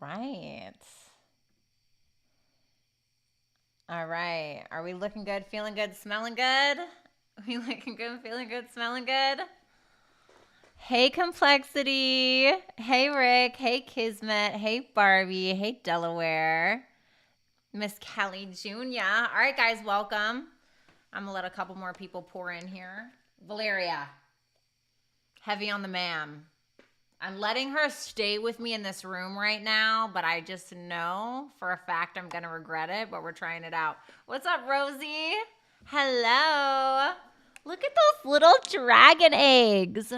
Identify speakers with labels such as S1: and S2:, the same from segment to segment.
S1: right. All right. Are we looking good, feeling good, smelling good? Are we looking good, feeling good, smelling good? Hey, Complexity. Hey, Rick. Hey, Kismet. Hey, Barbie. Hey, Delaware. Miss Kelly Jr. All right, guys, welcome. I'm going to let a couple more people pour in here. Valeria, heavy on the ma'am. I'm letting her stay with me in this room right now, but I just know for a fact I'm going to regret it, but we're trying it out. What's up, Rosie? Hello. Look at those little dragon eggs.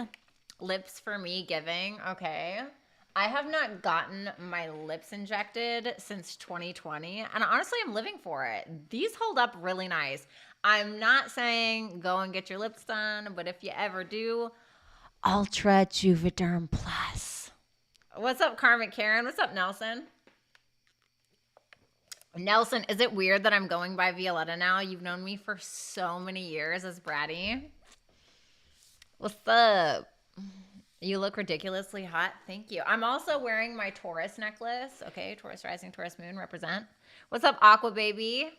S1: Lips for me giving. Okay. I have not gotten my lips injected since 2020, and honestly, I'm living for it. These hold up really nice. I'm not saying go and get your lips done, but if you ever do, Ultra Juvederm Plus. What's up, Karmic Karen? What's up, Nelson? Nelson, is it weird that I'm going by Violetta now? You've known me for so many years as Bratty. What's up? You look ridiculously hot. Thank you. I'm also wearing my Taurus necklace. Okay, Taurus rising, Taurus moon, represent. What's up, Aqua Baby?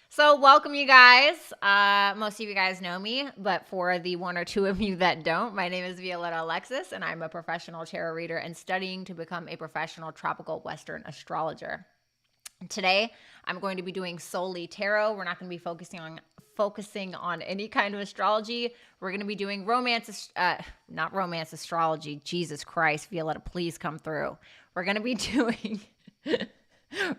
S1: So welcome, you guys. Most of you guys know me, but for the one or two of you that don't, my name is Violetta Alexis, and I'm a professional tarot reader and studying to become a professional tropical Western astrologer. Today, I'm going to be doing solely tarot. We're not going to be focusing on any kind of astrology. We're going to be doing not romance astrology. Jesus Christ, Violetta, please come through. We're going to be doing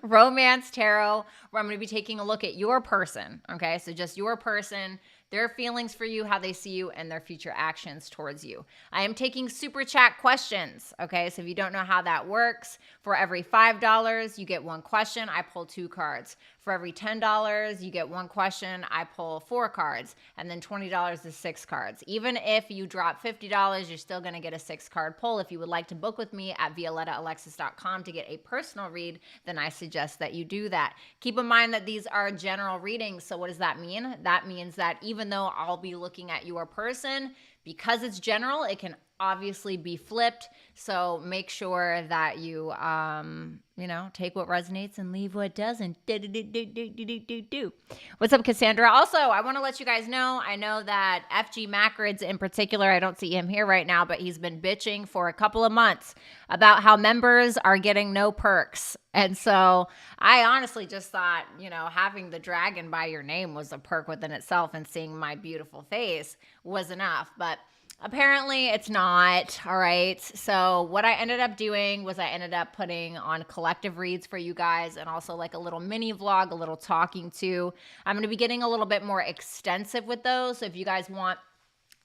S1: romance tarot, where I'm going to be taking a look at your person. Okay, so just your person, their feelings for you, how they see you, and their future actions towards you. I am taking super chat questions. Okay, so if you don't know how that works, for every $5, you get one question. I pull 2 cards. For every $10, you get one question. I pull 4 cards. And then $20 is 6 cards. Even if you drop $50, you're still going to get a 6-card pull. If you would like to book with me at violettaalexis.com to get a personal read, then I suggest that you do that. Keep in mind that these are general readings. So what does that mean? That means that even though I'll be looking at your person, because it's general, it can obviously be flipped. So make sure that you, take what resonates and leave what doesn't. What's up, Cassandra? Also, I want to let you guys know, I know that FG Macrids in particular, I don't see him here right now, but he's been bitching for a couple of months about how members are getting no perks. And so I honestly just thought, having the dragon by your name was a perk within itself, and seeing my beautiful face was enough. But apparently it's not. All right. So what I ended up doing was I ended up putting on collective reads for you guys, and also like a little mini vlog, a little talking to. I'm going to be getting a little bit more extensive with those. So if you guys want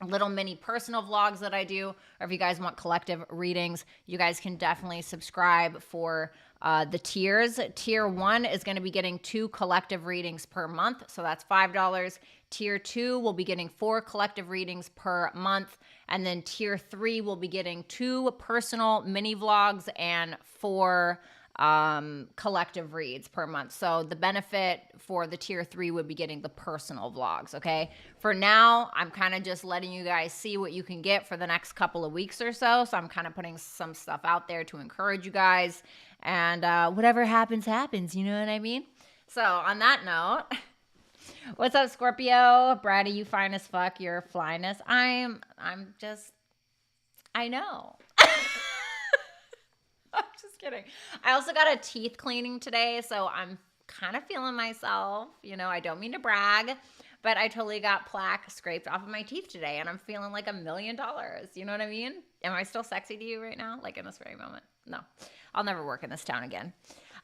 S1: little mini personal vlogs that I do, or if you guys want collective readings, you guys can definitely subscribe for the tiers. Tier 1 is going to be getting 2 collective readings per month. So that's $5. Tier 2 will be getting 4 collective readings per month. And then tier 3 will be getting 2 personal mini vlogs and 4 collective reads per month. So the benefit for the tier 3 would be getting the personal vlogs. Okay. For now, I'm kind of just letting you guys see what you can get for the next couple of weeks or so. So I'm kind of putting some stuff out there to encourage you guys, and whatever happens, happens. You know what I mean? So on that note, what's up, Scorpio? Bratty, you fine as fuck. You're flyness. I know. I'm just kidding. I also got a teeth cleaning today, so I'm kind of feeling myself. I don't mean to brag, but I totally got plaque scraped off of my teeth today, and I'm feeling like $1 million. You know what I mean? Am I still sexy to you right now? Like in this very moment? No. I'll never work in this town again.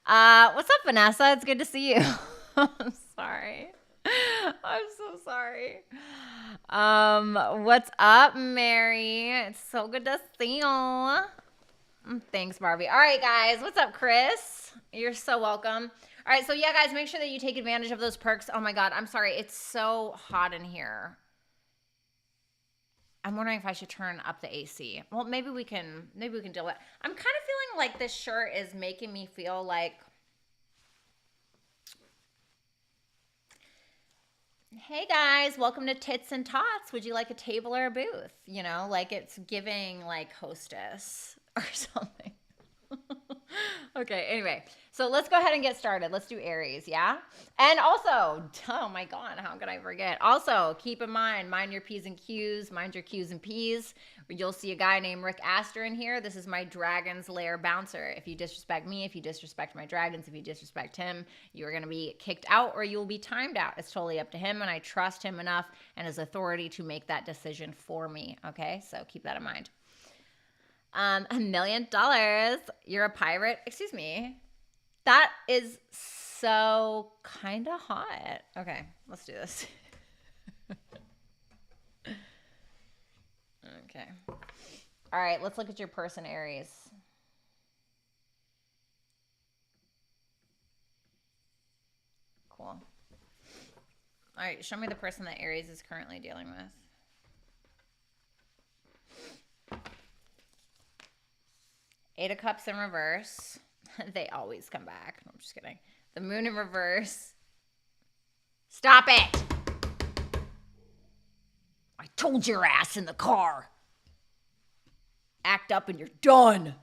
S1: What's up, Vanessa? It's good to see you. I'm sorry. I'm so sorry. What's up, Mary? It's so good to see you. Thanks, Barbie. All right, guys. What's up, Chris? You're so welcome. All right, so yeah, guys, make sure that you take advantage of those perks. Oh my God, I'm sorry. It's so hot in here. I'm wondering if I should turn up the AC. Well, maybe we can deal with it. I'm kind of feeling like this shirt is making me feel like, hey guys, welcome to Tits and Tots. Would you like a table or a booth? Like it's giving like hostess or something. Okay, anyway, so let's go ahead and get started. Let's do Aries, yeah? And also, oh my God, how could I forget? Also, keep in mind your P's and Q's, mind your Q's and P's. You'll see a guy named Rick Astor in here. This is my Dragon's Lair bouncer. If you disrespect me, if you disrespect my dragons, if you disrespect him, you are going to be kicked out or you will be timed out. It's totally up to him, and I trust him enough and his authority to make that decision for me, okay? So keep that in mind. $1 million. You're a pirate. Excuse me. That is so kind of hot. Okay, let's do this. Okay. All right, let's look at your person, Aries. Cool. All right, show me the person that Aries is currently dealing with. Eight of Cups in reverse. They always come back. No, I'm just kidding. The Moon in reverse. Stop it! I told your ass in the car. Act up and you're done. All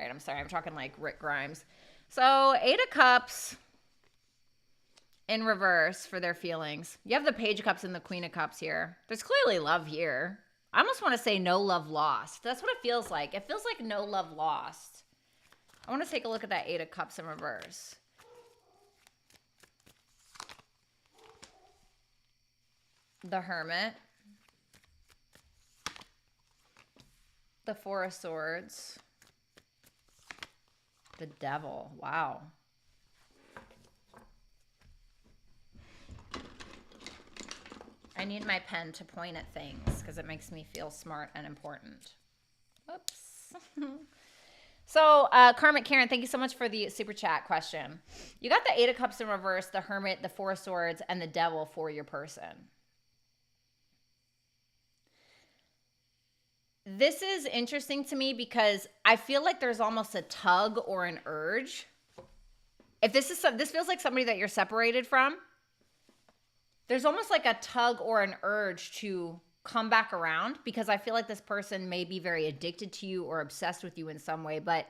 S1: right, I'm sorry. I'm talking like Rick Grimes. So, Eight of Cups in reverse for their feelings. You have the Page of Cups and the Queen of Cups here. There's clearly love here. I almost want to say no love lost. That's what it feels like. It feels like no love lost. I want to take a look at that Eight of Cups in reverse. The Hermit. The Four of Swords. The Devil. Wow. I need my pen to point at things because it makes me feel smart and important. Oops. So, Karmic Karen, thank you so much for the super chat question. You got the Eight of Cups in reverse, the Hermit, the Four of Swords, and the Devil for your person. This is interesting to me because I feel like there's almost a tug or an urge. If this feels like somebody that you're separated from. There's almost like a tug or an urge to come back around because I feel like this person may be very addicted to you or obsessed with you in some way. But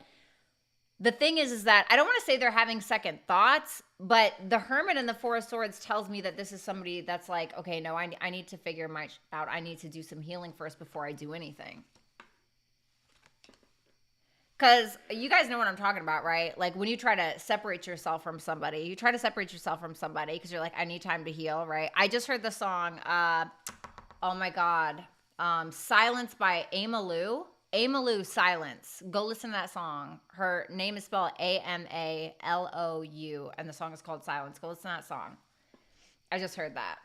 S1: the thing is that I don't want to say they're having second thoughts, but the Hermit and the Four of Swords tells me that this is somebody that's like, okay, no, I need to figure my out. I need to do some healing first before I do anything. Because you guys know what I'm talking about, right? Like when you try to separate yourself from somebody, because you're like, I need time to heal, right? I just heard the song, oh my God, Silence by Amalou. Amalou, Silence. Go listen to that song. Her name is spelled Amalou, and the song is called Silence. Go listen to that song. I just heard that.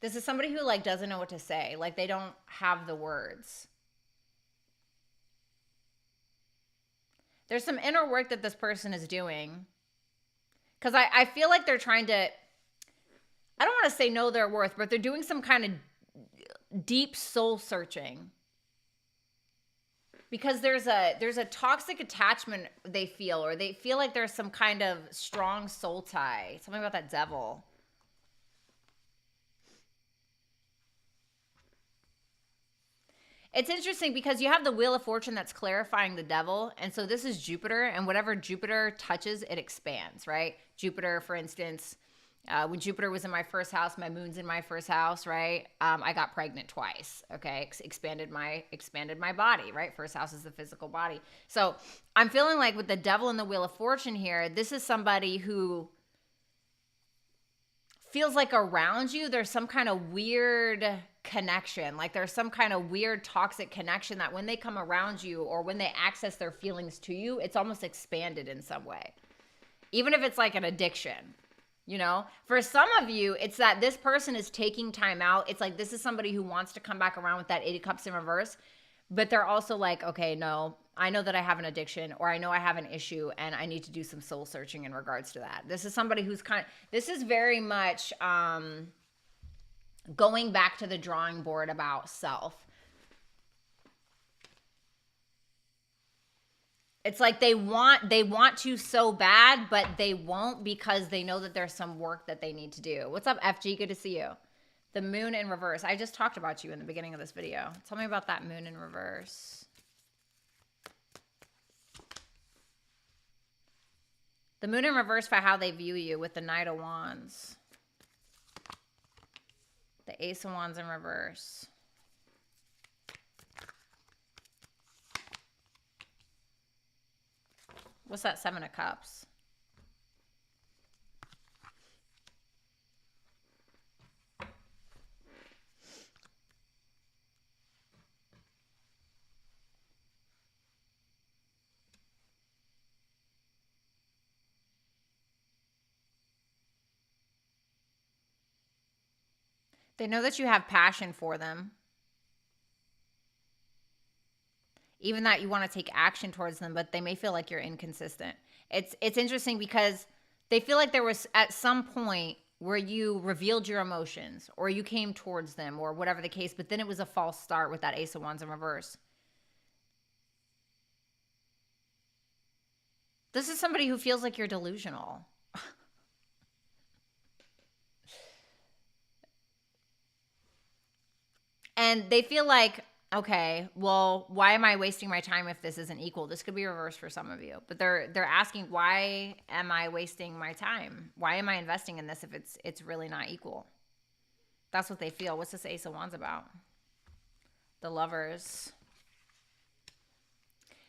S1: This is somebody who like doesn't know what to say. Like they don't have the words. There's some inner work that this person is doing. Because I feel like they're trying to, I don't want to say know their worth, but they're doing some kind of deep soul searching. Because there's a toxic attachment they feel, or they feel like there's some kind of strong soul tie. Something about that Devil. It's interesting because you have the Wheel of Fortune that's clarifying the Devil. And so this is Jupiter, and whatever Jupiter touches, it expands, right? Jupiter, for instance, when Jupiter was in my first house, my moon's in my first house, right? I got pregnant twice, okay? Expanded my body, right? First house is the physical body. So I'm feeling like with the Devil and the Wheel of Fortune here, this is somebody who feels like around you there's some kind of weird connection. Like there's some kind of weird toxic connection that when they come around you or when they access their feelings to you, it's almost expanded in some way. Even if it's like an addiction, you know? For some of you, it's that this person is taking time out. It's like this is somebody who wants to come back around with that Eight of Cups in reverse, but they're also like, okay, no, I know that I have an addiction or I know I have an issue and I need to do some soul searching in regards to that. This is somebody who's this is very much going back to the drawing board about self. It's like they want to so bad, but they won't because they know that there's some work that they need to do. What's up, FG? Good to see you. The Moon in reverse. I just talked about you in the beginning of this video. Tell me about that Moon in reverse. The moon in reverse for how they view you with the Knight of Wands. The Ace of Wands in reverse. What's that Seven of Cups? They know that you have passion for them. Even that you want to take action towards them, but they may feel like you're inconsistent. It's interesting because they feel like there was at some point where you revealed your emotions or you came towards them or whatever the case, but then it was a false start with that Ace of Wands in reverse. This is somebody who feels like you're delusional. And they feel like, okay, well, why am I wasting my time if this isn't equal? This could be reversed for some of you. But they're asking, why am I wasting my time? Why am I investing in this if it's really not equal? That's what they feel. What's this Ace of Wands about? The Lovers.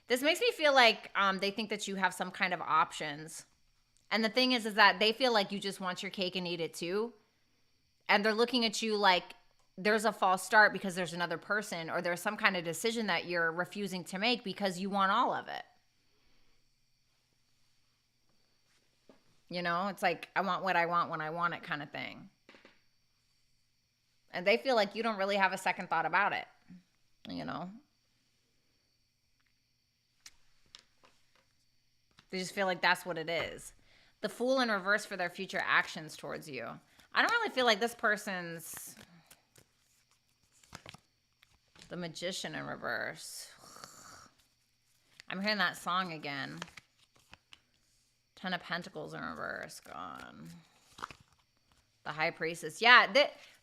S1: This makes me feel like they think that you have some kind of options. And the thing is that they feel like you just want your cake and eat it too. And they're looking at you like there's a false start because there's another person, or there's some kind of decision that you're refusing to make because you want all of it. You know, it's like, I want what I want when I want it kind of thing. And they feel like you don't really have a second thought about it, you know. They just feel like that's what it is. The Fool in reverse for their future actions towards you. I don't really feel like this person's... The Magician in reverse. I'm hearing that song again. Ten of Pentacles in reverse. Gone. The High Priestess. Yeah,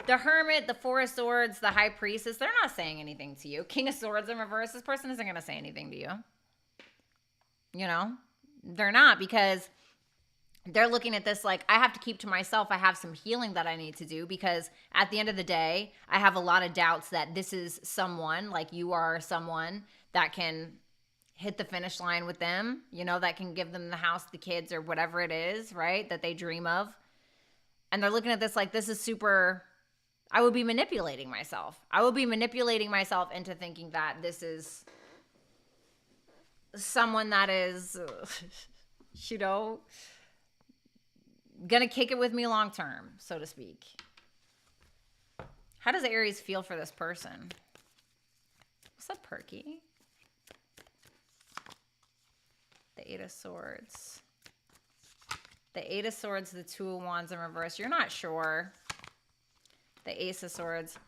S1: the Hermit, the Four of Swords, the High Priestess, they're not saying anything to you. King of Swords in reverse. This person isn't going to say anything to you. You know? They're not, because they're looking at this like, I have to keep to myself. I have some healing that I need to do, because at the end of the day, I have a lot of doubts that this is someone, like you are someone that can hit the finish line with them, you know, that can give them the house, the kids, or whatever it is, right, that they dream of. And they're looking at this like, this is super, I would be manipulating myself. I would be manipulating myself into thinking that this is someone that is, you know, gonna kick it with me long term, so to speak. How does Aries feel for this person? What's up, Perky? The Eight of Swords. The Eight of Swords, the Two of Wands in reverse. You're not sure. The Ace of Swords.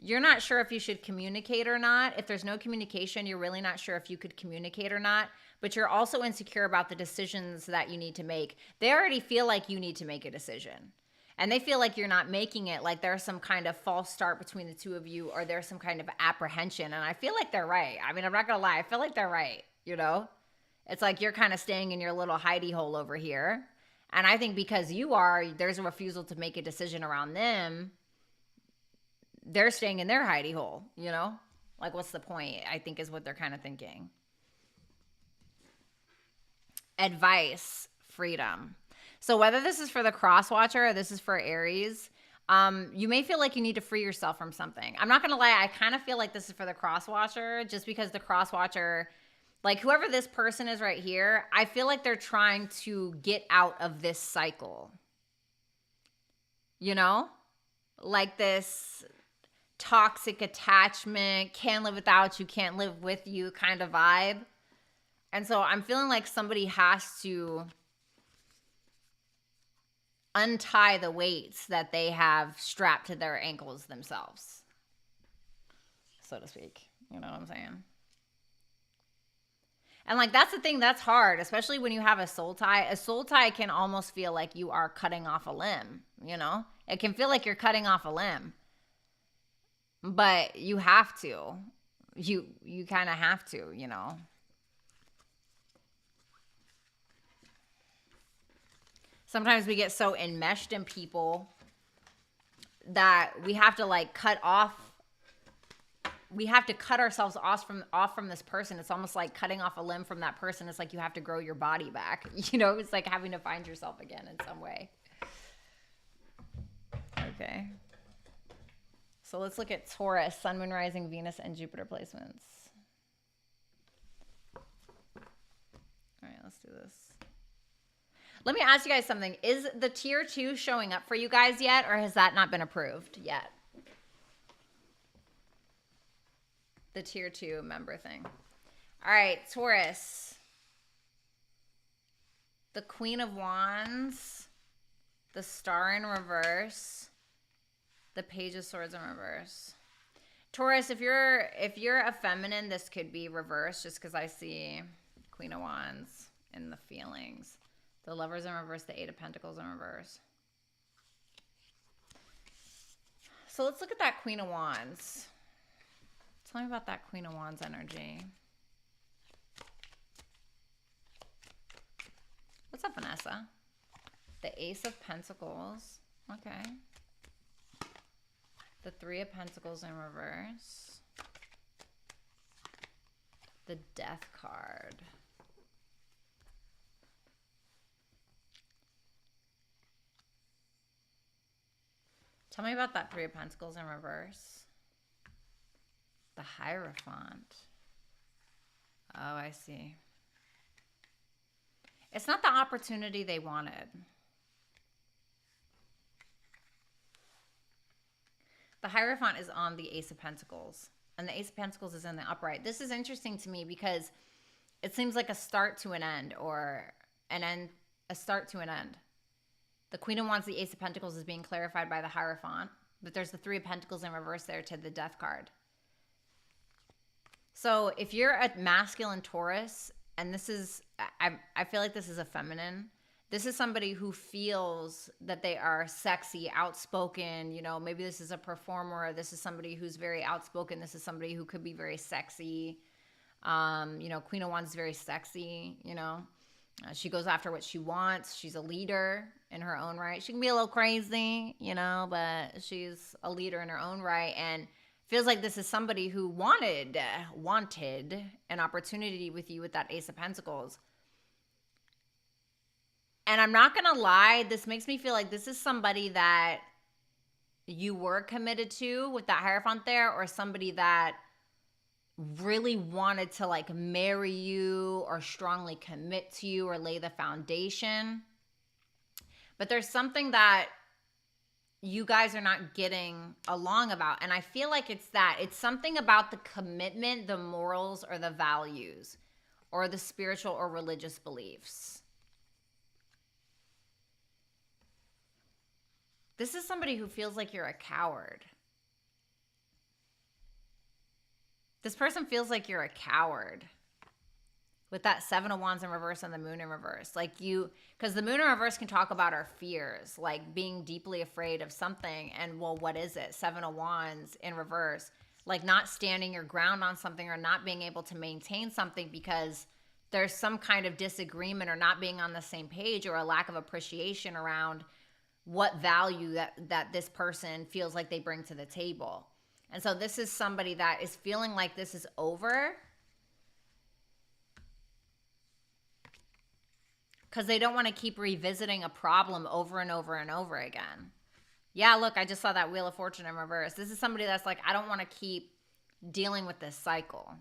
S1: You're not sure if you should communicate or not. If there's no communication, you're really not sure if you could communicate or not. But you're also insecure about the decisions that you need to make. They already feel like you need to make a decision. And they feel like you're not making it, like there's some kind of false start between the two of you, or there's some kind of apprehension. And I feel like they're right. I mean, I'm not going to lie. I feel like they're right, you know? It's like you're kind of staying in your little hidey hole over here. And I think because you are, there's a refusal to make a decision around them. They're staying in their hidey hole, you know? Like, what's the point, I think, is what they're kind of thinking. Advice, freedom. So whether this is for the cross watcher or this is for Aries, you may feel like you need to free yourself from something. I'm not going to lie. I kind of feel like this is for the cross watcher, just because the cross watcher, like whoever this person is right here, I feel like they're trying to get out of this cycle. You know? Like this toxic attachment, can't live without you, can't live with you kind of vibe. And so I'm feeling like somebody has to untie the weights that they have strapped to their ankles themselves, so to speak. You know what I'm saying? And like, that's the thing that's hard, especially when you have a soul tie. A soul tie can almost feel like you are cutting off a limb, you know? It can feel like you're cutting off a limb. But you have to. You kind of have to, you know? Sometimes we get so enmeshed in people that we have to like cut ourselves off from this person. It's almost like cutting off a limb from that person. It's like you have to grow your body back. You know, it's like having to find yourself again in some way. Okay. So let's look at Taurus, Sun, Moon, Rising, Venus, and Jupiter placements. All right, let's do this. Let me ask you guys something. Is the tier 2 showing up for you guys yet, or has that not been approved yet? The tier 2 member thing. All right, Taurus. The Queen of Wands, the Star in reverse, the Page of Swords in reverse. Taurus, if you're a feminine, this could be reversed just because I see Queen of Wands in the feelings. The Lovers in reverse, the Eight of Pentacles in reverse. So let's look at that Queen of Wands. Tell me about that Queen of Wands energy. What's up, Vanessa? The Ace of Pentacles. Okay. The Three of Pentacles in reverse. The Death card. Tell me about that Three of Pentacles in reverse. The Hierophant. Oh, I see. It's not the opportunity they wanted. The Hierophant is on the Ace of Pentacles, and the Ace of Pentacles is in the upright. This is interesting to me because it seems like a start to an end, or a start to an end. The Queen of Wands, the Ace of Pentacles is being clarified by the Hierophant, but there's the Three of Pentacles in reverse there to the Death card. So if you're a masculine Taurus, and this is, I feel like this is a feminine, this is somebody who feels that they are sexy, outspoken, you know, maybe this is a performer, this is somebody who's very outspoken, this is somebody who could be very sexy. You know, Queen of Wands is very sexy, you know. She goes after what she wants. She's a leader in her own right. She can be a little crazy, you know, but she's a leader in her own right. And feels like this is somebody who wanted an opportunity with you with that Ace of Pentacles. And I'm not going to lie, this makes me feel like this is somebody that you were committed to with that Hierophant there, or somebody that really wanted to like marry you or strongly commit to you or lay the foundation. But there's something that you guys are not getting along about. And I feel like it's something about the commitment, the morals, or the values, or the spiritual or religious beliefs. This is somebody who feels like you're a coward. This person feels like you're a coward with that Seven of Wands in reverse and the Moon in reverse. Like because the Moon in reverse can talk about our fears, like being deeply afraid of something. And well, what is it? Seven of Wands in reverse, like not standing your ground on something or not being able to maintain something because there's some kind of disagreement or not being on the same page or a lack of appreciation around what value that this person feels like they bring to the table. And so this is somebody that is feeling like this is over because they don't want to keep revisiting a problem over and over and over again. Yeah, look, I just saw that Wheel of Fortune in reverse. This is somebody that's like, I don't want to keep dealing with this cycle.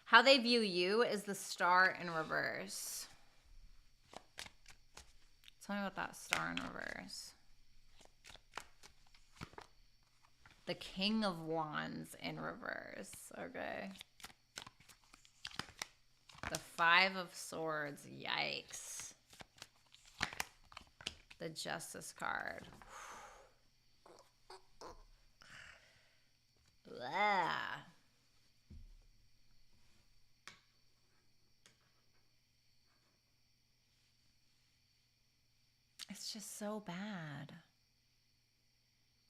S1: How they view you is the Star in reverse. Tell me about that Star in reverse. The King of Wands in reverse. Okay. The Five of Swords. Yikes. The Justice card. Blah. It's just so bad.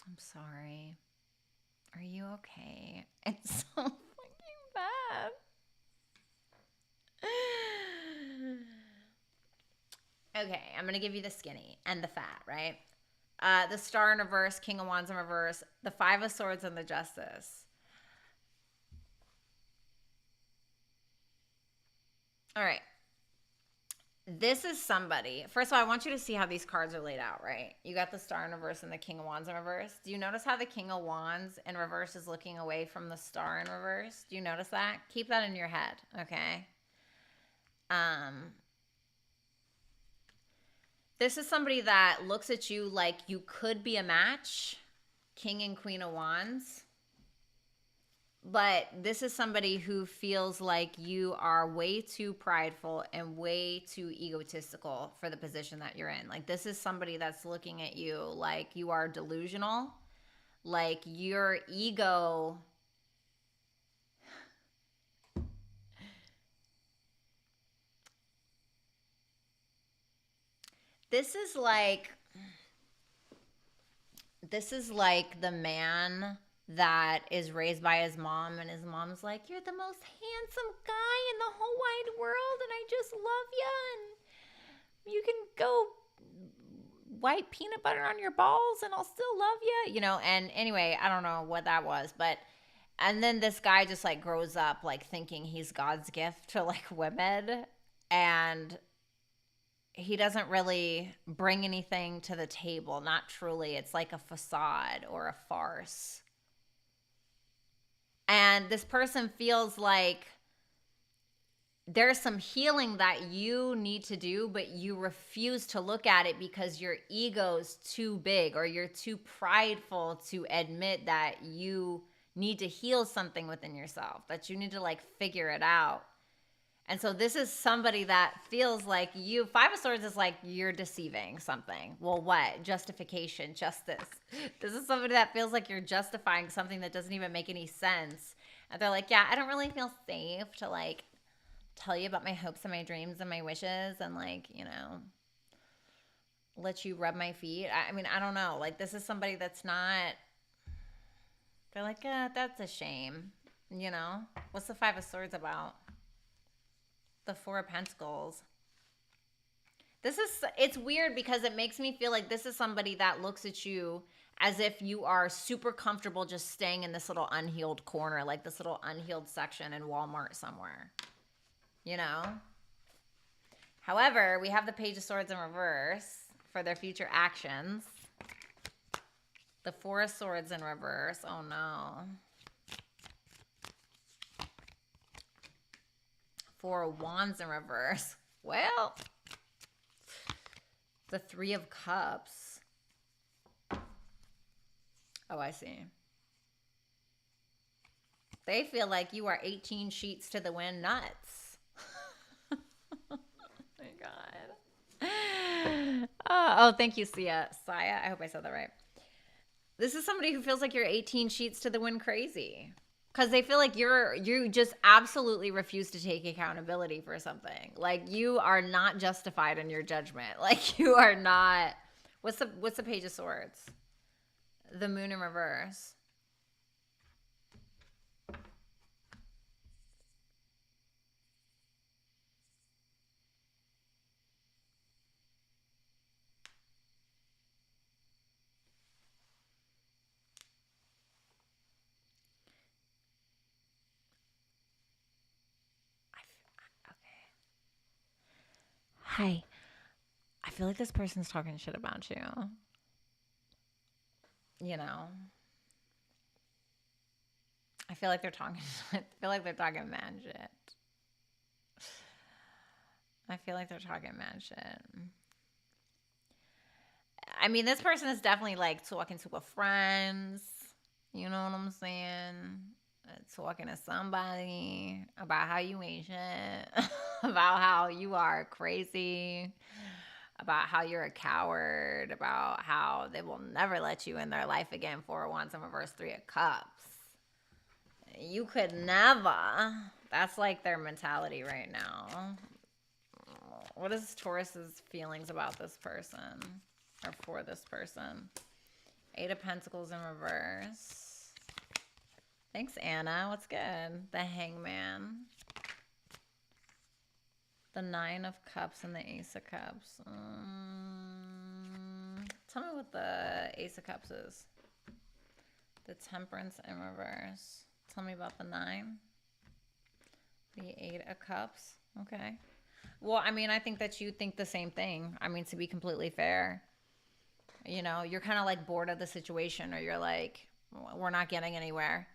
S1: I'm sorry. Are you okay? It's so fucking bad. Okay, I'm going to give you the skinny and the fat, right? The Star in reverse, King of Wands in reverse, the Five of Swords, and the Justice. All right. This is somebody. First of all, I want you to see how these cards are laid out, right? You got the Star in reverse and the King of Wands in reverse. Do you notice how the King of Wands in reverse is looking away from the Star in reverse? Do you notice that? Keep that in your head, okay? This is somebody that looks at you like you could be a match, King and Queen of Wands. But this is somebody who feels like you are way too prideful and way too egotistical for the position that you're in. Like, this is somebody that's looking at you like you are delusional, like your ego. This is like the man that is raised by his mom, and his mom's like, you're the most handsome guy in the whole wide world, and I just love you, and you can go wipe peanut butter on your balls and I'll still love you, you know. And anyway, I don't know what that was, but and then this guy just like grows up like thinking he's God's gift to like women, and he doesn't really bring anything to the table, not truly. It's like a facade or a farce. And this person feels like there's some healing that you need to do, but you refuse to look at it because your ego's too big, or you're too prideful to admit that you need to heal something within yourself, that you need to like figure it out. And so this is somebody that feels like you, Five of Swords is like you're deceiving something. Well, what? Justification, justice. This is somebody that feels like you're justifying something that doesn't even make any sense. And they're like, yeah, I don't really feel safe to like tell you about my hopes and my dreams and my wishes and like, you know, let you rub my feet. I mean, I don't know. Like, this is somebody that's not, they're like, that's a shame. You know? What's the Five of Swords about? The Four of Pentacles. It's weird because it makes me feel like this is somebody that looks at you as if you are super comfortable just staying in this little unhealed corner, like this little unhealed section in Walmart somewhere, you know? However, we have the Page of Swords in reverse for their future actions. The Four of Swords in reverse. Oh no. Four of Wands in reverse. Well, the Three of Cups. Oh, I see. They feel like you are 18 sheets to the wind nuts. Oh my God. Oh, thank you, Saya. I hope I said that right. This is somebody who feels like you're 18 sheets to the wind crazy. Because they feel like you just absolutely refuse to take accountability for something. Like, you are not justified in your judgment. Like, you are not. What's the Page of Swords? The Moon in reverse. Hi. I feel like this person's talking shit about you. You know? I feel like they're talking mad shit. I feel like they're talking mad shit. I mean, this person is definitely like talking to a friend. You know what I'm saying? Talking to somebody about how you ain't shit, about how you are crazy, about how you're a coward, about how they will never let you in their life again. Four of Wands in reverse, Three of Cups. You could never. That's like their mentality right now. What is Taurus's feelings about this person or for this person? Eight of Pentacles in reverse. Thanks, Anna. What's good? The Hangman. The Nine of Cups and the Ace of Cups. Tell me what the Ace of Cups is. The Temperance in reverse. Tell me about the 9. The 8 of Cups. Okay. Well, I mean, I think that you think the same thing. I mean, to be completely fair, you know, you're kind of like bored of the situation, or you're like, we're not getting anywhere,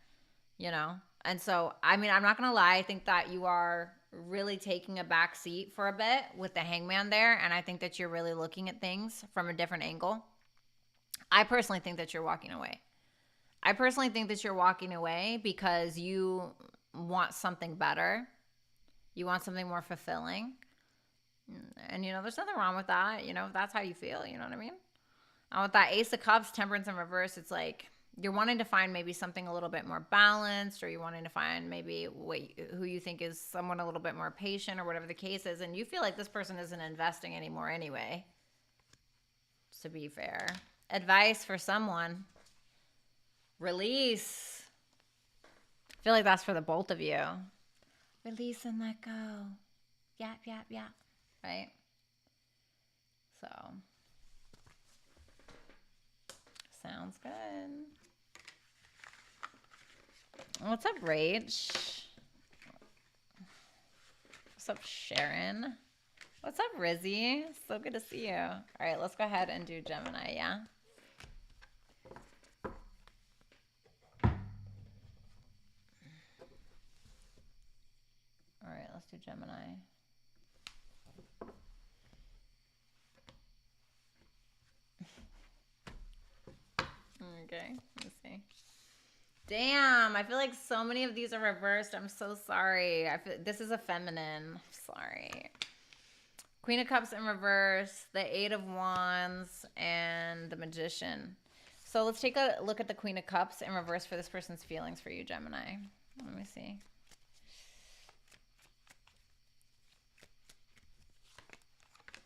S1: you know? And so, I mean, I'm not going to lie. I think that you are really taking a back seat for a bit with the Hangman there. And I think that you're really looking at things from a different angle. I personally think that you're walking away. I personally think that you're walking away because you want something better. You want something more fulfilling. And, you know, there's nothing wrong with that. You know, if that's how you feel, you know what I mean? And with that Ace of Cups, Temperance in reverse, it's like you're wanting to find maybe something a little bit more balanced, or you're wanting to find maybe who you think is someone a little bit more patient, or whatever the case is. And you feel like this person isn't investing anymore anyway, to be fair. Advice for someone. Release. I feel like that's for the both of you. Release and let go. Yap, yap, yap. Right? So, sounds good. What's up, Rach? What's up, Sharon? What's up, Rizzy? So good to see you. All right, let's go ahead and do Gemini, yeah? All right, let's do Gemini. Okay, let's see. Damn, I feel like so many of these are reversed. I'm so sorry. This is a feminine. Sorry. Queen of Cups in reverse, the 8 of Wands, and the Magician. So let's take a look at the Queen of Cups in reverse for this person's feelings for you, Gemini. Let me see.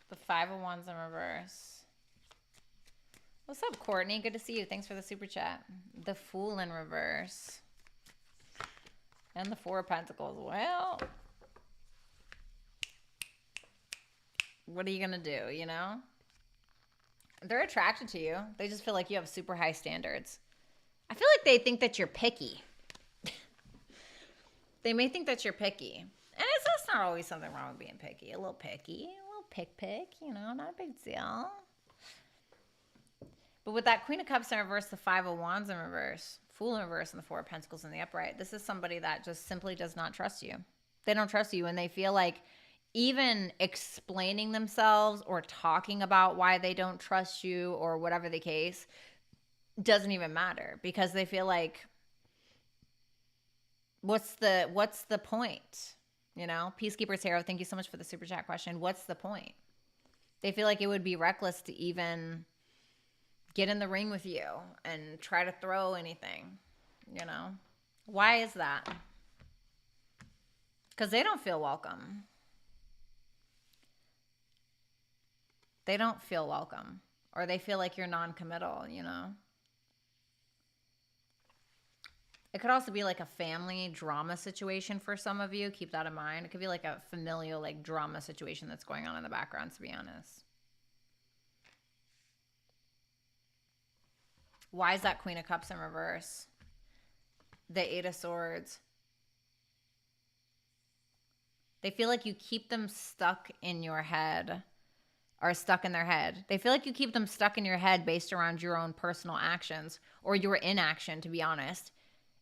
S1: The 5 of Wands in reverse. What's up, Courtney? Good to see you. Thanks for the super chat. The Fool in reverse. And the 4 of Pentacles. Well, what are you going to do, you know? They're attracted to you. They just feel like you have super high standards. I feel like they think that you're picky. They may think that you're picky. And it's just not always something wrong with being picky. A little picky. A little pick, you know, not a big deal. But with that Queen of Cups in reverse, the 5 of Wands in reverse, Fool in reverse, and the 4 of Pentacles in the upright, this is somebody that just simply does not trust you. They don't trust you, and they feel like even explaining themselves or talking about why they don't trust you or whatever the case doesn't even matter, because they feel like, what's the point? You know, Peacekeeper Tarot, thank you so much for the super chat question. What's the point? They feel like it would be reckless to even get in the ring with you and try to throw anything, you know? Why is that? Because they don't feel welcome. They don't feel welcome. Or they feel like you're non-committal, you know? It could also be like a family drama situation for some of you. Keep that in mind. It could be like a familial like drama situation that's going on in the background, to be honest. Why is that Queen of Cups in reverse? The 8 of Swords. They feel like you keep them stuck in your head, or stuck in their head. They feel like you keep them stuck in your head based around your own personal actions or your inaction, to be honest.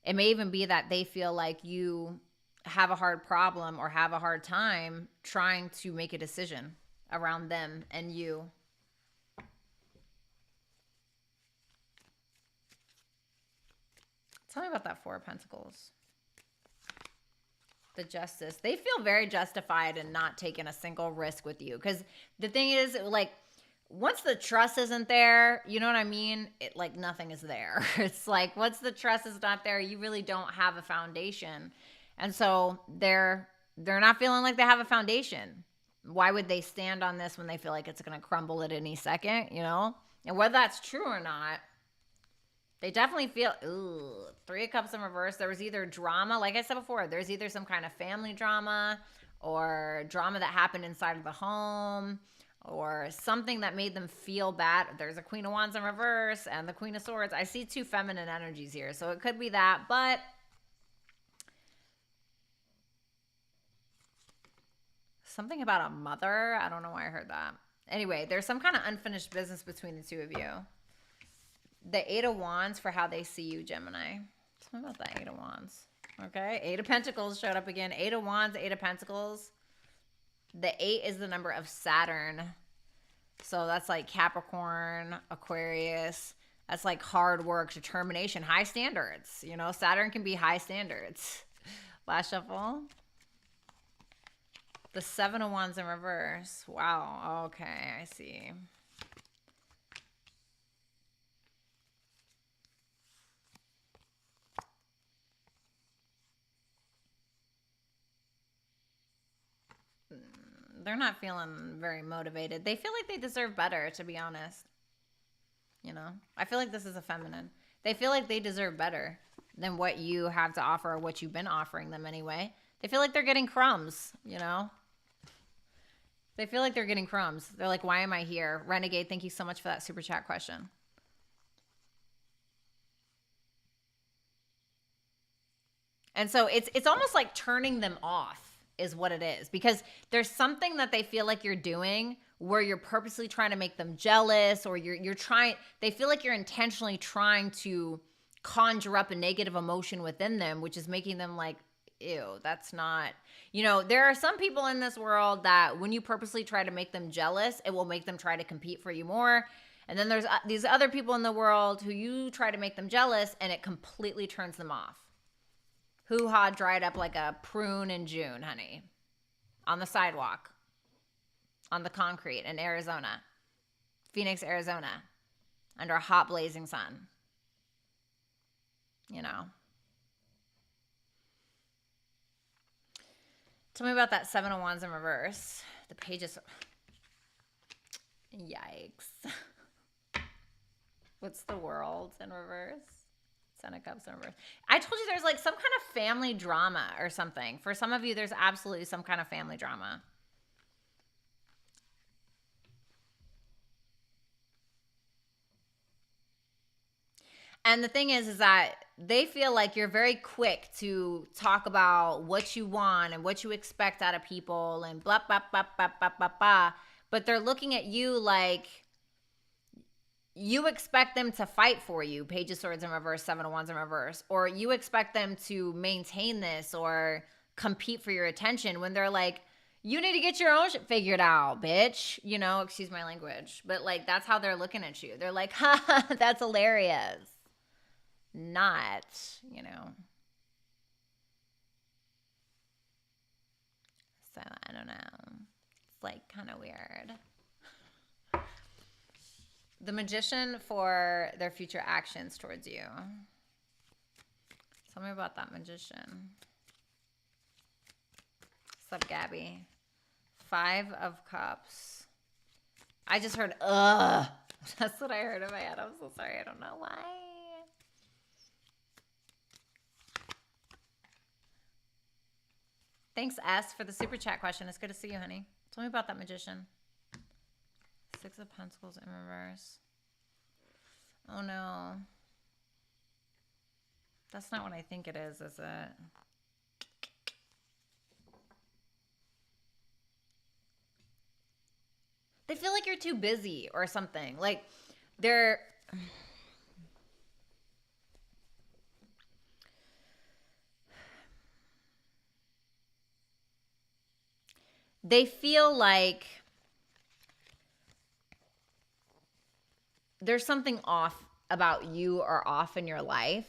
S1: It may even be that they feel like you have a hard problem or have a hard time trying to make a decision around them and you. Tell me about that 4 of Pentacles. The Justice. They feel very justified in not taking a single risk with you. Because the thing is, like, once the trust isn't there, you know what I mean? It like nothing is there. It's like once the trust is not there, you really don't have a foundation. And so they're not feeling like they have a foundation. Why would they stand on this when they feel like it's going to crumble at any second, you know? And whether that's true or not, They definitely feel, ooh, Three of Cups in reverse. There was either drama, like I said before, there's either some kind of family drama or drama that happened inside of the home or something that made them feel bad. There's a Queen of Wands in reverse and the Queen of Swords. I see two feminine energies here, so it could be that, but something about a mother. I don't know why I heard that. Anyway, there's some kind of unfinished business between the two of you. The Eight of Wands for how they see you, Gemini. Tell me about that Eight of Wands. Okay, Eight of Pentacles showed up again. Eight of Wands, Eight of Pentacles. The 8 is the number of Saturn. So that's like Capricorn, Aquarius. That's like hard work, determination, high standards. You know, Saturn can be high standards. Last shuffle. The 7 of Wands in reverse. Wow. Okay, I see. They're not feeling very motivated. They feel like they deserve better, to be honest. You know, I feel like this is a feminine. They feel like they deserve better than what you have to offer or what you've been offering them anyway. They feel like they're getting crumbs, you know? They feel like they're getting crumbs. They're like, why am I here? Renegade, thank you so much for that super chat question. And so it's almost like turning them off is what it is, because there's something that they feel like you're doing where you're purposely trying to make them jealous, or you're trying, they feel like you're intentionally trying to conjure up a negative emotion within them, which is making them like, ew, that's not, you know, there are some people in this world that when you purposely try to make them jealous, it will make them try to compete for you more. And then there's these other people in the world who you try to make them jealous and it completely turns them off. Hoo-ha dried up like a prune in June, honey. On the sidewalk. On the concrete in Arizona. Phoenix, Arizona. Under a hot blazing sun. You know. Tell me about that 7 of Wands in reverse. The pages. Yikes. What's the World in reverse? 10 of Cups in reverse. I told you there's like some kind of family drama or something. For some of you, there's absolutely some kind of family drama. And the thing is that they feel like you're very quick to talk about what you want and what you expect out of people and blah, blah, blah, blah, blah, blah, blah. But they're looking at you like you expect them to fight for you, Page of Swords in reverse, 7 of Wands in reverse, or you expect them to maintain this or compete for your attention when they're like, you need to get your own shit figured out, bitch. You know, excuse my language. But like, that's how they're looking at you. They're like, ha, that's hilarious. Not, you know. So, I don't know. It's like kind of weird. The Magician for their future actions towards you. Tell me about that Magician. What's up, Gabby? 5 of Cups. I just heard, ugh. That's what I heard in my head. I'm so sorry. I don't know why. Thanks, S, for the super chat question. It's good to see you, honey. Tell me about that Magician. 6 of Pentacles in reverse. Oh, no. That's not what I think it is it? They feel like you're too busy or something. Like, they're... They feel like there's something off about you or off in your life.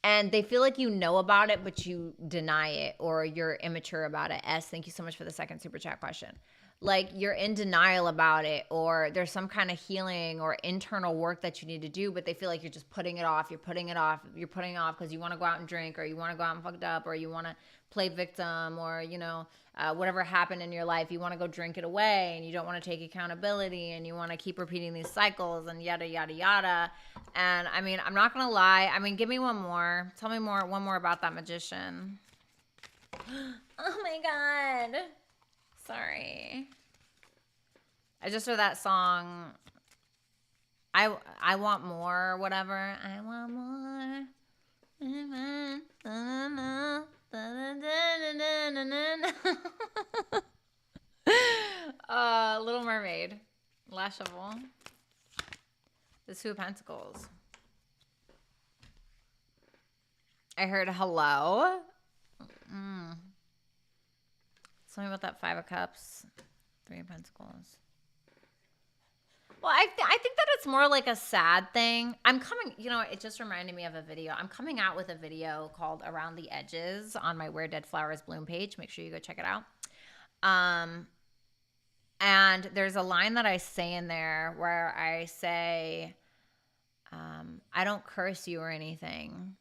S1: And they feel like you know about it, but you deny it or you're immature about it. S, thank you so much for the second super chat question. like you're in denial about it, or there's some kind of healing or internal work that you need to do, but they feel like you're just putting it off. You're putting it off because you want to go out and drink, or you want to go out and fucked up, or you want to play victim, or, you know, whatever happened in your life, you want to go drink it away, and you don't want to take accountability, and you want to keep repeating these cycles and yada, yada, yada. And I mean, I'm not going to lie. I mean, give me one more. Tell me one more about that magician. Oh my God. Sorry. I just heard that song. I want more, whatever. I want more. Little Mermaid. Last Shovel. The Two of Pentacles. I heard hello. Tell me about that Five of Cups, Three of Pentacles. Well, I think that it's more like a sad thing. I'm coming, you know, it just reminded me of a video. I'm coming out with a video called Around the Edges on my Where Dead Flowers Bloom page. Make sure you go check it out. And there's a line that I say in there where I say, I don't curse you or anything,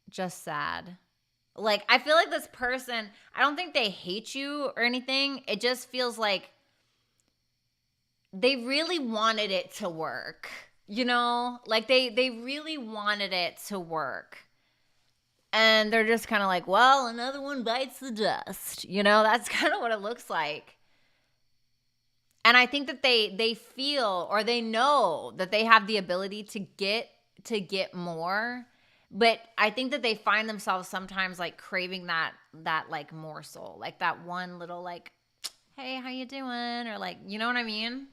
S1: just sad. Like, I feel like this person, I don't think they hate you or anything. It just feels like they really wanted it to work, you know? Like, they really wanted it to work. And they're just kind of like, well, another one bites the dust. You know, that's kind of what it looks like. And I think that they feel, or they know that they have the ability to get more. But I think that they find themselves sometimes like craving that like morsel, like that one little like, hey, how you doing? Or like, you know what I mean?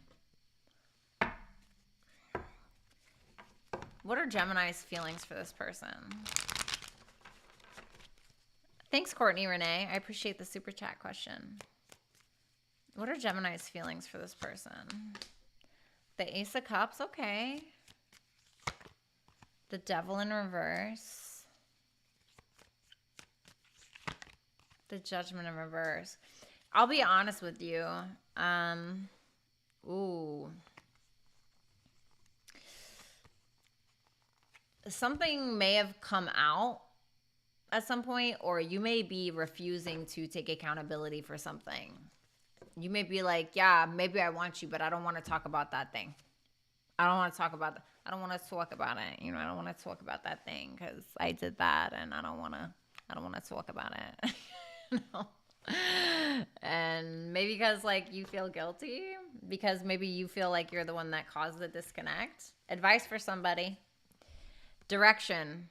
S1: What are Gemini's feelings for this person? Thanks, Courtney Renee. I appreciate the super chat question. What are Gemini's feelings for this person? The Ace of Cups, okay. The Devil in reverse. The Judgment in reverse. I'll be honest with you. Something may have come out at some point, or you may be refusing to take accountability for something. You may be like, yeah, maybe I want you, but I don't want to talk about that thing. I don't want to talk about that. I don't want to talk about it. You know, I don't want to talk about that thing because I did that, and I don't want to talk about it. No. And maybe because like you feel guilty, because maybe you feel like you're the one that caused the disconnect. Advice for somebody. Direction.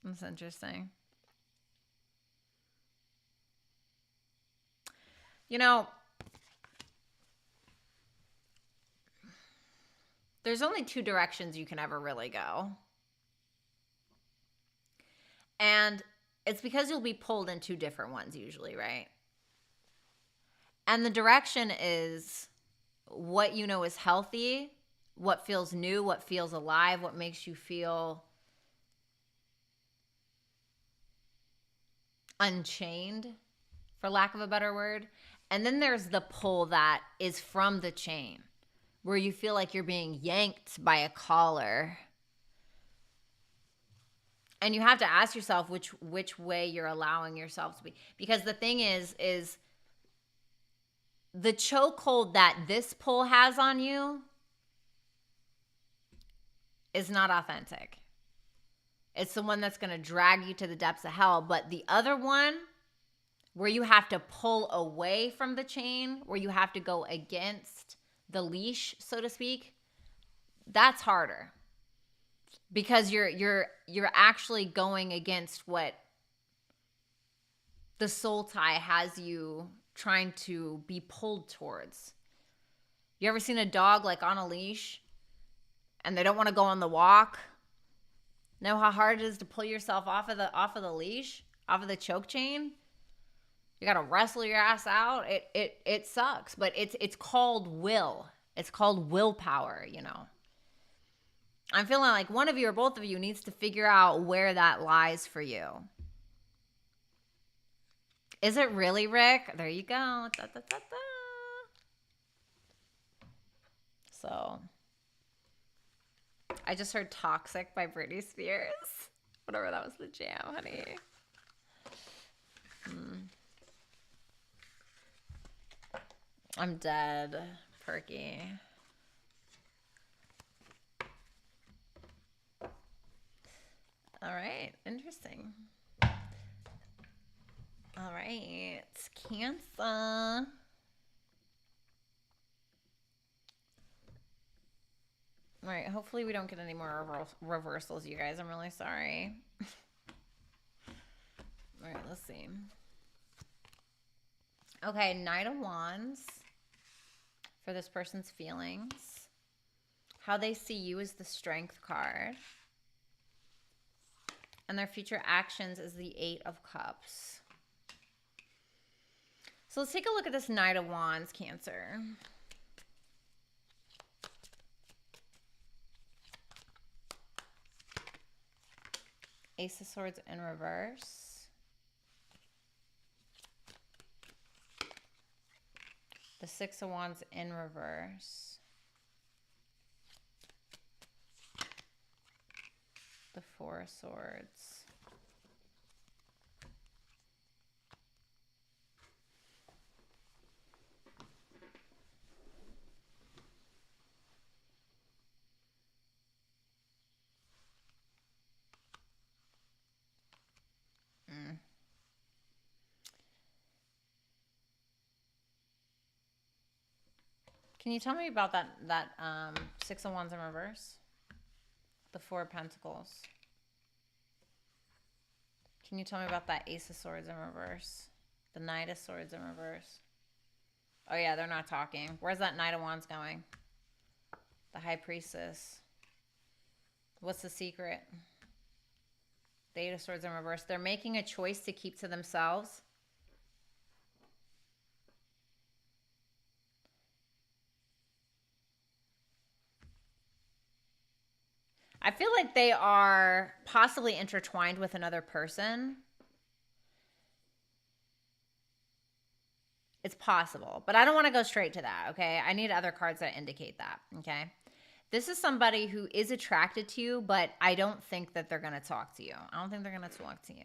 S1: That's interesting. You know, there's only two directions you can ever really go. And it's because you'll be pulled in two different ones usually, right? And the direction is what you know is healthy, what feels new, what feels alive, what makes you feel unchained, for lack of a better word. And then there's the pull that is from the chain, where you feel like you're being yanked by a collar. And you have to ask yourself which way you're allowing yourself to be. Because the thing is the chokehold that this pull has on you is not authentic. It's the one that's going to drag you to the depths of hell. But the other one, where you have to pull away from the chain, where you have to go against the leash, so to speak, that's harder. Because you're actually going against what the soul tie has you trying to be pulled towards. You ever seen a dog like on a leash and they don't want to go on the walk? Know how hard it is to pull yourself off of the leash, off of the choke chain? You got to wrestle your ass out. It sucks, but it's called will. It's called willpower, you know. I'm feeling like one of you or both of you needs to figure out where that lies for you. Is it really, Rick? There you go. Da, da, da, da. So, I just heard Toxic by Britney Spears. Whatever, that was the jam, honey. I'm dead, Perky. All right, interesting. All right, Cancer. All right, hopefully we don't get any more reversals, you guys. I'm really sorry. All right, let's see. Okay, Knight of Wands for this person's feelings. How they see you is the Strength card. And their future actions is the Eight of Cups. So let's take a look at this Knight of Wands, Cancer. Ace of Swords in reverse. The Six of Wands in reverse. The Four of Swords. Can you tell me about that Six of Wands in reverse? The Four of Pentacles. Can you tell me about that Ace of Swords in reverse? The Knight of Swords in reverse. Oh yeah, they're not talking. Where's that Knight of Wands going? The High Priestess. What's the secret? The Eight of Swords in reverse. They're making a choice to keep to themselves. I feel like they are possibly intertwined with another person. It's possible, but I don't want to go straight to that, okay? I need other cards that indicate that, okay? This is somebody who is attracted to you, but I don't think that they're going to talk to you. I don't think they're going to talk to you.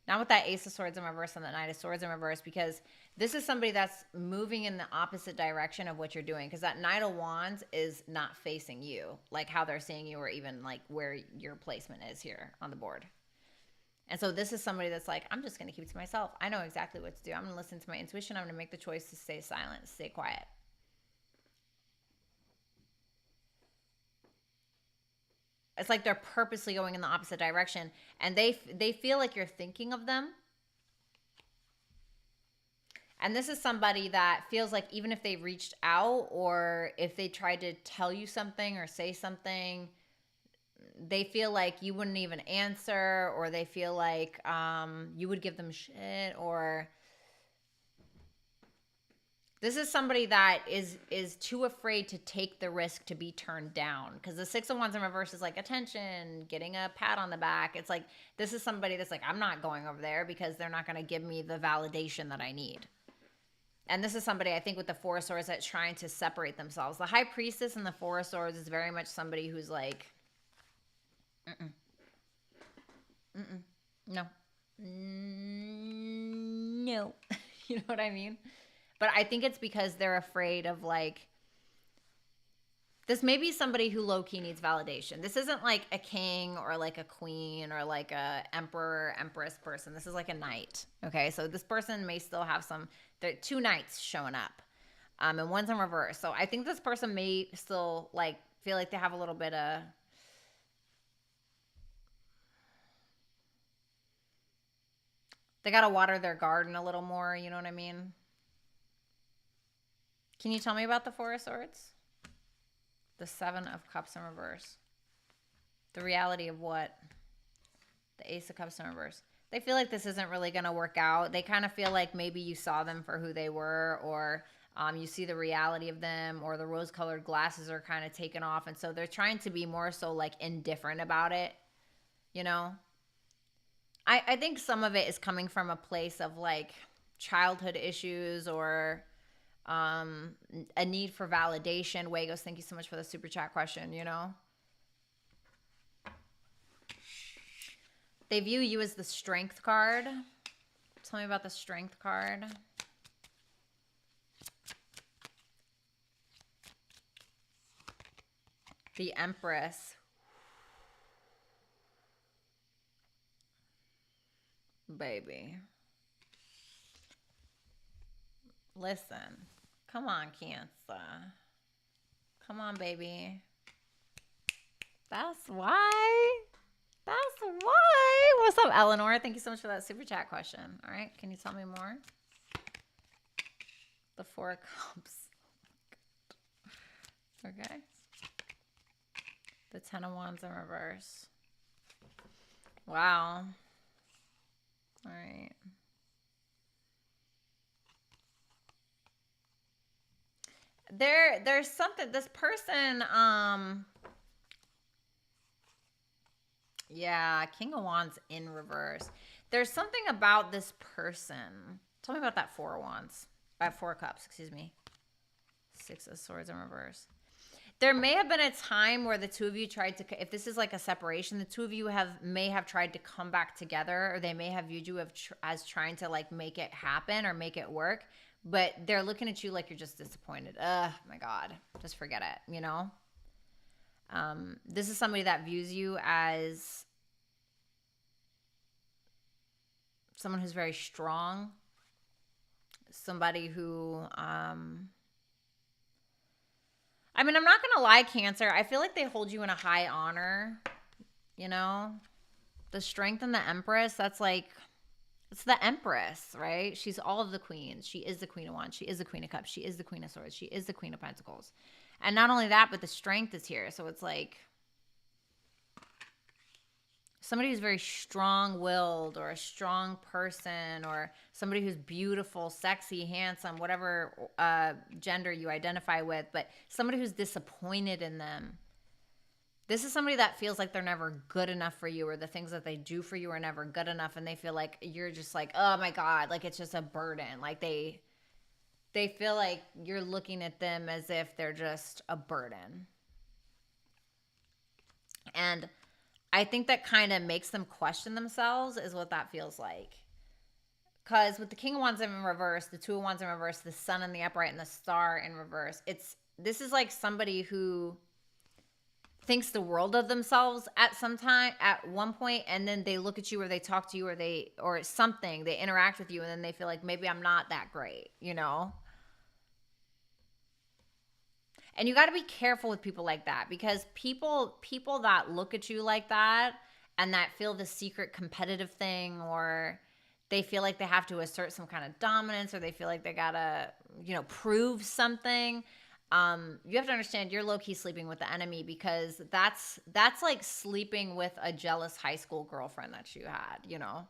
S1: Not with that Ace of Swords in reverse and the Knight of Swords in reverse, because this is somebody that's moving in the opposite direction of what you're doing, because that Knight of Wands is not facing you, like how they're seeing you, or even like where your placement is here on the board. And so this is somebody that's like, I'm just going to keep it to myself. I know exactly what to do. I'm going to listen to my intuition. I'm going to make the choice to stay silent, stay quiet. It's like they're purposely going in the opposite direction, and they feel like you're thinking of them. And this is somebody that feels like even if they reached out, or if they tried to tell you something or say something, they feel like you wouldn't even answer, or they feel like you would give them shit, or this is somebody that is too afraid to take the risk to be turned down, because the Six of Wands in reverse is like attention, getting a pat on the back. It's like this is somebody that's like, I'm not going over there because they're not going to give me the validation that I need. And this is somebody, I think, with the Four of Swords that's trying to separate themselves. The High Priestess and the Four of Swords is very much somebody who's like, no. No. You know what I mean? But I think it's because they're afraid of like, this may be somebody who low-key needs validation. This isn't like a king or like a queen or like a emperor, empress person. This is like a knight. Okay, so this person may still have two knights showing up, and one's in reverse. So I think this person may still like feel like they have a little bit of, they got to water their garden a little more. You know what I mean? Can you tell me about the Four of Swords? The Seven of Cups in reverse. The reality of what? The Ace of Cups in reverse. They feel like this isn't really going to work out. They kind of feel like maybe you saw them for who they were, or you see the reality of them, or the rose-colored glasses are kind of taken off. And so they're trying to be more so like indifferent about it, you know? I think some of it is coming from a place of like childhood issues or a need for validation. Wagos, thank you so much for the super chat question, you know? They view you as the strength card. Tell me about the strength card. The Empress. Baby. Listen. Come on, Cancer. Come on, baby. That's why. That's why. What's up, Eleanor? Thank you so much for that super chat question. All right. Can you tell me more? The Four of Cups. Okay. The Ten of Wands in reverse. Wow. All right. There's something, this person, yeah, King of Wands in reverse. There's something about this person. Tell me about that Four of Wands. Four of Cups, excuse me. Six of Swords in reverse. There may have been a time where the two of you tried to, if this is like a separation, the two of you may have tried to come back together, or they may have viewed you as trying to like make it happen or make it work, but they're looking at you like you're just disappointed. Ugh, my God, just forget it, you know? This is somebody that views you as someone who's very strong, somebody who, I mean, I'm not going to lie, Cancer. I feel like they hold you in a high honor, you know? The Strength and the Empress, that's like, it's the Empress, right? She's all of the queens. She is the Queen of Wands. She is the Queen of Cups. She is the Queen of Swords. She is the Queen of Pentacles. And not only that, but the Strength is here. So it's like somebody who's very strong-willed, or a strong person, or somebody who's beautiful, sexy, handsome, whatever gender you identify with, but somebody who's disappointed in them. This is somebody that feels like they're never good enough for you, or the things that they do for you are never good enough, and they feel like you're just like, oh my God, like it's just a burden. Like they feel like you're looking at them as if they're just a burden. And I think that kind of makes them question themselves, is what that feels like. Because with the King of Wands in reverse, the Two of Wands in reverse, the Sun in the upright, and the Star in reverse, this is like somebody who thinks the world of themselves at one point, and then they look at you, or they talk to you, or something, they interact with you, and then they feel like maybe I'm not that great, you know? And you got to be careful with people like that, because people that look at you like that and that feel the secret competitive thing, or they feel like they have to assert some kind of dominance, or they feel like they got to, you know, prove something. You have to understand you're low-key sleeping with the enemy, because that's like sleeping with a jealous high school girlfriend that you had, you know?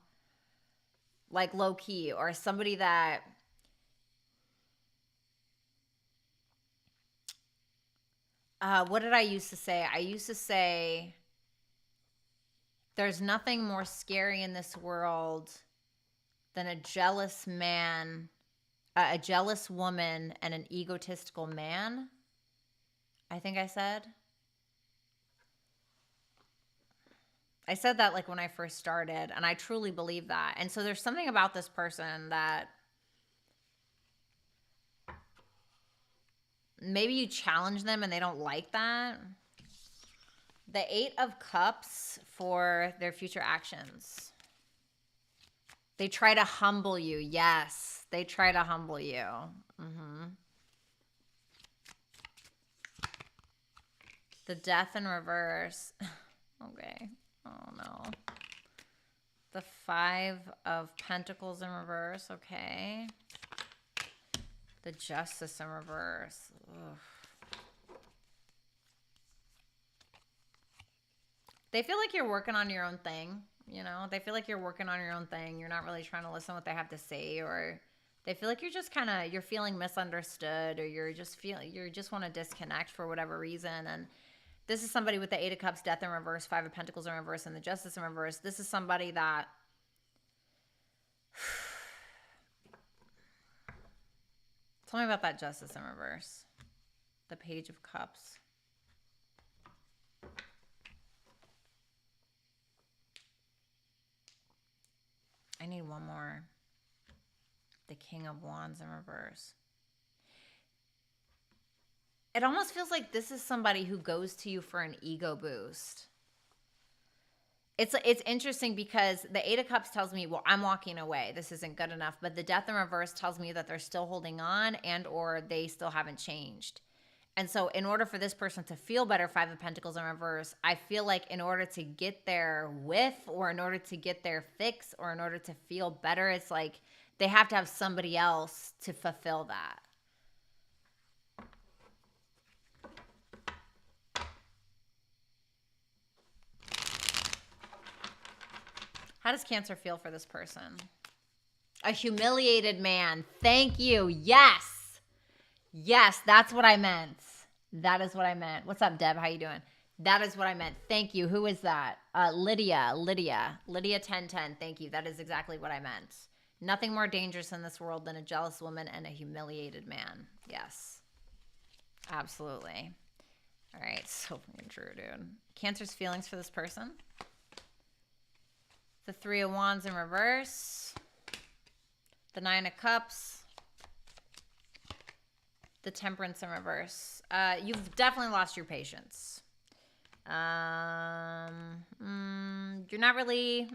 S1: Like low-key, or somebody that what did I used to say? I used to say there's nothing more scary in this world than a jealous man, a jealous woman, and an egotistical man. I think I said that like when I first started, and I truly believe that. And so there's something about this person that maybe you challenge them and they don't like that. The Eight of Cups for their future actions. They try to humble you. Yes, they try to humble you. The Death in reverse. Okay. Oh, no. The Five of Pentacles in reverse. Okay. The Justice in reverse. Ugh. They feel like you're working on your own thing, you know? They feel like you're working on your own thing. You're not really trying to listen to what they have to say, or they feel like you're just kind of, you're feeling misunderstood, or you just want to disconnect for whatever reason. And this is somebody with the Eight of Cups, Death in reverse, Five of Pentacles in reverse, and the Justice in reverse. This is somebody that Tell me about that Justice in reverse. The Page of Cups. I need one more. The King of Wands in reverse. It almost feels like this is somebody who goes to you for an ego boost. It's interesting because the Eight of Cups tells me, well, I'm walking away. This isn't good enough. But the Death in reverse tells me that they're still holding on and or they still haven't changed. And so in order for this person to feel better, Five of Pentacles in reverse, I feel like in order to get their whiff or in order to get their fix or in order to feel better, it's like they have to have somebody else to fulfill that. How does Cancer feel for this person? A humiliated man. Thank you. Yes. Yes, that's what I meant. That is what I meant. What's up, Deb? How you doing? That is what I meant. Thank you. Who is that? Lydia 1010. Thank you. That is exactly what I meant. Nothing more dangerous in this world than a jealous woman and a humiliated man. Yes. Absolutely. All right. So fucking true, dude. Cancer's feelings for this person. The Three of Wands in reverse. The Nine of Cups. The Temperance in reverse. You've definitely lost your patience. You're not really...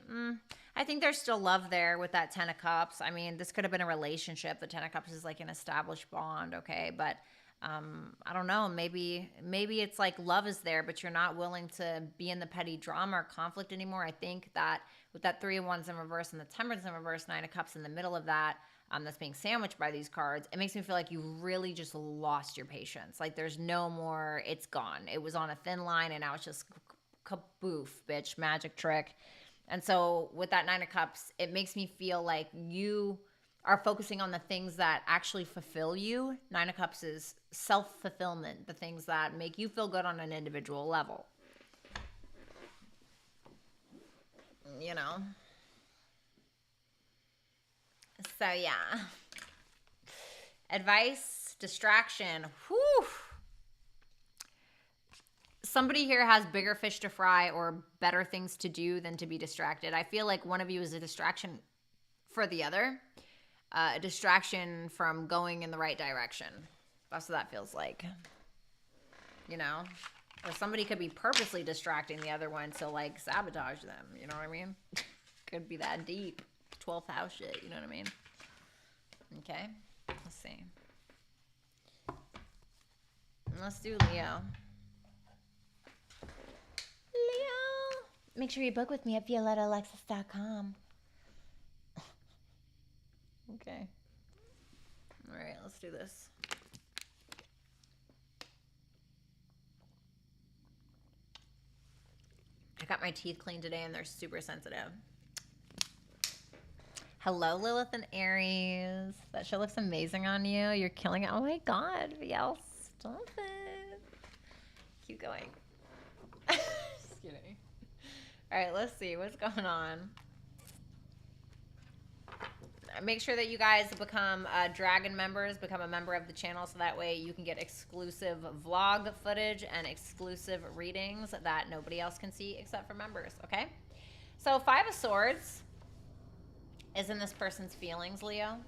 S1: I think there's still love there with that Ten of Cups. I mean, this could have been a relationship. The Ten of Cups is like an established bond, okay? But I don't know. Maybe it's like love is there, but you're not willing to be in the petty drama or conflict anymore. I think that with that Three of Wands in reverse and the Temperance in reverse, Nine of Cups in the middle of that, that's being sandwiched by these cards, it makes me feel like you really just lost your patience. Like there's no more, it's gone. It was on a thin line and now it's just kaboof, bitch, magic trick. And so with that Nine of Cups, it makes me feel like you are focusing on the things that actually fulfill you. Nine of Cups is self-fulfillment, the things that make you feel good on an individual level. You know? So, yeah. Advice, distraction. Whew. Somebody here has bigger fish to fry or better things to do than to be distracted. I feel like one of you is a distraction for the other. A distraction from going in the right direction. That's what that feels like. You know? Or somebody could be purposely distracting the other one to, like, sabotage them. You know what I mean? Could be that deep. 12th house shit. You know what I mean? Okay. Let's see. Let's do Leo. Leo. Make sure you book with me at violettaalexis.com. Okay. All right, let's do this. I got my teeth cleaned today and they're super sensitive. Hello, Lilith and Aries. That show looks amazing on you. You're killing it. Oh my God, VL, stop it. Keep going. Just kidding. All right, let's see what's going on. Make sure that you guys become Dragon members, become a member of the channel, so that way you can get exclusive vlog footage and exclusive readings that nobody else can see except for members, okay? So Five of Swords is in this person's feelings, Leo.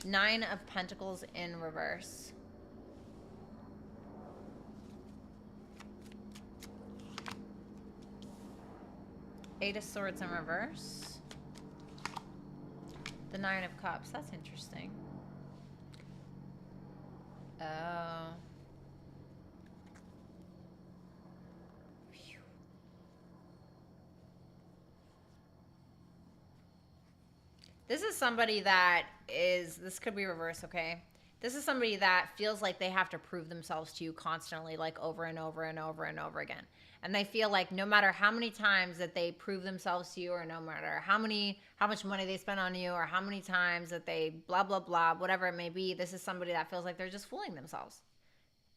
S1: Nine of Pentacles in reverse. Eight of Swords in reverse. The Nine of Cups. That's interesting. Oh. Phew. This is somebody that is, this could be reverse, okay? This is somebody that feels like they have to prove themselves to you constantly, like over and over and over and over again. And they feel like no matter how many times that they prove themselves to you, or no matter how much money they spend on you, or how many times that they blah, blah, blah, whatever it may be, this is somebody that feels like they're just fooling themselves.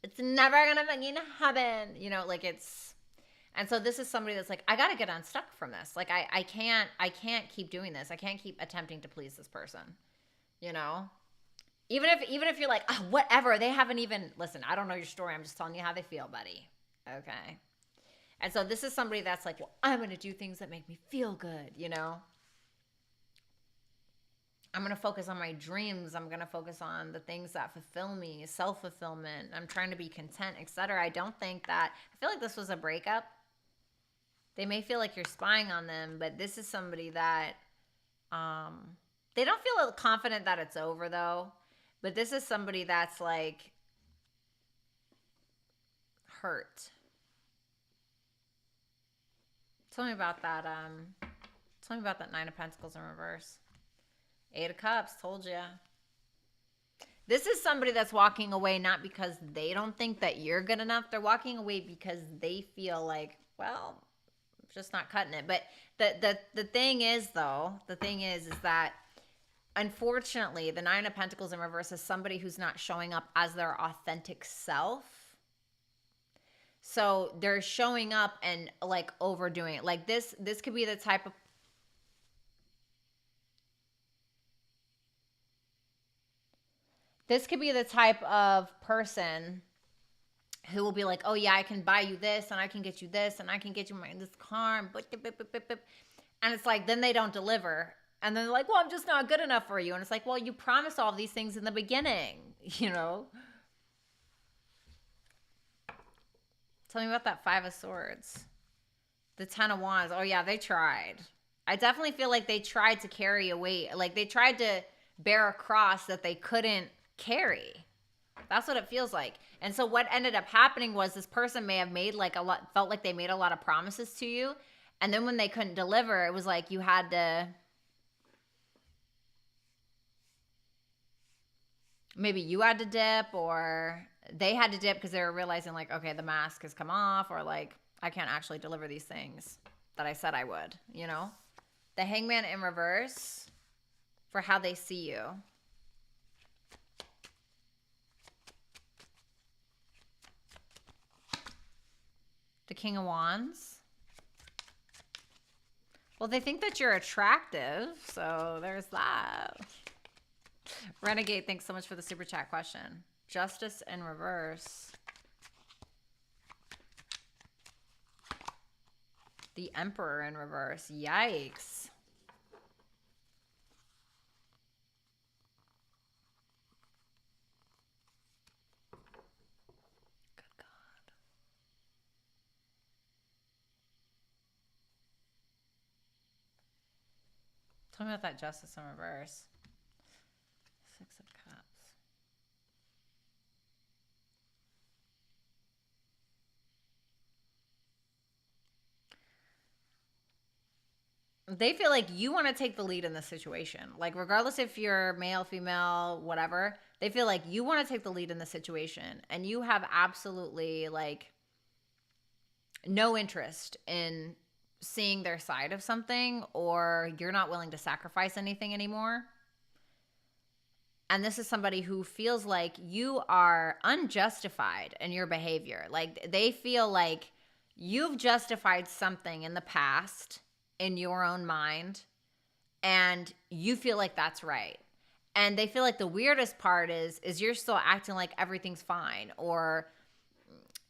S1: It's never gonna fucking happen. You know, like it's, And so this is somebody that's like, I got to get unstuck from this. Like, I can't keep doing this. I can't keep attempting to please this person, you know? Even if you're like, oh, whatever, they haven't even, listen, I don't know your story. I'm just telling you how they feel, buddy. Okay. And so this is somebody that's like, well, I'm going to do things that make me feel good, you know? I'm going to focus on my dreams. I'm going to focus on the things that fulfill me, self-fulfillment. I'm trying to be content, etc. I don't think that, I feel like this was a breakup. They may feel like you're spying on them, but this is somebody that, they don't feel confident that it's over though. But this is somebody that's like hurt. Tell me about that. Tell me about that Nine of Pentacles in reverse. Eight of Cups, told you. This is somebody that's walking away not because they don't think that you're good enough. They're walking away because they feel like, well, I'm just not cutting it. But the thing is, though, is that unfortunately, the Nine of Pentacles in reverse is somebody who's not showing up as their authentic self. So they're showing up and like overdoing it. Like this could be the type of person who will be like, oh yeah, I can buy you this and I can get you this and I can get you this car and it's like, then they don't deliver. And then they're like, well, I'm just not good enough for you. And it's like, well, you promised all these things in the beginning, you know? Tell me about that Five of Swords. The Ten of Wands. Oh yeah, they tried. I definitely feel like they tried to carry a weight. Like they tried to bear a cross that they couldn't carry. That's what it feels like. And so what ended up happening was this person may have made like felt like they made a lot of promises to you. And then when they couldn't deliver, it was like you had to, maybe you had to dip or they had to dip because they were realizing like, okay, the mask has come off, or like, I can't actually deliver these things that I said I would, you know? The Hangman in reverse for how they see you. The King of Wands. Well, they think that you're attractive, so there's that. Renegade, thanks so much for the super chat question. Justice in reverse. The Emperor in reverse. Yikes. Good God. Tell me about that Justice in reverse. Six of Cups. They feel like you want to take the lead in this situation. Like, regardless if you're male, female, whatever, they feel like you want to take the lead in the situation. And you have absolutely, like, no interest in seeing their side of something, or you're not willing to sacrifice anything anymore. And this is somebody who feels like you are unjustified in your behavior. Like, they feel like you've justified something in the past in your own mind, and you feel like that's right. And they feel like the weirdest part is you're still acting like everything's fine, or,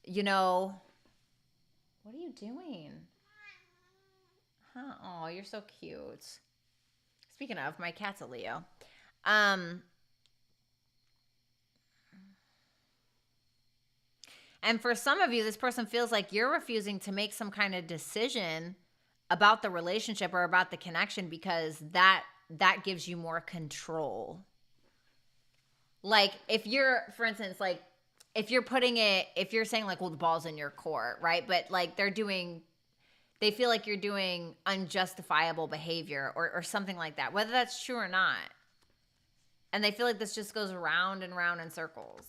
S1: you know, what are you doing? Huh? Oh, you're so cute. Speaking of, my cat's a Leo. And for some of you, this person feels like you're refusing to make some kind of decision about the relationship or about the connection because that gives you more control. Like, if you're, for instance, like, if you're saying like, well, the ball's in your court, right? But like they feel like you're doing unjustifiable behavior or something like that, whether that's true or not. And they feel like this just goes round and round in circles.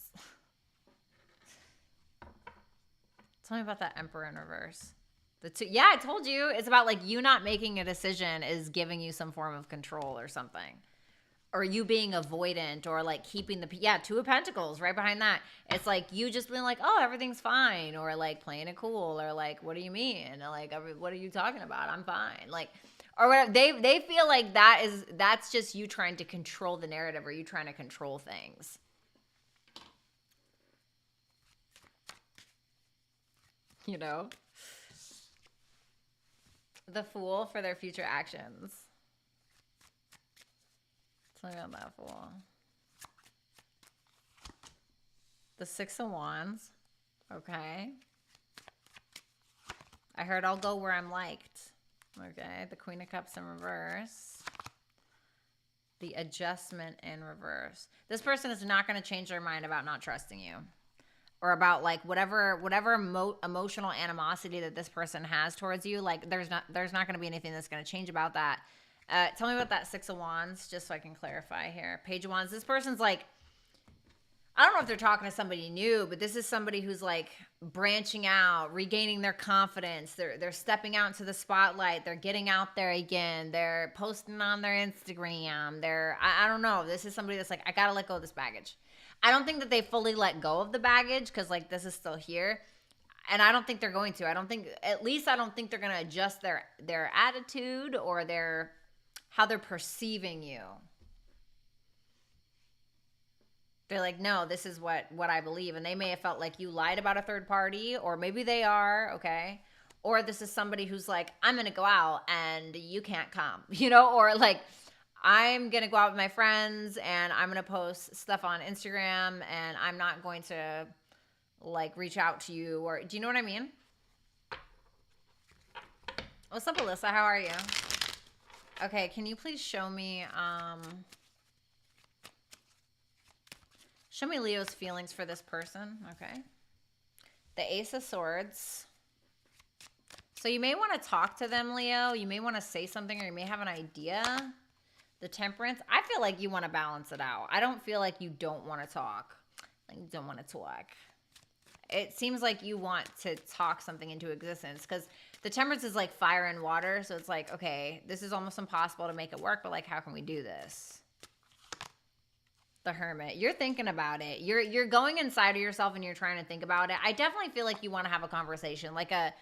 S1: Tell me about that Emperor in reverse. Yeah, I told you. It's about like you not making a decision is giving you some form of control or something. or you being avoidant or like keeping the, yeah, Two of Pentacles right behind that. It's like you just being like, oh, everything's fine, or like playing it cool, or like, what do you mean? Like, what are you talking about? I'm fine. Like, or whatever. They feel like that's just you trying to control the narrative, or you trying to control things. You know? The Fool for their future actions. Tell me about that Fool. The Six of Wands. Okay. I heard I'll go where I'm liked. Okay. The Queen of Cups in reverse. The Adjustment in reverse. This person is not going to change their mind about not trusting you. Or about like whatever emotional animosity that this person has towards you. Like there's not going to be anything that's going to change about that. Tell me about that Six of Wands, just so I can clarify here. Page of Wands. This person's like, I don't know if they're talking to somebody new, but this is somebody who's like branching out, regaining their confidence. They're stepping out into the spotlight. They're getting out there again. They're posting on their Instagram. I don't know. This is somebody that's like, I got to let go of this baggage. I don't think that they fully let go of the baggage because like this is still here. And I don't think they're going to. I don't think they're going to adjust their attitude or how they're perceiving you. They're like, no, this is what I believe. And they may have felt like you lied about a third party, or maybe they are, okay? Or this is somebody who's like, I'm going to go out and you can't come, you know? Or like, I'm going to go out with my friends and I'm going to post stuff on Instagram and I'm not going to like reach out to you. Or do you know what I mean? What's up, Alyssa? How are you? Okay, can you please show me Leo's feelings for this person? Okay. The Ace of Swords. So you may want to talk to them, Leo. You may want to say something, or you may have an idea. The Temperance. I feel like you want to balance it out. I don't feel like you don't want to talk. Like you don't want to talk. It seems like you want to talk something into existence, because the Temperance is like fire and water. So it's like, okay, this is almost impossible to make it work, but like, how can we do this? The Hermit. You're thinking about it. You're going inside of yourself and you're trying to think about it. I definitely feel like you want to have a conversation, like a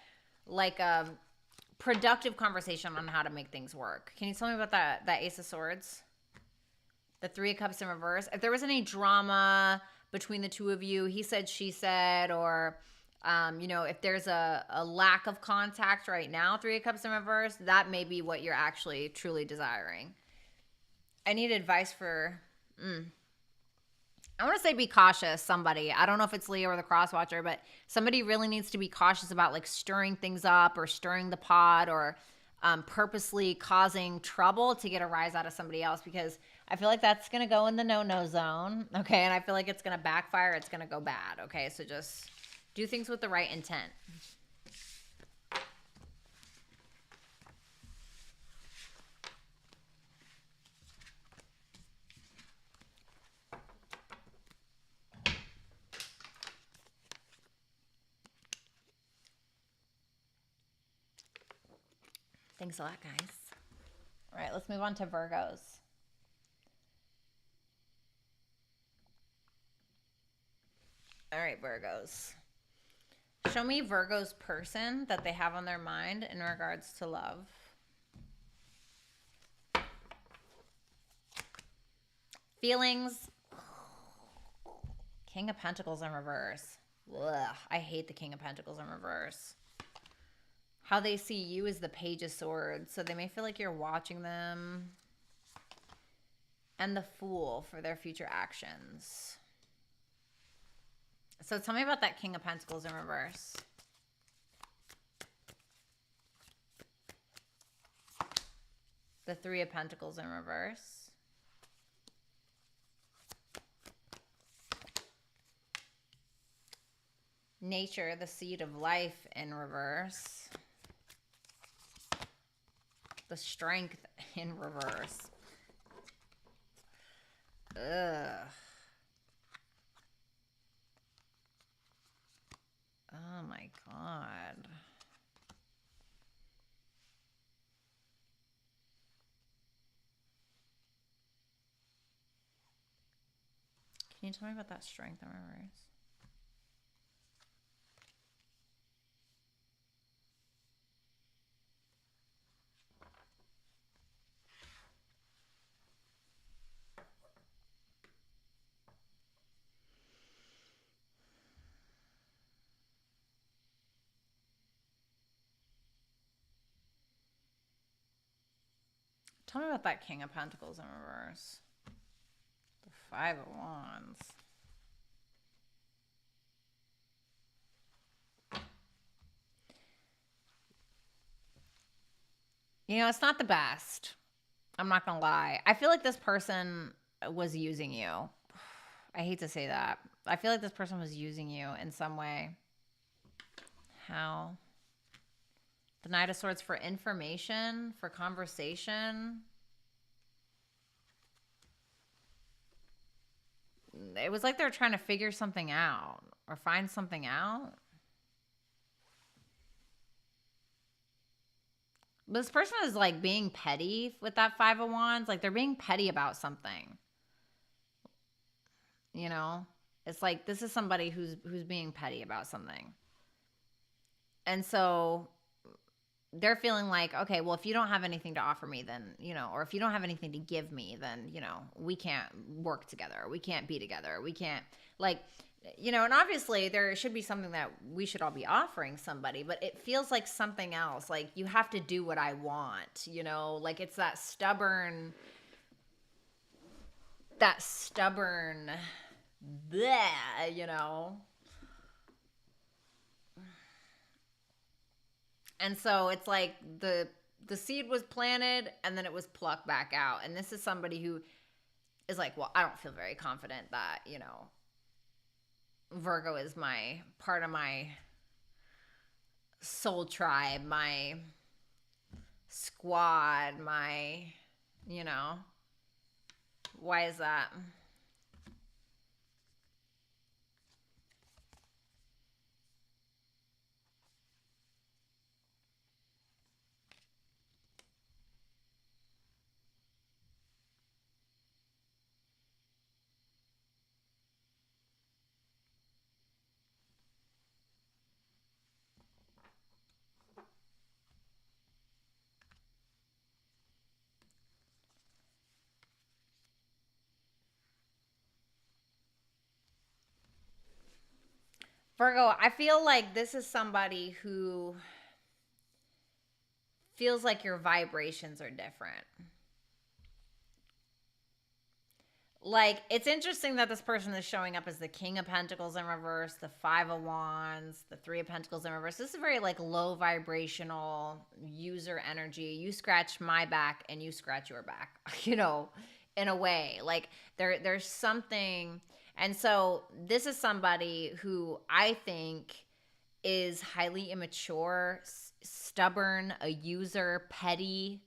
S1: productive conversation on how to make things work. Can you tell me about that Ace of Swords? The Three of Cups in reverse. If there was any drama between the two of you, he said, she said, or if there's a lack of contact right now, Three of Cups in reverse, that may be what you're actually truly desiring. I need advice for I want to say be cautious, somebody. I don't know if it's Leo or the Crosswatcher, but somebody really needs to be cautious about like stirring things up or stirring the pot, or purposely causing trouble to get a rise out of somebody else, because I feel like that's going to go in the no-no zone, okay? And I feel like it's going to backfire. It's going to go bad, okay? So just do things with the right intent. Thanks a lot, guys. All right, let's move on to Virgos. All right, Virgos. Show me Virgo's person that they have on their mind in regards to love. Feelings. King of Pentacles in reverse. Ugh, I hate the King of Pentacles in reverse. How they see you is the Page of Swords. So they may feel like you're watching them. And the Fool for their future actions. So tell me about that King of Pentacles in reverse. The Three of Pentacles in reverse. Nature, the seed of life in reverse. The Strength in reverse. Ugh. Oh my God. Can you tell me about that strength in reverse? Tell me about that King of Pentacles in reverse. The Five of Wands. You know, it's not the best. I'm not going to lie. I feel like this person was using you. I hate to say that. I feel like this person was using you in some way. How? The Knight of Swords for information, for conversation. It was like they were trying to figure something out or find something out. But this person is like being petty with that Five of Wands. Like they're being petty about something. You know? It's like this is somebody who's being petty about something. And so they're feeling like, okay, well, if you don't have anything to offer me, then, you know, or if you don't have anything to give me, then, you know, we can't work together. We can't be together. We can't, like, you know, and obviously there should be something that we should all be offering somebody, but it feels like something else. Like you have to do what I want, you know, like it's that stubborn, bleh, you know. And so it's like the seed was planted and then it was plucked back out. And this is somebody who is like, well, I don't feel very confident that, you know, Virgo is my part of my soul tribe, my squad, my, you know. Why is that? Virgo, I feel like this is somebody who feels like your vibrations are different. Like, it's interesting that this person is showing up as the King of Pentacles in reverse, the Five of Wands, the Three of Pentacles in reverse. This is very, like, low vibrational user energy. You scratch my back and you scratch your back, you know, in a way. Like, there's something. And so this is somebody who I think is highly immature, stubborn, a user, petty,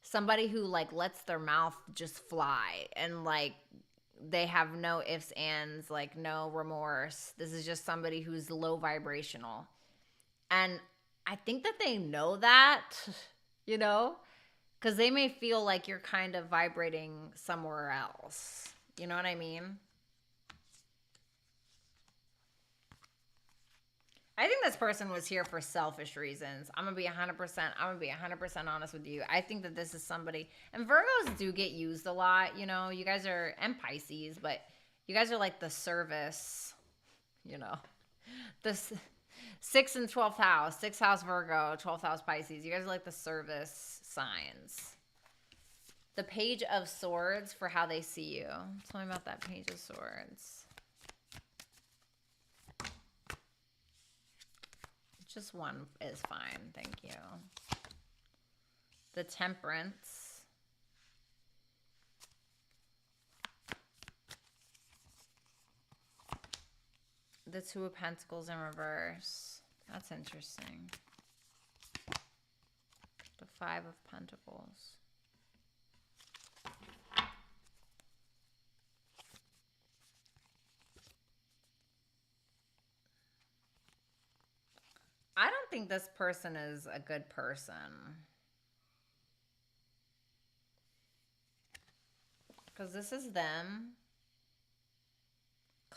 S1: somebody who like lets their mouth just fly and like they have no ifs, ands, like no remorse. This is just somebody who's low vibrational. And I think that they know that, you know, because they may feel like you're kind of vibrating somewhere else. You know what I mean? I think this person was here for selfish reasons. I'm going to be 100% honest with you. I think that this is somebody, and Virgos do get used a lot, you know, you guys are, and Pisces, but you guys are like the service, you know, this 6th and 12th house, 6th house Virgo, 12th house Pisces. You guys are like the service signs. The Page of Swords for how they see you. Tell me about that Page of Swords. Just one is fine. Thank you. The Temperance. The Two of Pentacles in reverse. That's interesting. The Five of Pentacles. I don't think this person is a good person. Because this is them.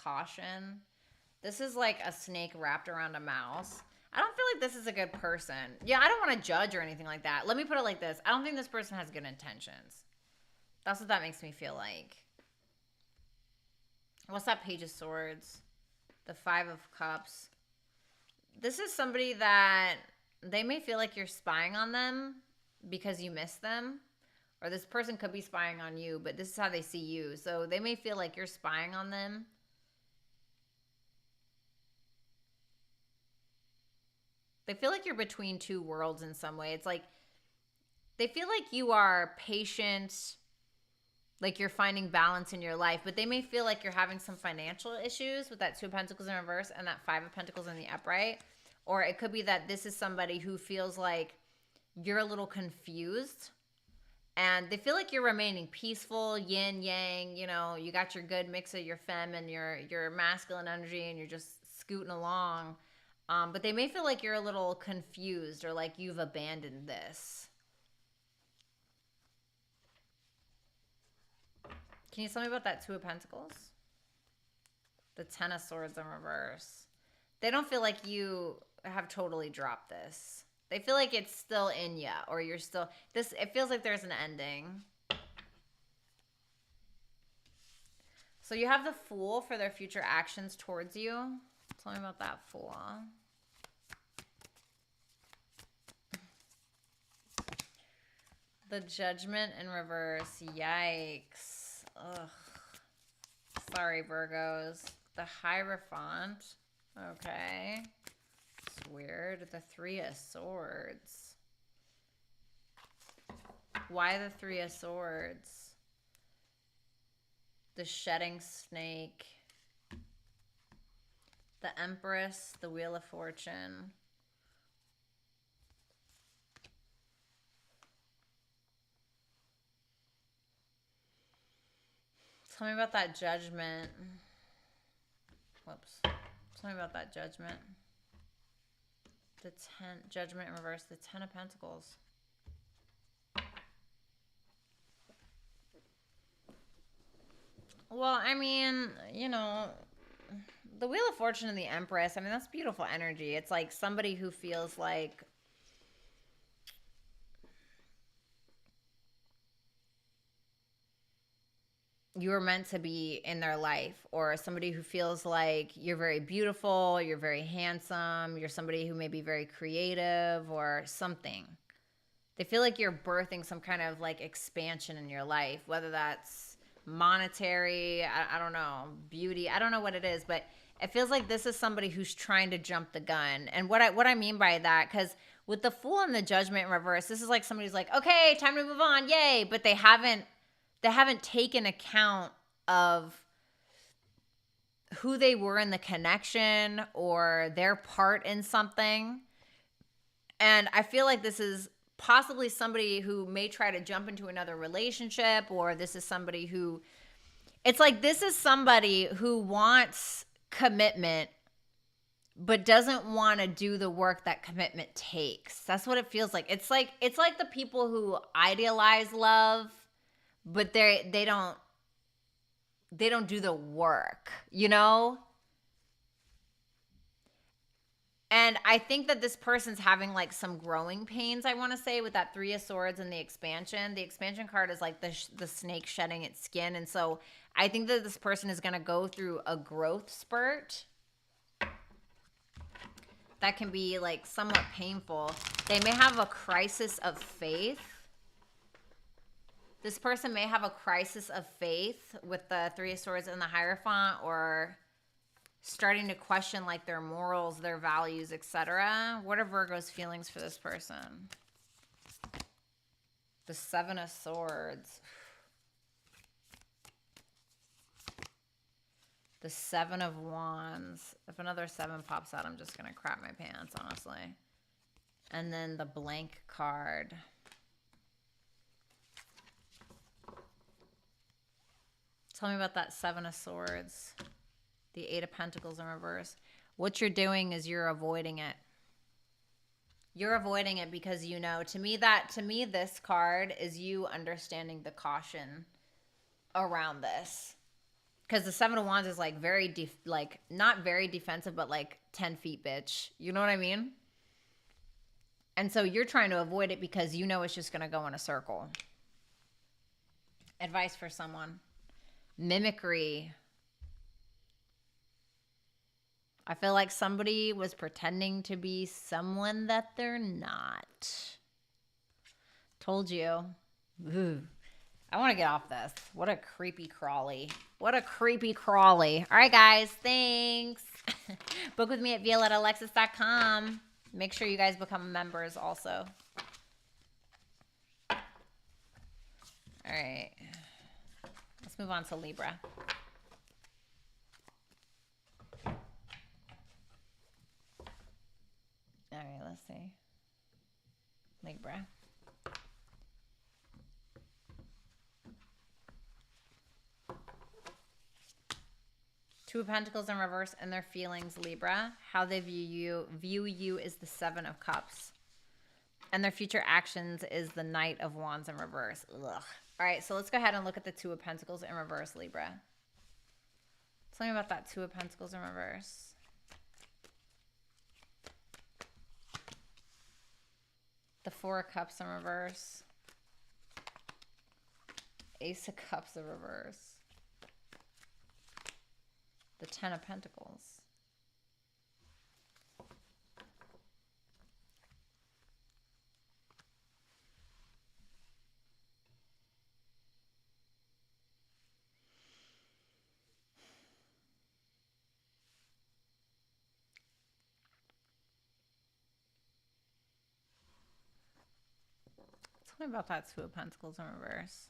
S1: caution. This is like a snake wrapped around a mouse. I don't feel like this is a good person. Yeah, I don't want to judge or anything like that. Let me put it like this. I don't think this person has good intentions. That's what that makes me feel like. What's that Page of Swords? The Five of Cups. This is somebody that they may feel like you're spying on them because you miss them. Or this person could be spying on you, but this is how they see you. So they may feel like you're spying on them. They feel like you're between two worlds in some way. It's like they feel like you are patient, like you're finding balance in your life, but they may feel like you're having some financial issues with that Two of Pentacles in reverse and that Five of Pentacles in the upright. Or it could be that this is somebody who feels like you're a little confused and they feel like you're remaining peaceful, yin, yang, you know, you got your good mix of your femme and your masculine energy and you're just scooting along. But they may feel like you're a little confused or like you've abandoned this. Can you tell me about that Two of Pentacles? The Ten of Swords in reverse. They don't feel like you have totally dropped this. They feel like it's still in you or you're still... It feels like there's an ending. So you have the Fool for their future actions towards you. Tell me about that Fool. The Judgment in reverse. Yikes. Ugh. Sorry, Virgos. The Hierophant. Okay. It's weird. The Three of Swords. Why the Three of Swords? The Shedding Snake. The Empress. The Wheel of Fortune. Tell me about that Judgment. Whoops. Tell me about that Judgment. The Judgment in reverse. The Ten of Pentacles. Well, I mean, you know, the Wheel of Fortune and the Empress, I mean, that's beautiful energy. It's like somebody who feels like you were meant to be in their life, or somebody who feels like you're very beautiful, you're very handsome, you're somebody who may be very creative or something. They feel like you're birthing some kind of like expansion in your life, whether that's monetary, I don't know, beauty, I don't know what it is, but it feels like this is somebody who's trying to jump the gun. And what I mean by that, because with the Fool and the Judgment in reverse, this is like somebody's like, okay, time to move on, yay, but they haven't taken account of who they were in the connection or their part in something. And I feel like this is possibly somebody who may try to jump into another relationship, or this is somebody who, it's like this is somebody who wants commitment but doesn't want to do the work that commitment takes. That's what it feels like. It's like the people who idealize love, but they don't do the work, you know? And I think that this person's having like some growing pains, I want to say, with that Three of Swords and the expansion. The expansion card is like the snake shedding its skin. And so I think that this person is going to go through a growth spurt that can be like somewhat painful. They may have a crisis of faith. This person may have a crisis of faith with the Three of Swords and the Hierophant, or starting to question like their morals, their values, etc. What are Virgo's feelings for this person? The Seven of Swords. The Seven of Wands. If another seven pops out, I'm just going to crap my pants, honestly. And then the blank card. Tell me about that Seven of Swords. The Eight of Pentacles in reverse. What you're doing is you're avoiding it. You're avoiding it because you know, to me this card is you understanding the caution around this. Because the Seven of Wands is like very, like not very defensive, but like 10 feet, bitch. You know what I mean? And so you're trying to avoid it because you know it's just going to go in a circle. Advice for someone. Mimicry. I feel like somebody was pretending to be someone that they're not. Told you. Ooh. I want to get off this. What a creepy crawly. What a creepy crawly. All right, guys. Thanks. Book with me at violettalexis.com. Make sure you guys become members also. All right. Let's move on to Libra. All right, let's see. Libra. Two of Pentacles in reverse and their feelings, Libra. How they view you is the Seven of Cups. And their future actions is the Knight of Wands in reverse. Ugh. All right, so let's go ahead and look at the Two of Pentacles in reverse, Libra. Tell me about that Two of Pentacles in reverse. The Four of Cups in reverse. Ace of Cups in reverse. The Ten of Pentacles. Tell me about that Two of Pentacles in reverse.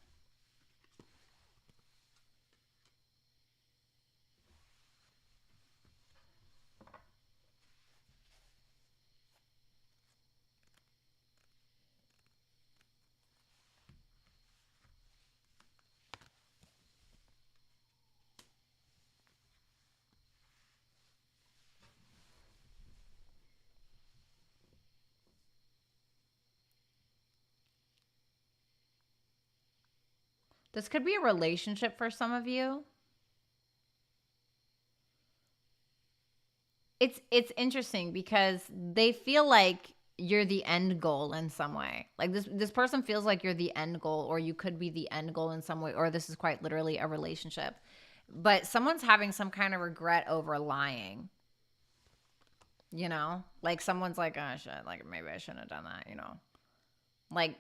S1: This could be a relationship for some of you. It's interesting because they feel like you're the end goal in some way. Like this person feels like you're the end goal, or you could be the end goal in some way, or this is quite literally a relationship. But someone's having some kind of regret over lying. You know? Like someone's like, oh shit, like maybe I shouldn't have done that, you know? Like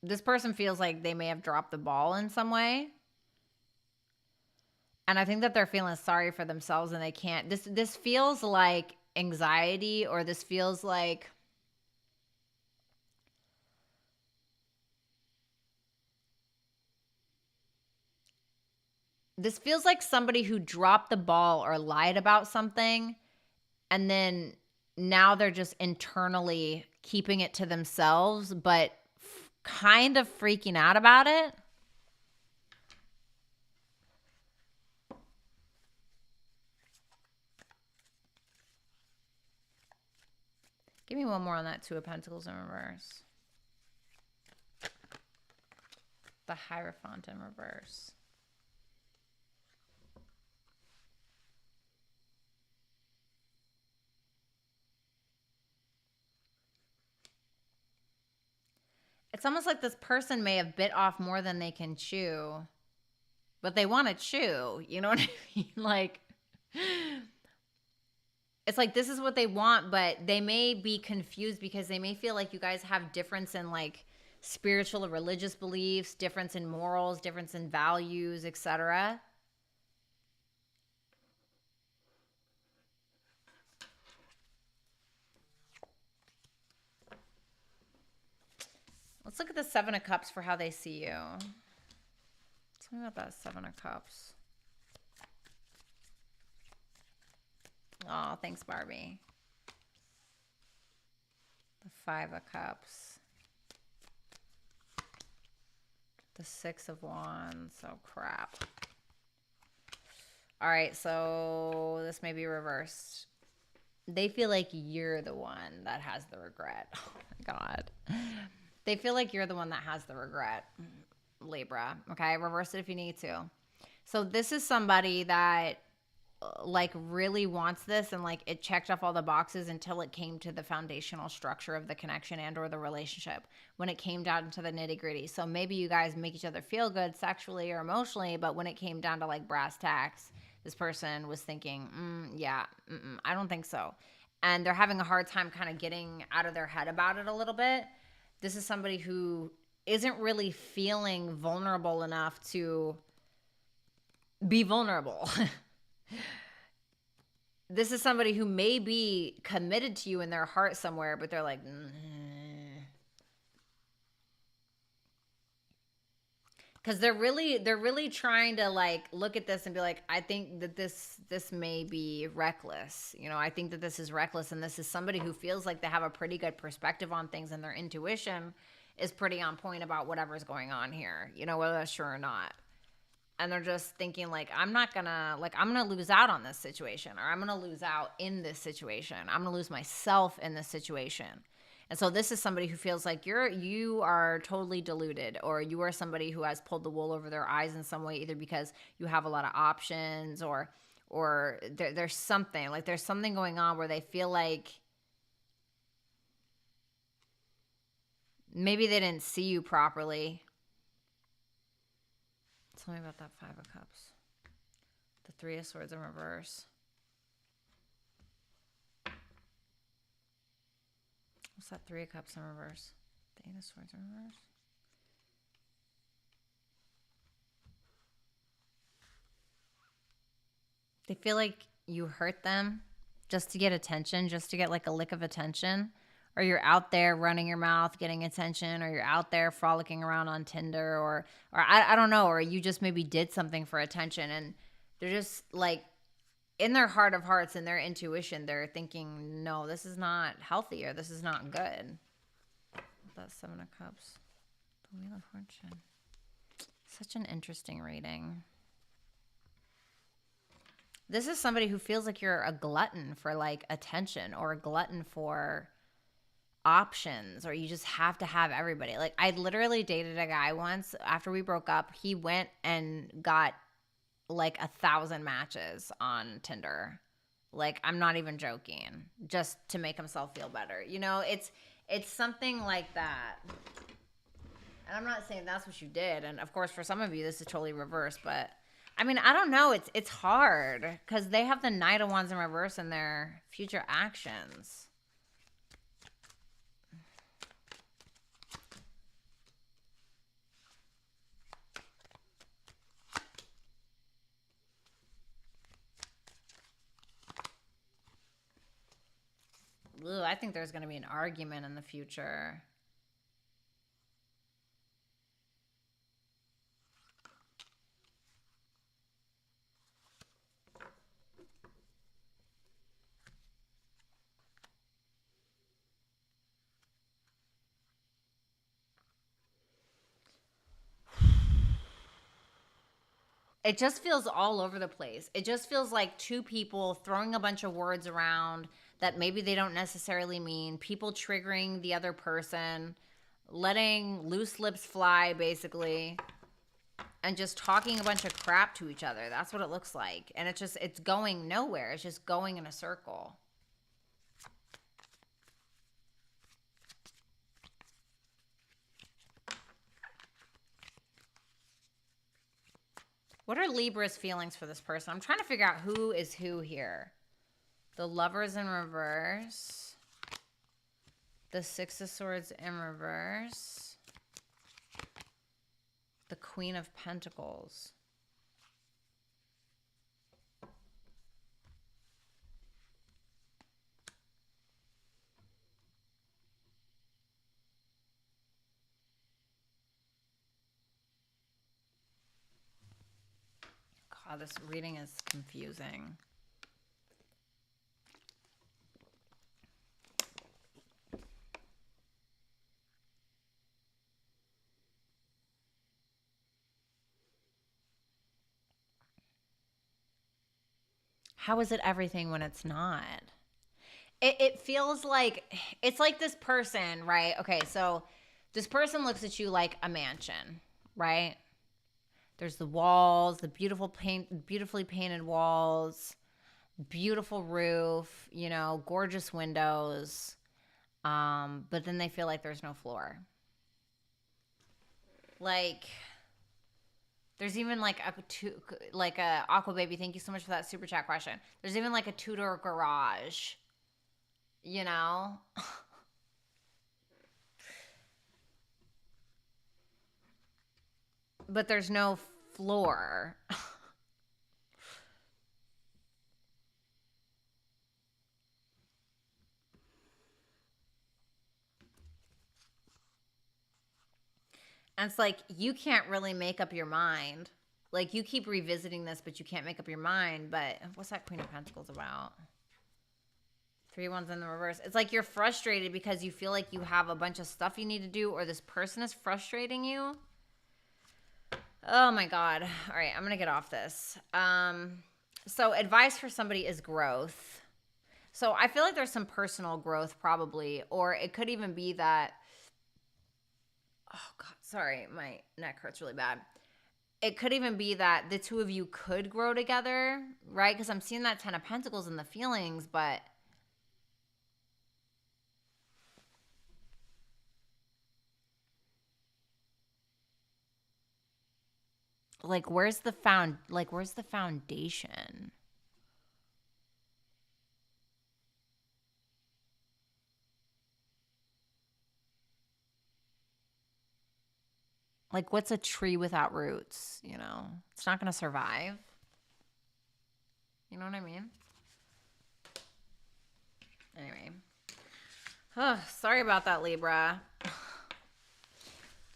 S1: this person feels like they may have dropped the ball in some way. And I think that they're feeling sorry for themselves and they can't. This feels like anxiety, or this feels like somebody who dropped the ball or lied about something, and then now they're just internally keeping it to themselves, but kind of freaking out about it. Give me one more on that Two of Pentacles in reverse. The Hierophant in reverse. It's almost like this person may have bit off more than they can chew, but they want to chew. You know what I mean? Like, it's like this is what they want, but they may be confused because they may feel like you guys have difference in like spiritual or religious beliefs, difference in morals, difference in values, etc. Let's look at the Seven of Cups for how they see you. Tell me about that Seven of Cups. Oh, thanks, Barbie. The Five of Cups. The Six of Wands. Oh, crap. All right, so this may be reversed. They feel like you're the one that has the regret. Oh, my God. They feel like you're the one that has the regret, Libra. Okay, reverse it if you need to. So this is somebody that like really wants this, and like it checked off all the boxes until it came to the foundational structure of the connection and or the relationship, when it came down to the nitty gritty. So maybe you guys make each other feel good sexually or emotionally, but when it came down to like brass tacks, this person was thinking, I don't think so. And they're having a hard time kind of getting out of their head about it a little bit. This is somebody who isn't really feeling vulnerable enough to be vulnerable. This is somebody who may be committed to you in their heart somewhere, but they're like, because they're really trying to like look at this and be like, I think that this may be reckless. You know, I think that this is reckless, and this is somebody who feels like they have a pretty good perspective on things, and their intuition is pretty on point about whatever's going on here. You know, whether that's true or not. And they're just thinking like, I'm gonna lose out on this situation, or I'm gonna lose out in this situation. I'm gonna lose myself in this situation. And so this is somebody who feels like you are totally deluded, or you are somebody who has pulled the wool over their eyes in some way, either because you have a lot of options, or there's something going on where they feel like maybe they didn't see you properly. Tell me about that Five of Cups. The Three of Swords in reverse. What's that Three of Cups in reverse? The Eight of Swords in reverse. They feel like you hurt them just to get attention, just to get like a lick of attention. Or you're out there running your mouth, getting attention, or you're out there frolicking around on Tinder, or I don't know, or you just maybe did something for attention, and they're just like, in their heart of hearts and their intuition, they're thinking, no, this is not healthy, or this is not good. That's Seven of Cups. The Wheel of Fortune. Such an interesting reading. This is somebody who feels like you're a glutton for like attention, or a glutton for options, or you just have to have everybody. Like, I literally dated a guy once. After we broke up, he went and got like 1,000 matches on Tinder. Like, I'm not even joking, just to make himself feel better. You know, it's something like that. And I'm not saying that's what you did, and of course for some of you this is totally reversed, but I mean, I don't know, it's hard because they have the Knight of Wands in reverse in their future actions. Ooh, I think there's going to be an argument in the future. It just feels all over the place. It just feels like two people throwing a bunch of words around that maybe they don't necessarily mean, people triggering the other person, letting loose lips fly, basically, and just talking a bunch of crap to each other. That's what it looks like. And it's going nowhere. It's just going in a circle. What are Libra's feelings for this person? I'm trying to figure out who is who here. The Lovers in reverse. The Six of Swords in reverse. The Queen of Pentacles. God, this reading is confusing. How is it everything when it's not? It feels like, it's like this person, right? Okay, so this person looks at you like a mansion, right? There's the walls, the beautifully painted walls, beautiful roof, you know, gorgeous windows. But then they feel like there's no floor. Like, there's even like a Aqua Baby. Thank you so much for that super chat question. There's even like a two-door garage, you know. But there's no floor. And it's like, you can't really make up your mind. Like, you keep revisiting this, but you can't make up your mind. But what's that Queen of Pentacles about? 3 wands in the reverse. It's like you're frustrated because you feel like you have a bunch of stuff you need to do, or this person is frustrating you. Oh my God. All right, I'm going to get off this. So advice for somebody is growth. So I feel like there's some personal growth probably, or it could even be that, oh God, sorry, my neck hurts really bad. It could even be that the two of you could grow together, right? Because I'm seeing that 10 of Pentacles in the feelings, but like, where's the foundation? Like, what's a tree without roots? You know, it's not going to survive. You know what I mean? Anyway. Oh, sorry about that, Libra.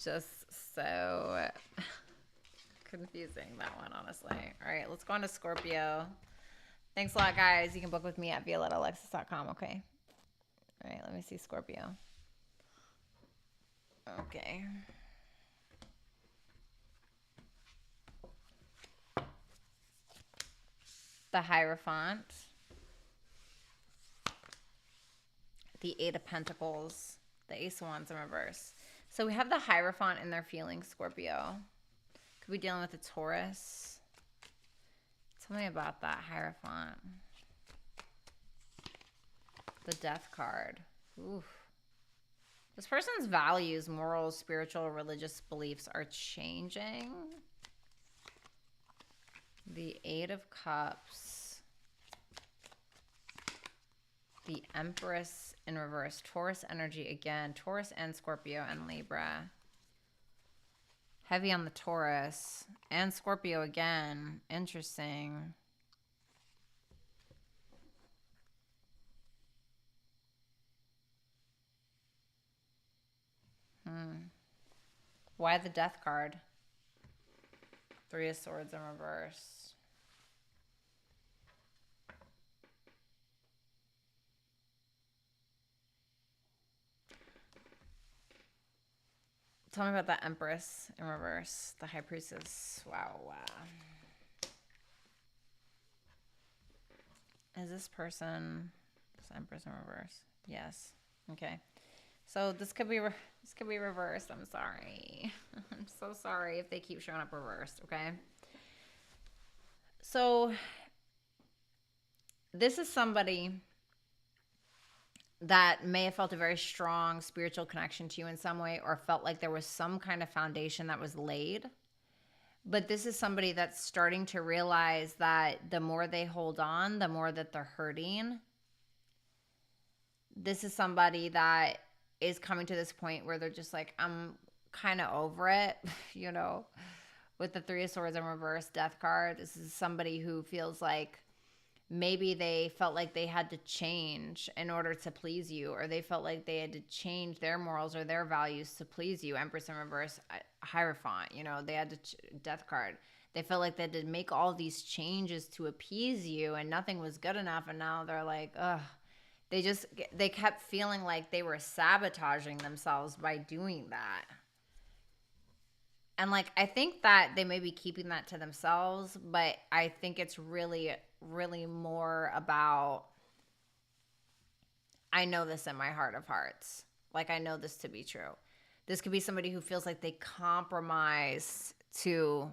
S1: Just so confusing, that one, honestly. All right, let's go on to Scorpio. Thanks a lot, guys. You can book with me at violetalexis.com, okay? All right, let me see Scorpio. Okay. The Hierophant, the Eight of Pentacles, the Ace of Wands in reverse. So we have the Hierophant in their feelings, Scorpio. Could be dealing with a Taurus. Tell me about that Hierophant. The Death card. Oof. This person's values, morals, spiritual, religious beliefs are changing. The Eight of Cups. The Empress in reverse. Taurus energy again. Taurus and Scorpio and Libra. Heavy on the Taurus. And Scorpio again. Interesting. Why the Death card? Three of Swords in reverse. Tell me about the Empress in reverse. The High Priestess. Wow. Is this person... This Empress in reverse? Yes. Okay. So this could be reversed. I'm sorry. I'm so sorry if they keep showing up reversed, okay? So this is somebody that may have felt a very strong spiritual connection to you in some way, or felt like there was some kind of foundation that was laid. But this is somebody that's starting to realize that the more they hold on, the more that they're hurting. This is somebody that is coming to this point where they're just like, I'm kind of over it, you know, with the Three of Swords in reverse, Death card. This is somebody who feels like maybe they felt like they had to change in order to please you, or they felt like they had to change their morals or their values to please you. Empress in reverse, Hierophant, you know, they had to, Death card. They felt like they had to make all these changes to appease you, and nothing was good enough. And now they're like, ugh. They kept feeling like they were sabotaging themselves by doing that. And like, I think that they may be keeping that to themselves, but I think it's really, really more about, I know this in my heart of hearts. Like, I know this to be true. This could be somebody who feels like they compromise to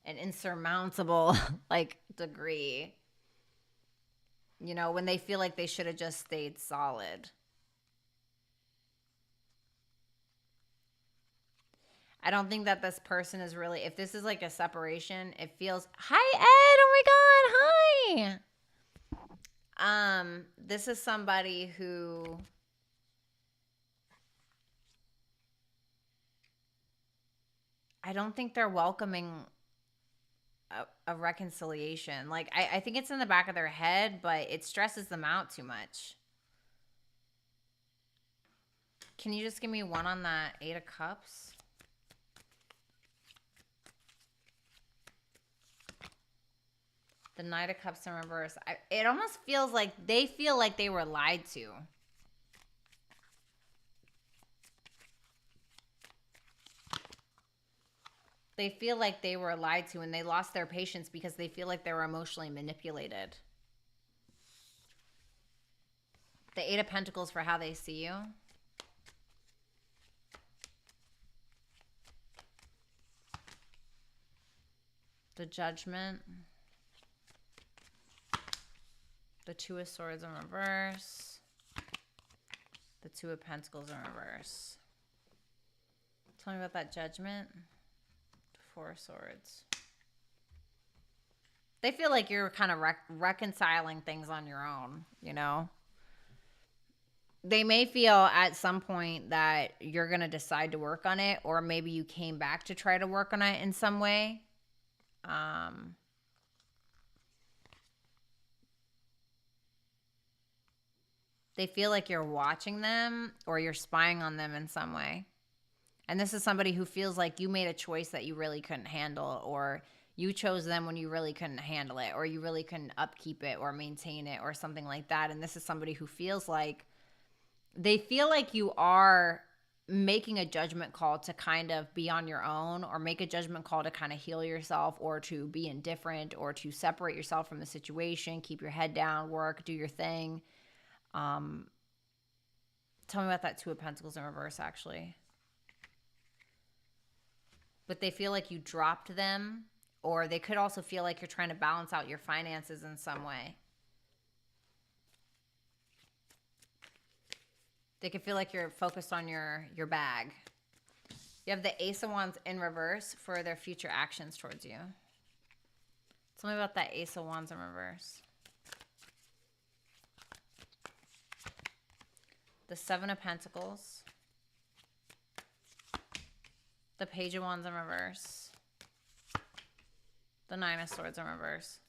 S1: an insurmountable like degree. You know, when they feel like they should have just stayed solid. I don't think that this person is really, if this is like a separation, it feels, hi Ed, oh my God, hi. This is somebody who, I don't think they're welcoming a reconciliation. Like, I think it's in the back of their head, but it stresses them out too much. Can you just give me one on that Eight of Cups? The Knight of Cups in reverse. It almost feels like they feel like they were lied to. They feel like they were lied to and they lost their patience because they feel like they were emotionally manipulated. The Eight of Pentacles for how they see you. The Judgment. The Two of Swords in reverse. The Two of Pentacles in reverse. Tell me about that Judgment. Four of Swords. They feel like you're kind of reconciling things on your own, you know? They may feel at some point that you're going to decide to work on it, or maybe you came back to try to work on it in some way. They feel like you're watching them or you're spying on them in some way. And this is somebody who feels like you made a choice that you really couldn't handle, or you chose them when you really couldn't handle it, or you really couldn't upkeep it or maintain it or something like that. And this is somebody who feels like they feel like you are making a judgment call to kind of be on your own, or make a judgment call to kind of heal yourself, or to be indifferent, or to separate yourself from the situation, keep your head down, work, do your thing. Tell me about that Two of Pentacles in reverse, actually. But they feel like you dropped them, or they could also feel like you're trying to balance out your finances in some way. They could feel like you're focused on your bag. You have the Ace of Wands in reverse for their future actions towards you. Tell me about that Ace of Wands in reverse. The Seven of Pentacles. The Page of Wands in reverse. The Nine of Swords in reverse.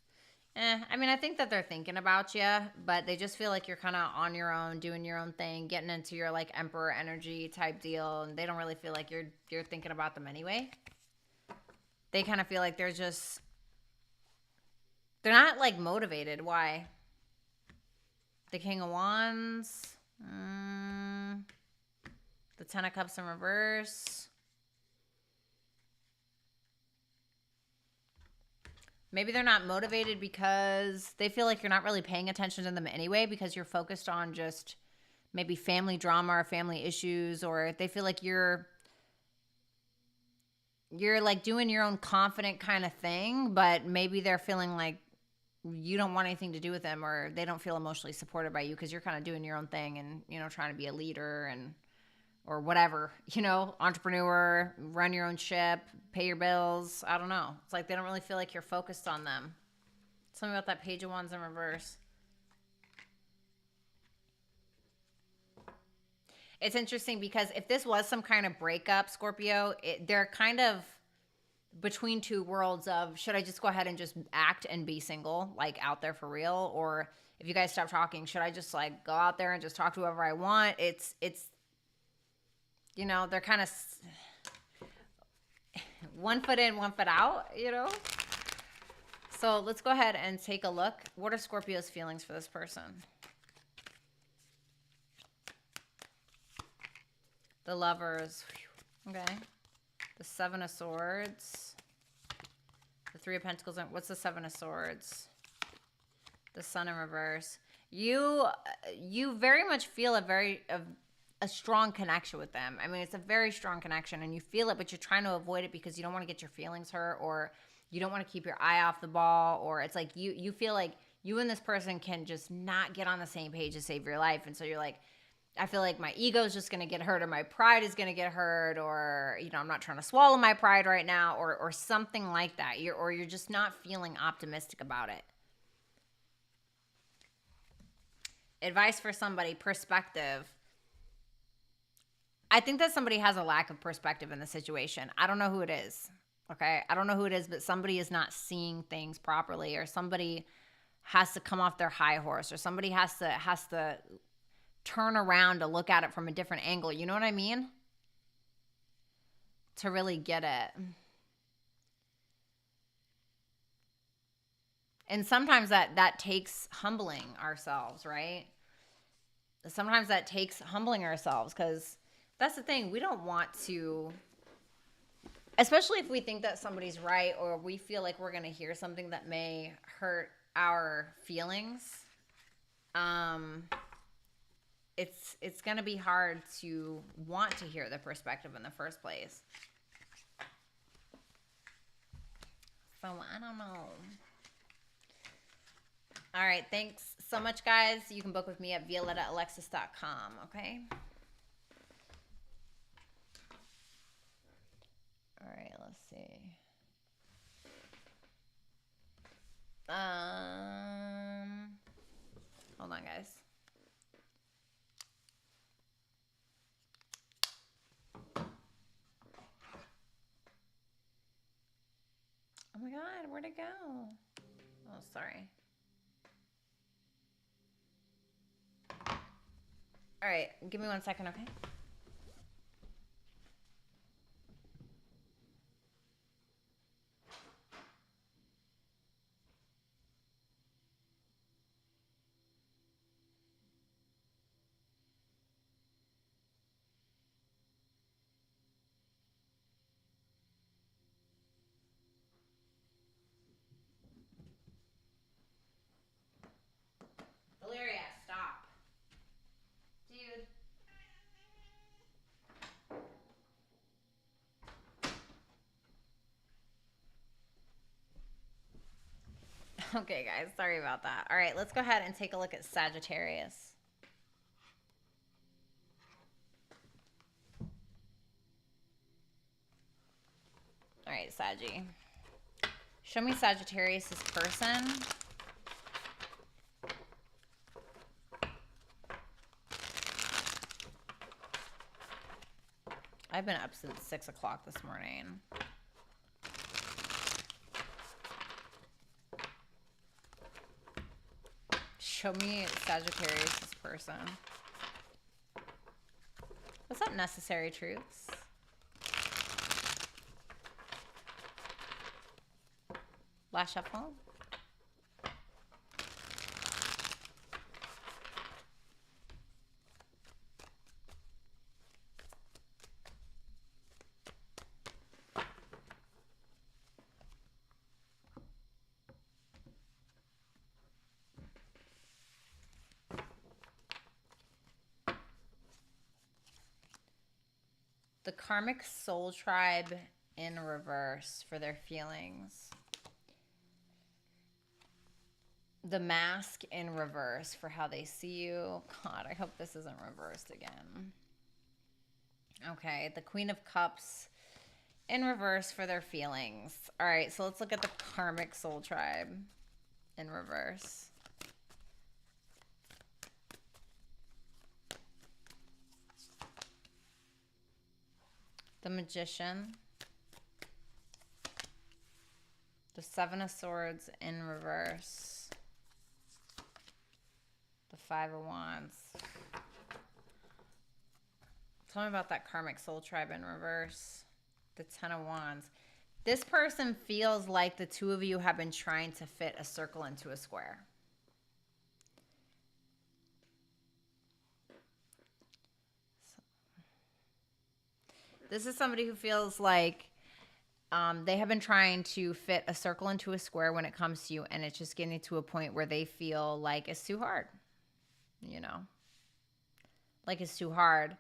S1: I mean, I think that they're thinking about you, but they just feel like you're kind of on your own, doing your own thing, getting into your like Emperor energy type deal, and they don't really feel like you're thinking about them anyway. They kind of feel like they're not like motivated. Why? The King of Wands. The Ten of Cups in reverse. Maybe they're not motivated because they feel like you're not really paying attention to them anyway, because you're focused on just maybe family drama or family issues, or they feel like you're like doing your own confident kind of thing, but maybe they're feeling like you don't want anything to do with them, or they don't feel emotionally supported by you because you're kind of doing your own thing and, you know, trying to be a leader and or whatever, you know, entrepreneur, run your own ship, pay your bills. I don't know. It's like they don't really feel like you're focused on them. Tell me about that Page of Wands in reverse. It's interesting because if this was some kind of breakup, Scorpio, they're kind of between two worlds of, should I just go ahead and just act and be single, like out there for real? Or if you guys stop talking, should I just like go out there and just talk to whoever I want? It's you know, they're kind of one foot in, one foot out, you know? So let's go ahead and take a look. What are Scorpio's feelings for this person? The Lovers. Okay. The Seven of Swords. The Three of Pentacles. What's the Seven of Swords? The Sun in reverse. You very much feel a strong connection with them. I mean, it's a very strong connection and you feel it, but you're trying to avoid it because you don't want to get your feelings hurt, or you don't want to keep your eye off the ball, or it's like you feel like you and this person can just not get on the same page to save your life. And so you're like, I feel like my ego is just going to get hurt, or my pride is going to get hurt, or, you know, I'm not trying to swallow my pride right now, or something like that. You're just not feeling optimistic about it. Advice for somebody, perspective. I think that somebody has a lack of perspective in the situation. I don't know who it is. Okay. I don't know who it is, but somebody is not seeing things properly, or somebody has to come off their high horse, or somebody has to turn around to look at it from a different angle. You know what I mean? To really get it. And sometimes that takes humbling ourselves, right? Sometimes that takes humbling ourselves, because that's the thing. We don't want to, especially if we think that somebody's right, or we feel like we're going to hear something that may hurt our feelings. It's going to be hard to want to hear the perspective in the first place. So I don't know. All right. Thanks so much, guys. You can book with me at violettaalexis.com. Okay. All right. Let's see. Hold on, guys. Oh my God, where'd it go? Oh, sorry. All right, give me 1 second, okay? Valeria, stop. Dude. Okay, guys, sorry about that. All right, let's go ahead and take a look at Sagittarius. All right, Saggy. Show me Sagittarius' person. I've been up since 6 o'clock this morning. Show me Sagittarius' person. What's up, Necessary Truths? Last shuffle. The karmic soul tribe in reverse for their feelings. The mask in reverse for how they see you. God, I hope this isn't reversed again. Okay, the Queen of Cups in reverse for their feelings. All right, so let's look at the karmic soul tribe in reverse. The Magician. The Seven of Swords in reverse. The Five of Wands. Tell me about that karmic soul tribe in reverse. The Ten of Wands. This person feels like the two of you have been trying to fit a circle into a square. This is somebody who feels like they have been trying to fit a circle into a square when it comes to you, and it's just getting to a point where they feel like it's too hard, you know, like it's too hard.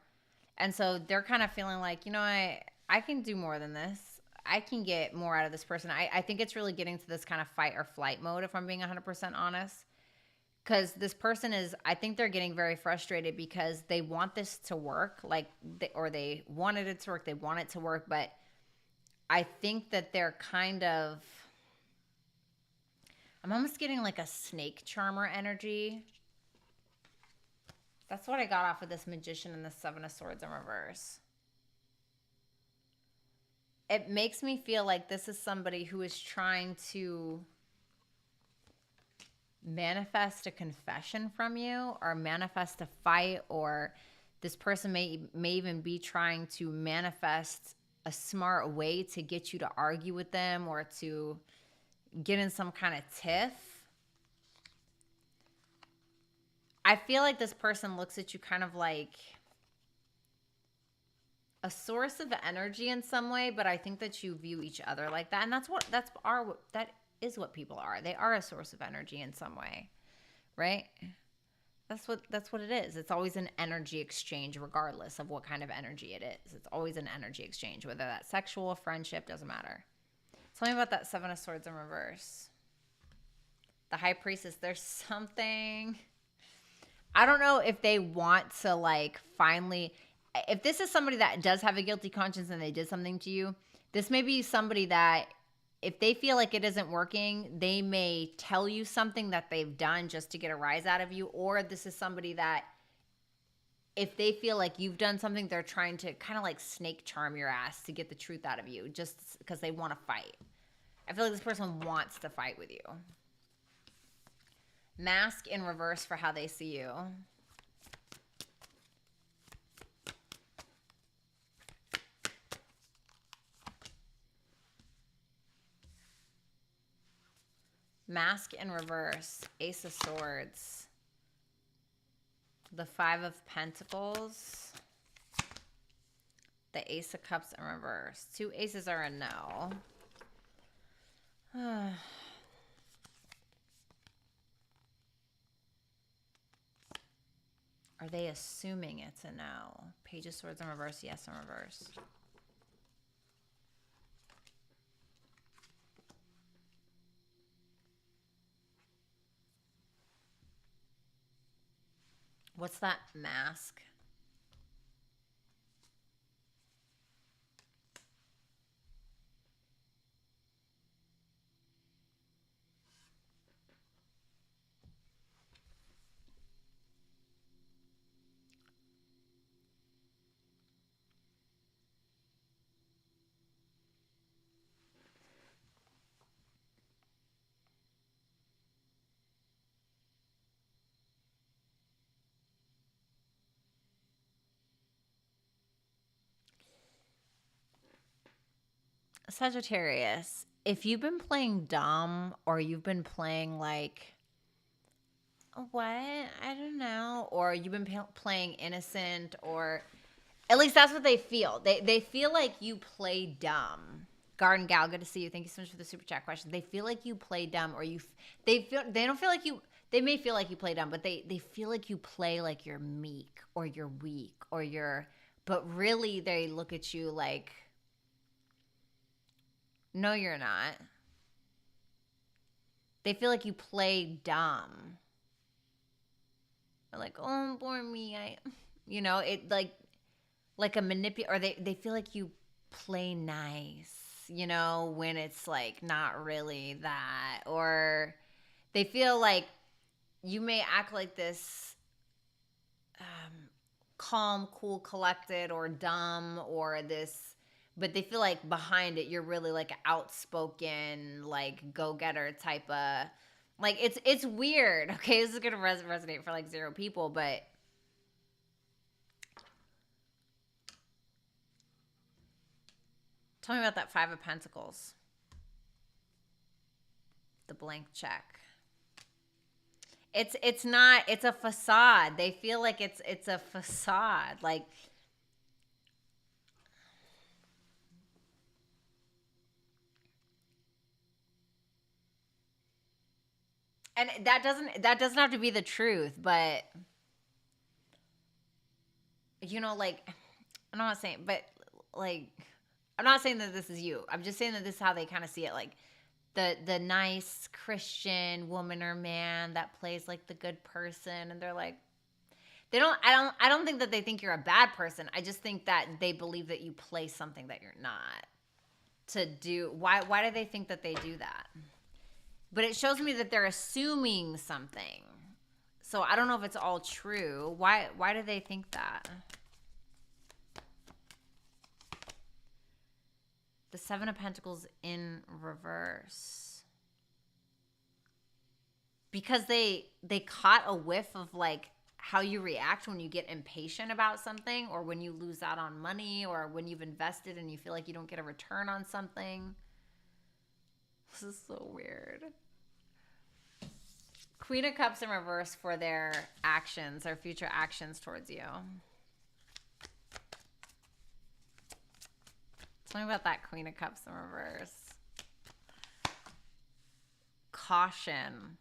S1: And so they're kind of feeling like, you know, I can do more than this. I can get more out of this person. I think it's really getting to this kind of fight or flight mode, if I'm being 100% honest. Because this person is, I think they're getting very frustrated because they want this to work, or they wanted it to work, they want it to work, but I think that they're kind of, I'm almost getting like a snake charmer energy. That's what I got off of this Magician and the Seven of Swords in reverse. It makes me feel like this is somebody who is trying to manifest a confession from you, or manifest a fight, or this person may even be trying to manifest a smart way to get you to argue with them or to get in some kind of tiff. I feel like this person looks at you kind of like a source of energy in some way, but I think that you view each other like that, and that is what people are. They are a source of energy in some way, right? That's what it is. It's always an energy exchange, regardless of what kind of energy it is. It's always an energy exchange, whether that's sexual, friendship, doesn't matter. Tell me about that Seven of Swords in reverse. The High Priestess. There's something. I don't know if they want to like finally. If this is somebody that does have a guilty conscience and they did something to you, this may be somebody that, if they feel like it isn't working, they may tell you something that they've done just to get a rise out of you. Or this is somebody that, if they feel like you've done something, they're trying to kind of like snake charm your ass to get the truth out of you just because they want to fight. I feel like this person wants to fight with you. Mask in reverse for how they see you. Mask in reverse, Ace of Swords, the Five of Pentacles, the Ace of Cups in reverse. Two aces are a no. Are they assuming it's a no? Page of Swords in reverse, yes in reverse. What's that mask? Sagittarius, if you've been playing dumb, or you've been playing like, what? I don't know. Or you've been playing innocent, or at least that's what they feel. They feel like you play dumb. Garden Gal, good to see you. Thank you so much for the super chat question. They feel like you play dumb, or they don't feel like you, they may feel like you play dumb, but they feel like you play like you're meek, or you're weak, or but really they look at you like, no, you're not. They feel like you play dumb. They're like, oh, poor me. It like a manipulator, or they feel like you play nice, when it's like not really that. Or they feel like you may act like this calm, cool, collected, or dumb, or this, but they feel like behind it you're really like an outspoken, like go-getter type of, like, it's weird. Okay, this is gonna resonate for like 0 people, but tell me about that Five of Pentacles, the blank check. It's not, it's a facade. They feel like it's a facade, like, and that doesn't have to be the truth, but like, I'm not saying, but like, I'm not saying that this is you. I'm just saying that this is how they kind of see it. Like the nice Christian woman or man that plays like the good person, and they're like, I don't think that they think you're a bad person. I just think that they believe that you play something that you're not. Why do they think that they do that? But it shows me that they're assuming something. So I don't know if it's all true. Why do they think that? The Seven of Pentacles in reverse. Because they caught a whiff of like how you react when you get impatient about something, or when you lose out on money, or when you've invested and you feel like you don't get a return on something. This is so weird. Queen of Cups in reverse for their actions, their future actions towards you. Tell me about that Queen of Cups in reverse. Caution.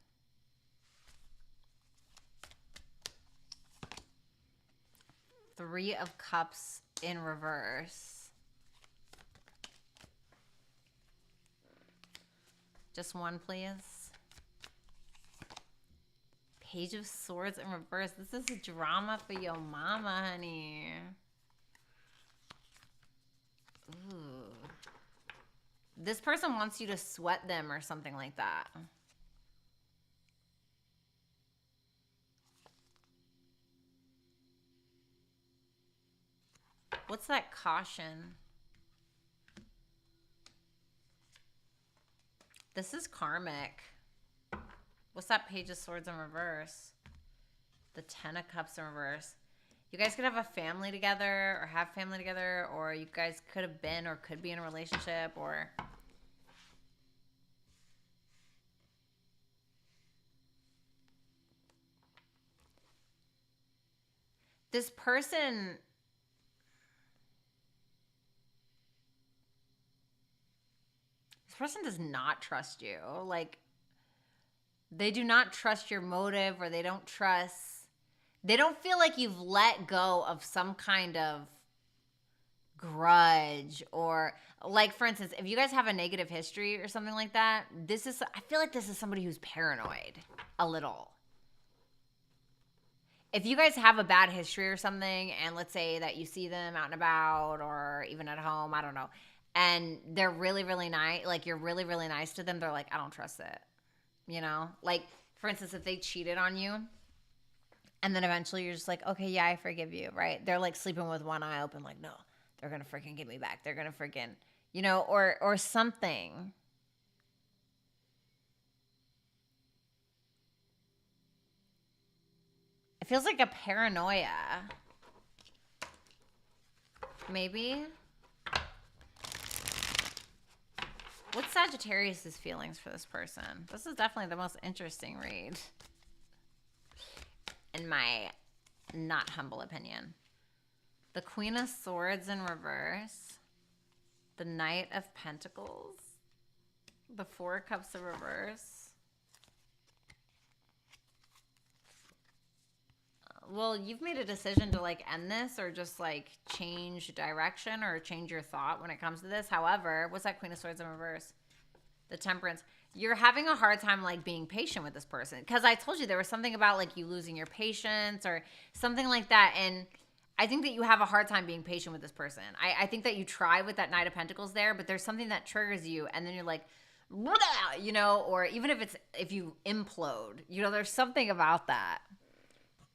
S1: Three of Cups in reverse. Just one, please. Page of Swords in reverse. This is a drama for your mama, honey. Ooh. This person wants you to sweat them or something like that. What's that caution? This is karmic. What's that Page of Swords in reverse? The Ten of Cups in reverse. You guys could have a family together, or have family together, or you guys could have been or could be in a relationship, or... This person... This person does not trust you. Like, they do not trust your motive, or they don't feel like you've let go of some kind of grudge, or like, for instance, if you guys have a negative history or something like that, I feel like this is somebody who's paranoid a little. If you guys have a bad history or something, and let's say that you see them out and about, or even at home, I don't know, and they're really, really nice, like you're really, really nice to them, they're like, I don't trust it. You know? Like, for instance, if they cheated on you, and then eventually you're just like, okay, yeah, I forgive you, right? They're like sleeping with one eye open, like, no, they're going to freaking get me back. They're going to freaking, you know, or something. It feels like a paranoia. Maybe. What's Sagittarius' feelings for this person? This is definitely the most interesting read, in my not humble opinion. The Queen of Swords in reverse. The Knight of Pentacles. The Four of Cups in reverse. Well, you've made a decision to like end this, or just like change direction, or change your thought when it comes to this. However, what's that Queen of Swords in reverse? The Temperance. You're having a hard time like being patient with this person, because I told you there was something about like you losing your patience or something like that, and I think that you have a hard time being patient with this person. I think that you try with that Knight of Pentacles there, but there's something that triggers you, and then you're like, you know, or even if you implode, you know, there's something about that.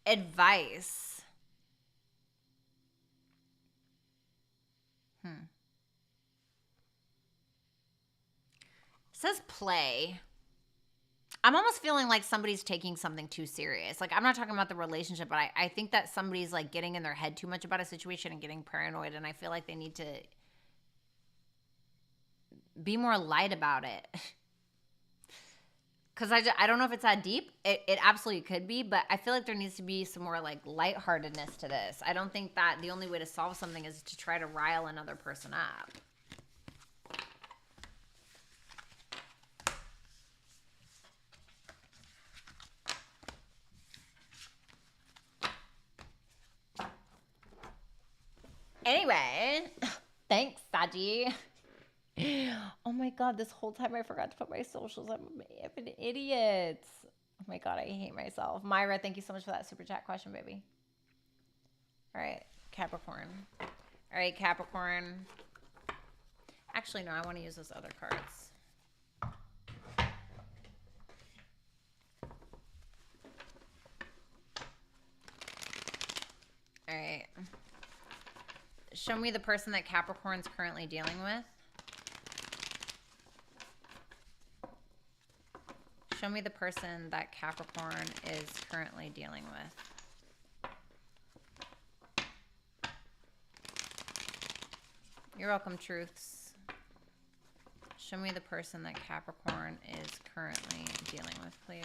S1: Advice. It says play. I'm almost feeling like somebody's taking something too serious. Like, I'm not talking about the relationship, but I think that somebody's like getting in their head too much about a situation and getting paranoid, and I feel like they need to be more light about it. Because I don't know if it's that deep. It absolutely could be, but I feel like there needs to be some more like lightheartedness to this. I don't think that the only way to solve something is to try to rile another person up. Anyway, thanks, Saji. Oh my God, this whole time I forgot to put my socials. I'm an idiot. Oh my God, I hate myself. Myra, thank you so much for that super chat question, baby. All right, Capricorn. All right, Capricorn. Actually, no, I want to use those other cards. All right. Show me the person that Capricorn's currently dealing with. Show me the person that Capricorn is currently dealing with. You're welcome, Truths. Show me the person that Capricorn is currently dealing with, please.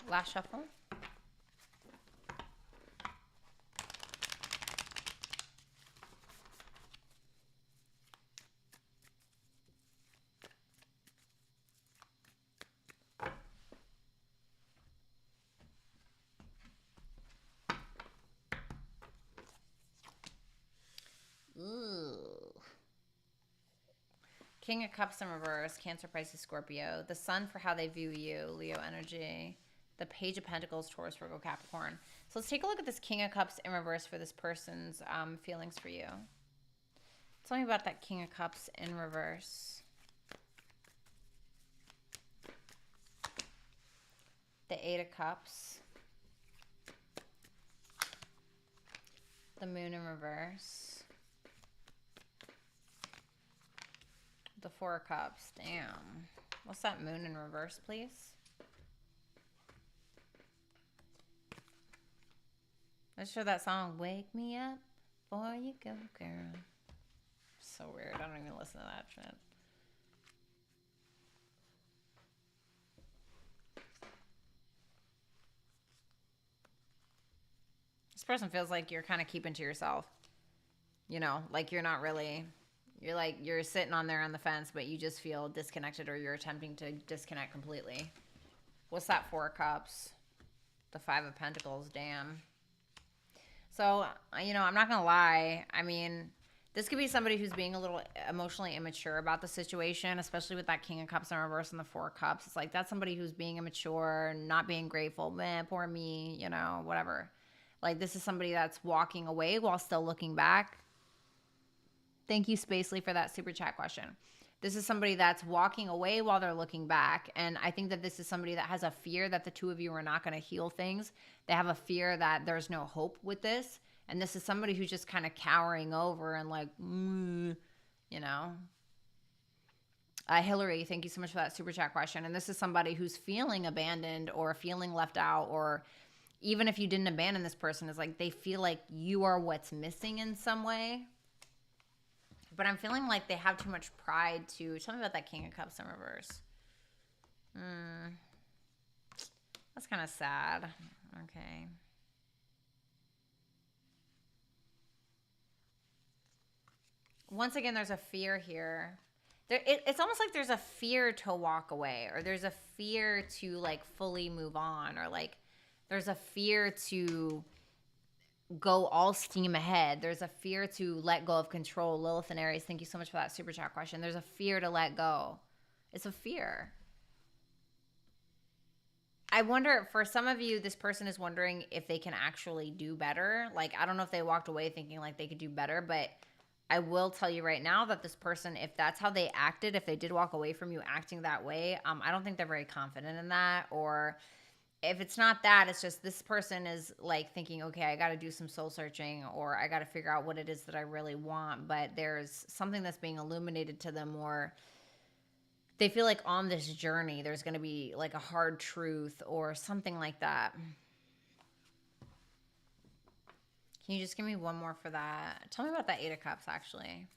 S1: Last shuffle. Ooh. King of Cups in reverse, Cancer, Pisces, Scorpio. The Sun for how they view you, Leo energy. The Page of Pentacles, Taurus, Virgo, Capricorn. So let's take a look at this King of Cups in reverse for this person's feelings for you. Tell me about that King of Cups in reverse. The Eight of Cups. The Moon in reverse. The Four of Cups. Damn. What's that Moon in reverse, please? Let's show that song, Wake Me Up Before You Go, Girl. So weird. I don't even listen to that shit. This person feels like you're kind of keeping to yourself. You know, like you're not really, you're sitting on there on the fence, but you just feel disconnected, or you're attempting to disconnect completely. What's that Four of Cups? The Five of Pentacles. Damn. So, you know, I'm not going to lie. I mean, this could be somebody who's being a little emotionally immature about the situation, especially with that King of Cups in reverse and the Four of Cups. It's like that's somebody who's being immature, not being grateful. Man, poor me, you know, whatever. Like this is somebody that's walking away while still looking back. Thank you, Spacely, for that super chat question. This is somebody that's walking away while they're looking back. And I think that this is somebody that has a fear that the two of you are not going to heal things. They have a fear that there's no hope with this. And this is somebody who's just kind of cowering over and like, you know. Hillary, thank you so much for that super chat question. And this is somebody who's feeling abandoned or feeling left out, or even if you didn't abandon this person, is like they feel like you are what's missing in some way. But I'm feeling like they have too much pride to... Tell me about that King of Cups in reverse. That's kind of sad. Okay. Once again, there's a fear here. It's almost like there's a fear to walk away, or there's a fear to like fully move on, or like there's a fear to go all steam ahead. There's a fear to let go of control. Lilith and Aries, thank you so much for that super chat question. There's a fear to let go. It's a fear. I wonder, for some of you, this person is wondering if they can actually do better. Like, I don't know if they walked away thinking like they could do better, but I will tell you right now that this person, if that's how they acted, if they did walk away from you acting that way, I don't think they're very confident in that. Or if it's not that, it's just this person is like thinking, okay, I got to do some soul searching, or I got to figure out what it is that I really want. But there's something that's being illuminated to them, or they feel like on this journey, there's going to be like a hard truth or something like that. Can you just give me one more for that? Tell me about that Eight of Cups, actually.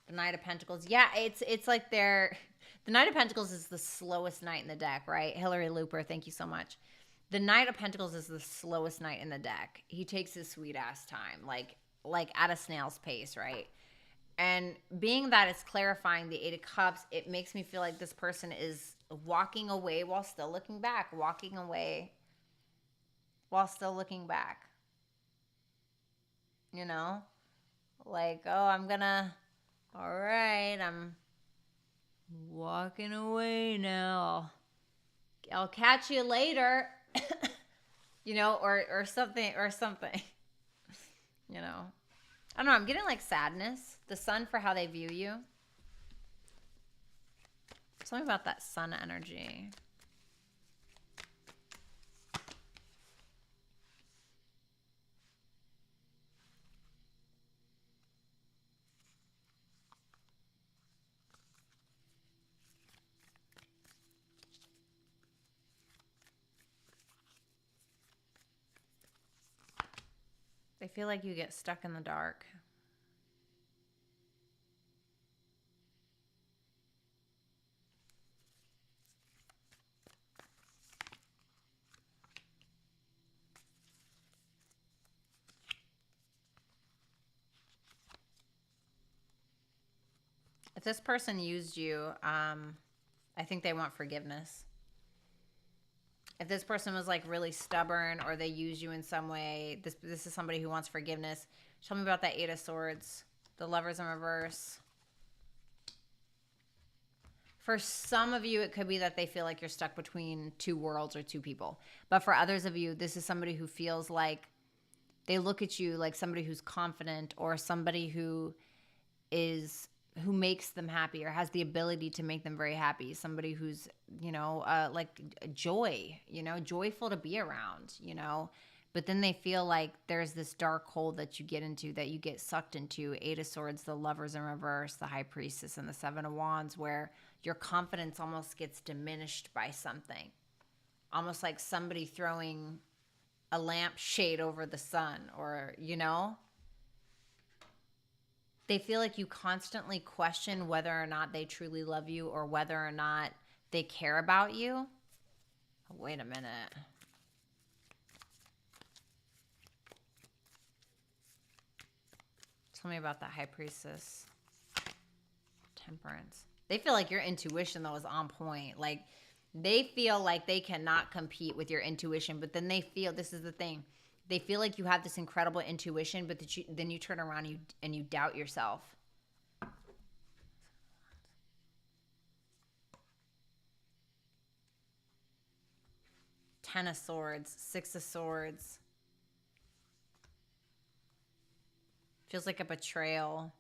S1: The Knight of Pentacles. Yeah, it's like they're... The Knight of Pentacles is the slowest knight in the deck, right? Hillary Looper, thank you so much. The Knight of Pentacles is the slowest knight in the deck. He takes his sweet ass time, like at a snail's pace, right? And being that it's clarifying the Eight of Cups, it makes me feel like this person is walking away while still looking back, walking away while still looking back. You know? Like, oh, all right, I'm walking away now. I'll catch you later. You know, or something, you know. I don't know, I'm getting like sadness. The sun for how they view you. Something about that sun energy. They feel like you get stuck in the dark. If this person used you, I think they want forgiveness. If this person was like really stubborn or they used you in some way, this is somebody who wants forgiveness. Tell me about that Eight of Swords, the Lovers in reverse. For some of you, it could be that they feel like you're stuck between two worlds or two people. But for others of you, this is somebody who feels like they look at you like somebody who's confident or somebody who makes them happy or has the ability to make them very happy. Somebody who's, you know, like joy, you know, joyful to be around, you know. But then they feel like there's this dark hole that you get into, that you get sucked into. Eight of Swords, the Lovers in reverse, the High Priestess, and the Seven of Wands, where your confidence almost gets diminished by something. Almost like somebody throwing a lampshade over the sun, or, you know. They feel like you constantly question whether or not they truly love you or whether or not they care about you. Oh, wait a minute. Tell me about that High Priestess. Temperance. They feel like your intuition, though, is on point. Like, they feel like they cannot compete with your intuition, but then they feel, this is the thing, they feel like you have this incredible intuition, but then you turn around and you doubt yourself. Ten of Swords, Six of Swords. Feels like a betrayal.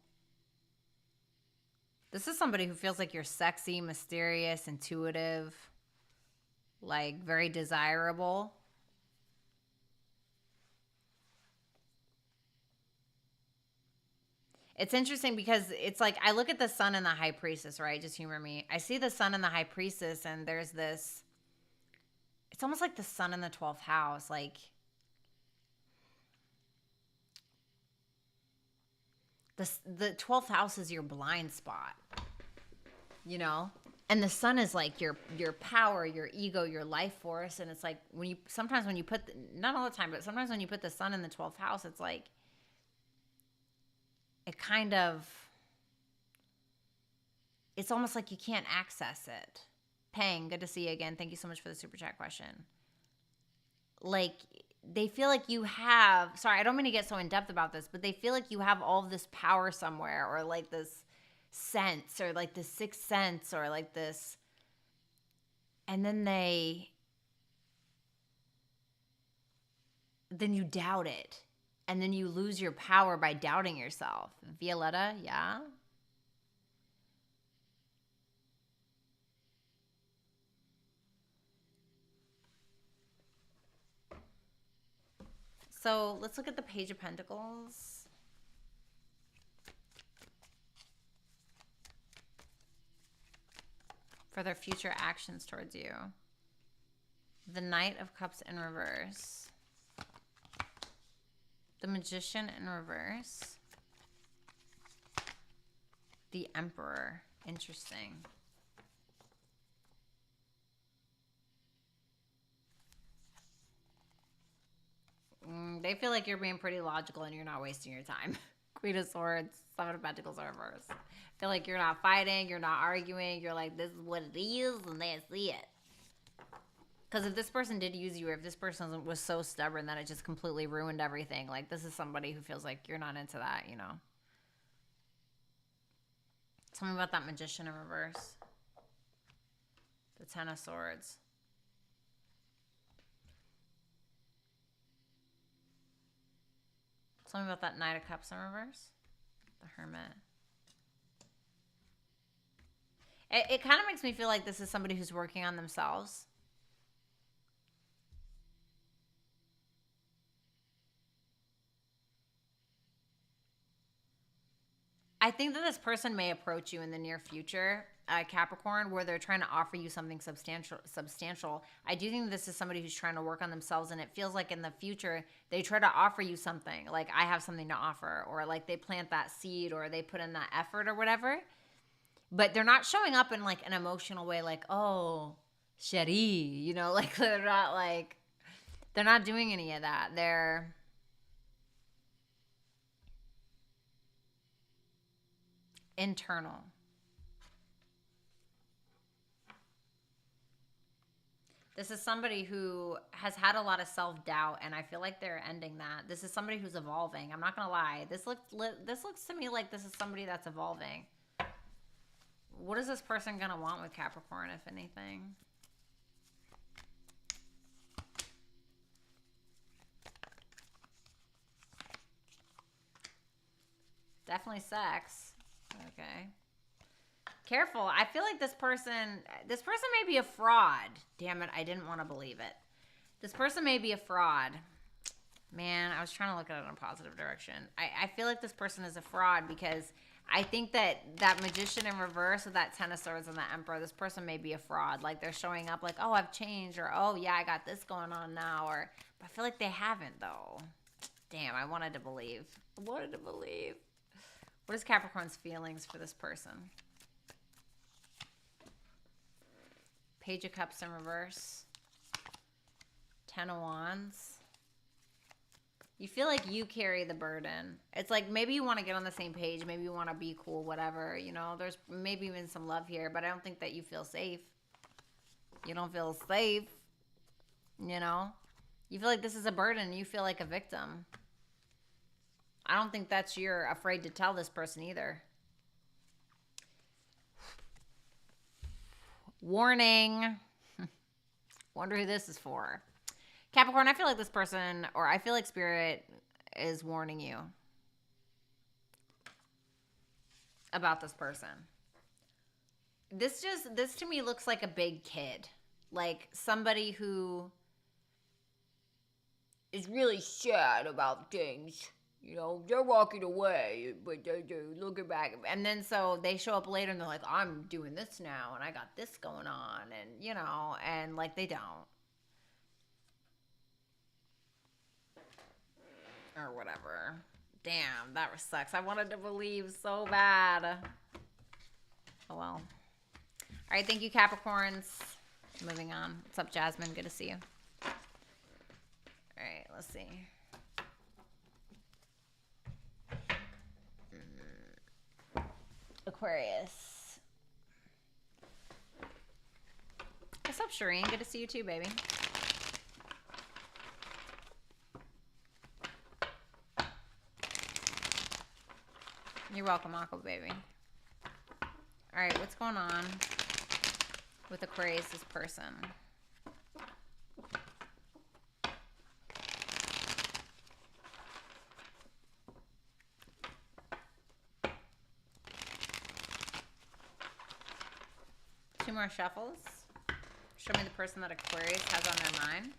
S1: This is somebody who feels like you're sexy, mysterious, intuitive, like very desirable. It's interesting because it's like I look at the Sun and the High Priestess, right? Just humor me. I see the Sun and the High Priestess, and there's this. It's almost like the Sun in the 12th house. Like the 12th house is your blind spot, you know? And the Sun is like your power, your ego, your life force. And it's like sometimes when you put, not all the time, but sometimes when you put the Sun in the 12th house, it's like, it kind of, it's almost like you can't access it. Peng, good to see you again. Thank you so much for the super chat question. Like, they feel like you have, sorry, I don't mean to get so in depth about this, but they feel like you have all of this power somewhere, or like this sense, or like this sixth sense, or like this, and then you doubt it. And then you lose your power by doubting yourself. Violetta, yeah? So let's look at the Page of Pentacles. For their future actions towards you. The Knight of Cups in reverse. The Magician in reverse. The Emperor. Interesting. They feel like you're being pretty logical and you're not wasting your time. Queen of Swords, Seven of Pentacles are reversed. Feel like you're not fighting, you're not arguing, you're like, this is what it is, and they see it. Because if this person did use you, or if this person was so stubborn that it just completely ruined everything, like this is somebody who feels like you're not into that, you know. Tell me about that Magician in reverse. The Ten of Swords. Tell me about that Knight of Cups in reverse. The Hermit. It kind of makes me feel like this is somebody who's working on themselves. I think that this person may approach you in the near future, Capricorn, where they're trying to offer you something substantial. I do think this is somebody who's trying to work on themselves, and it feels like in the future they try to offer you something, like I have something to offer, or like they plant that seed, or they put in that effort or whatever. But they're not showing up in like an emotional way, like, oh, chérie, you know, like they're not doing any of that. They're internal. This is somebody who has had a lot of self-doubt, and I feel like they're ending that. This is somebody who's evolving. I'm not going to lie. This looks to me like this is somebody that's evolving. What is this person going to want with Capricorn, if anything? Definitely sex. Okay. Careful. I feel like this person may be a fraud. Damn it, I didn't want to believe it. This person may be a fraud. Man, I was trying to look at it in a positive direction. I feel like this person is a fraud because I think that Magician in reverse with that Ten of Swords and the Emperor, this person may be a fraud. Like they're showing up like, oh, I've changed, or oh, yeah, I got this going on now. But I feel like they haven't, though. Damn, I wanted to believe. What is Capricorn's feelings for this person? Page of Cups in reverse. Ten of Wands. You feel like you carry the burden. It's like maybe you want to get on the same page. Maybe you want to be cool, whatever. You know, there's maybe even some love here, but I don't think that you feel safe. You don't feel safe. You know? You feel like this is a burden. You feel like a victim. I don't think that's you're afraid to tell this person either. Warning. Wonder who this is for. Capricorn, I feel like this person, or I feel like Spirit is warning you about this person. This to me looks like a big kid. Like somebody who is really sad about things. You know, they're walking away, but they're looking back. And then so they show up later and they're like, I'm doing this now and I got this going on. And, you know, and like they don't. Or whatever. Damn, that sucks. I wanted to believe so bad. Oh well. All right, thank you, Capricorns. Moving on. What's up, Jasmine? Good to see you. All right, let's see. Aquarius. What's up, Shireen? Good to see you too, baby. You're welcome, Aqua, baby. All right, what's going on with Aquarius' person? Two more shuffles. Show me the person that Aquarius has on their mind.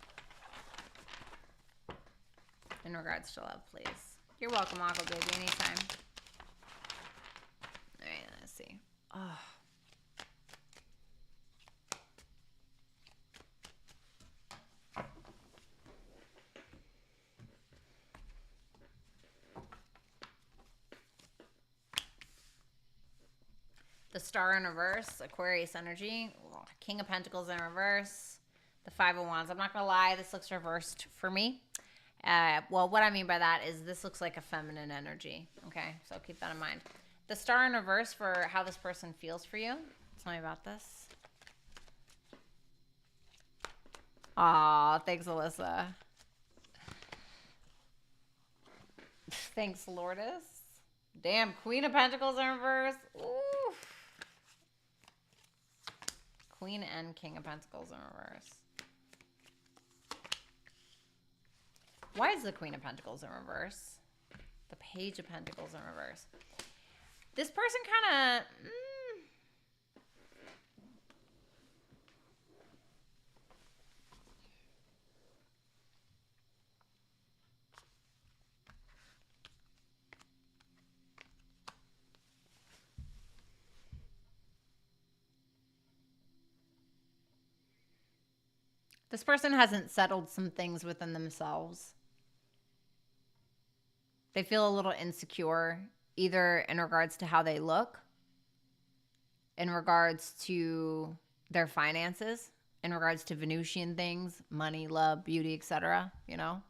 S1: In regards to love, please. You're welcome, Aqua, baby, anytime. All right, let's see. Oh. The Star in reverse, Aquarius energy. King of Pentacles in reverse. The Five of Wands. I'm not going to lie, this looks reversed for me. Well, what I mean by that is this looks like a feminine energy, okay? Okay, so keep that in mind. The star in reverse for how this person feels for you. Tell me about this. Aw, thanks, Alyssa. Thanks, Lourdes. Damn, Queen of Pentacles in reverse. Ooh. Queen and King of Pentacles in reverse. Why is the Queen of Pentacles in reverse? The Page of Pentacles in reverse. This person kind of... This person hasn't settled some things within themselves. They feel a little insecure, either in regards to how they look, in regards to their finances, in regards to Venusian things, money, love, beauty, etc., you know?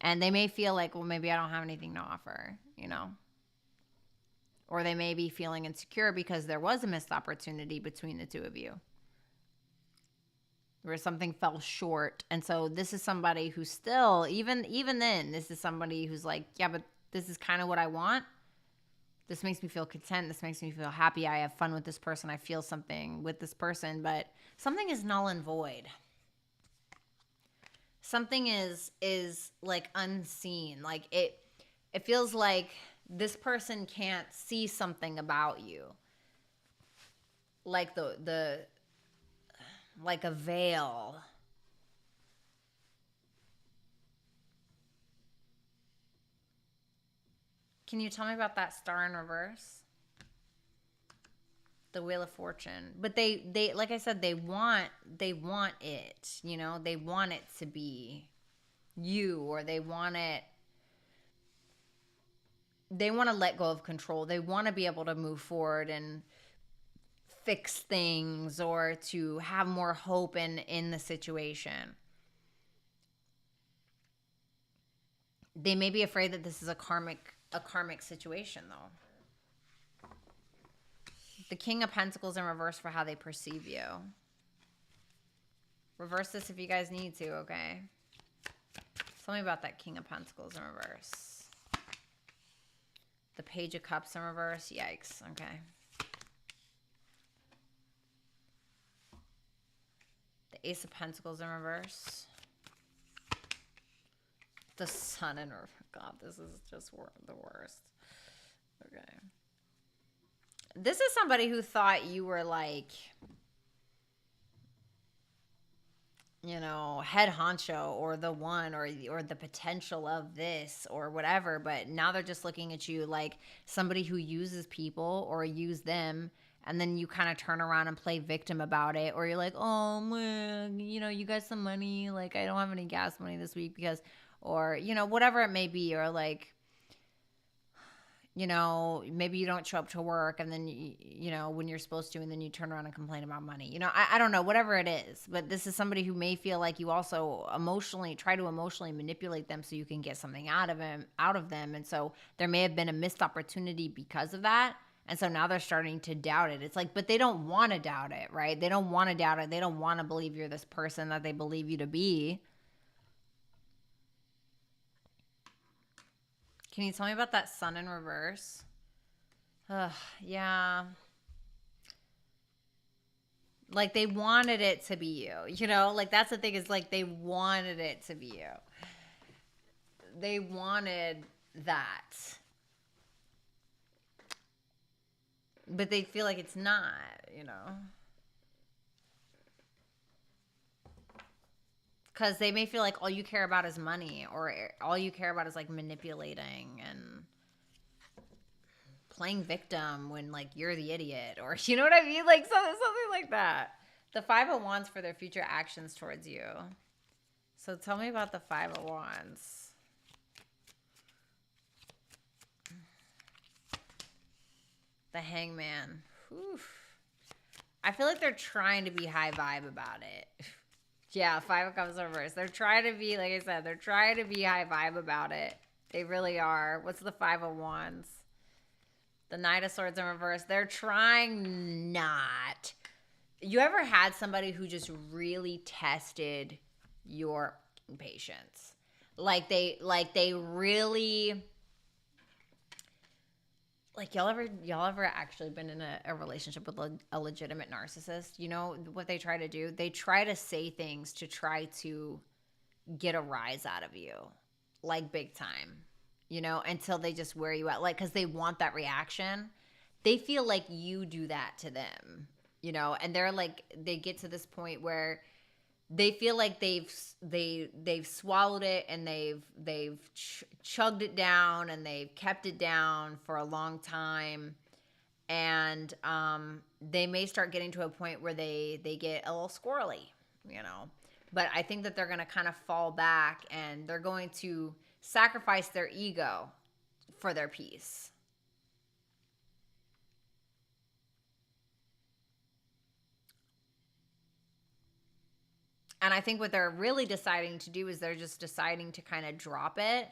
S1: And they may feel like, well, maybe I don't have anything to offer, you know? Or they may be feeling insecure because there was a missed opportunity between the two of you, where something fell short. And so this is somebody who still, even then, this is somebody who's like, yeah, but this is kind of what I want. This makes me feel content. This makes me feel happy. I have fun with this person. I feel something with this person, but something is null and void. Something is like unseen. Like it feels like this person can't see something about you. Like like a veil. Can you tell me about that star in reverse? The Wheel of Fortune. But they like I said, they want it, you know? They want it to be you, or they want to let go of control. They want to be able to move forward and fix things, or to have more hope in the situation. They may be afraid that this is a karmic situation, though. The King of Pentacles in reverse for how they perceive you. Reverse this if you guys need to, okay? Tell me about that King of Pentacles in reverse. The Page of Cups in reverse. Yikes. Okay. The Ace of Pentacles in reverse. The Sun in reverse. God, this is just the worst. Okay. This is somebody who thought you were like, you know, head honcho, or the one, or the potential of this, or whatever. But now they're just looking at you like somebody who uses people or use them. And then you kind of turn around and play victim about it. Or you're like, oh, man, you know, you got some money. Like, I don't have any gas money this week because, or, you know, whatever it may be. Or like, you know, maybe you don't show up to work, and then, you know, when you're supposed to, and then you turn around and complain about money. You know, I don't know, whatever it is. But this is somebody who may feel like you also try to emotionally manipulate them so you can get something out of them. And so there may have been a missed opportunity because of that. And so now they're starting to doubt it. It's like, but they don't want to doubt it, right? They don't want to doubt it. They don't want to believe you're this person that they believe you to be. Can you tell me about that Sun in reverse? Yeah. Like they wanted it to be you, you know? Like that's the thing, is like they wanted it to be you. They wanted that. But they feel like it's not, you know? Because they may feel like all you care about is money, or all you care about is like manipulating and playing victim when like you're the idiot, or you know what I mean? Like something like that. The Five of Wands for their future actions towards you. So tell me about the Five of Wands. The Hangman. Whew. I feel like they're trying to be high vibe about it. Yeah, Five of Cups reverse. They're trying to be, like I said, they're trying to be high vibe about it. They really are. What's the Five of Wands? The Knight of Swords in reverse. They're trying not. You ever had somebody who just really tested your patience? Like they really, like y'all ever actually been in a relationship with a legitimate narcissist? You know what they try to do? They try to say things to try to get a rise out of you, like big time, you know, until they just wear you out, like, because they want that reaction. They feel like you do that to them, you know, and they're like, they get to this point where they feel like they've swallowed it and they've chugged it down and they've kept it down for a long time, and they may start getting to a point where they get a little squirrely, you know. But I think that they're going to kind of fall back and they're going to sacrifice their ego for their peace. And I think what they're really deciding to do is they're just deciding to kind of drop it.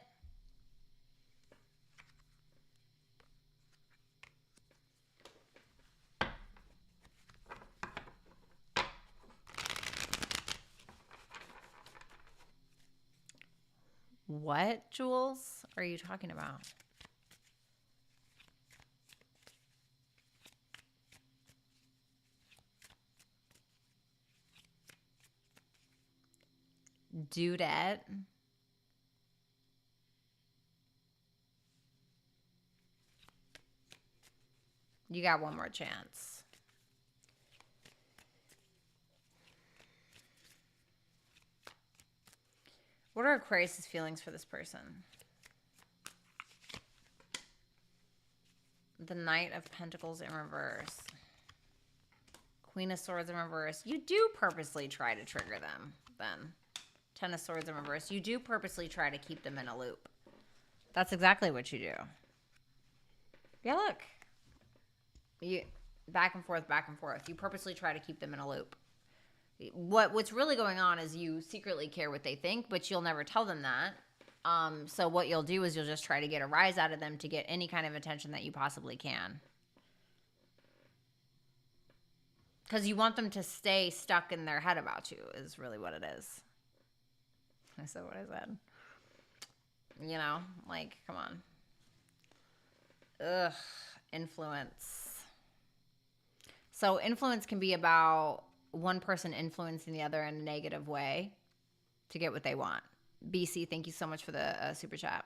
S1: What, Jules, are you talking about? Dudette. You got one more chance. What are Aquarius' feelings for this person? The Knight of Pentacles in reverse. Queen of Swords in reverse. You do purposely try to trigger them, then. Ten of Swords in reverse. You do purposely try to keep them in a loop. That's exactly what you do. Yeah, look. You back and forth, back and forth. You purposely try to keep them in a loop. What's really going on is you secretly care what they think, but you'll never tell them that. So what you'll do is you'll just try to get a rise out of them to get any kind of attention that you possibly can. Because you want them to stay stuck in their head about you is really what it is. I said what I said. You know, like, come on. Ugh, influence. So influence can be about one person influencing the other in a negative way to get what they want. BC, thank you so much for the super chat.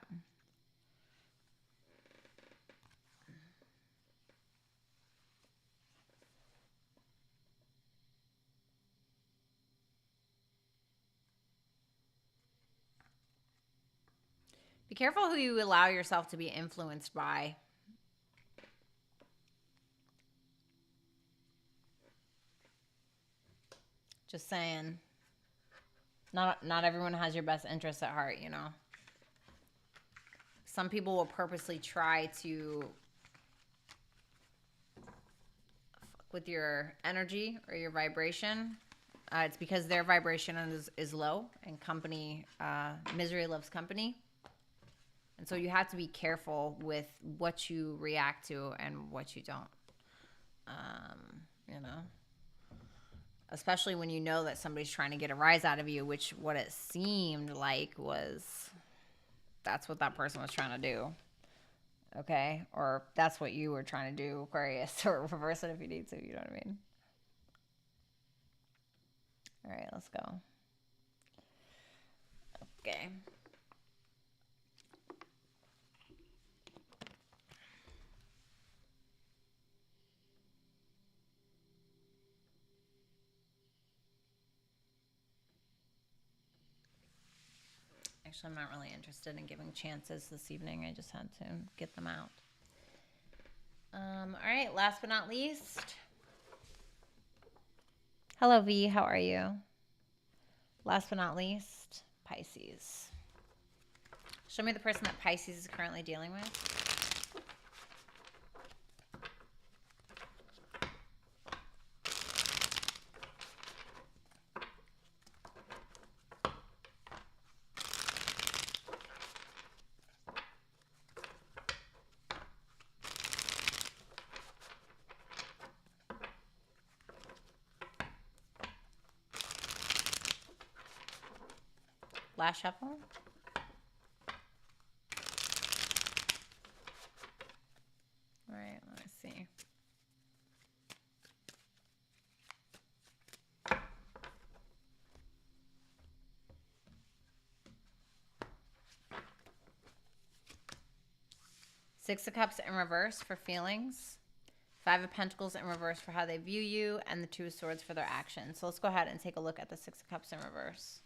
S1: Be careful who you allow yourself to be influenced by. Just saying. Not everyone has your best interests at heart, you know. Some people will purposely try to fuck with your energy or your vibration. It's because their vibration is low, and company, misery loves company. And so you have to be careful with what you react to and what you don't. You know. Especially when you know that somebody's trying to get a rise out of you, which what it seemed like was that's what that person was trying to do. Okay? Or that's what you were trying to do, Aquarius. Or reverse it if you need to. You know what I mean? All right, let's go. Okay. Actually, I'm not really interested in giving chances this evening. I just had to get them out. All right, last but not least. Hello, V. How are you? Last but not least, Pisces. Show me the person that Pisces is currently dealing with. Last shuffle. All right, let's see. Six of Cups in reverse for feelings. Five of Pentacles in reverse for how they view you. And the Two of Swords for their actions. So let's go ahead and take a look at the Six of Cups in reverse.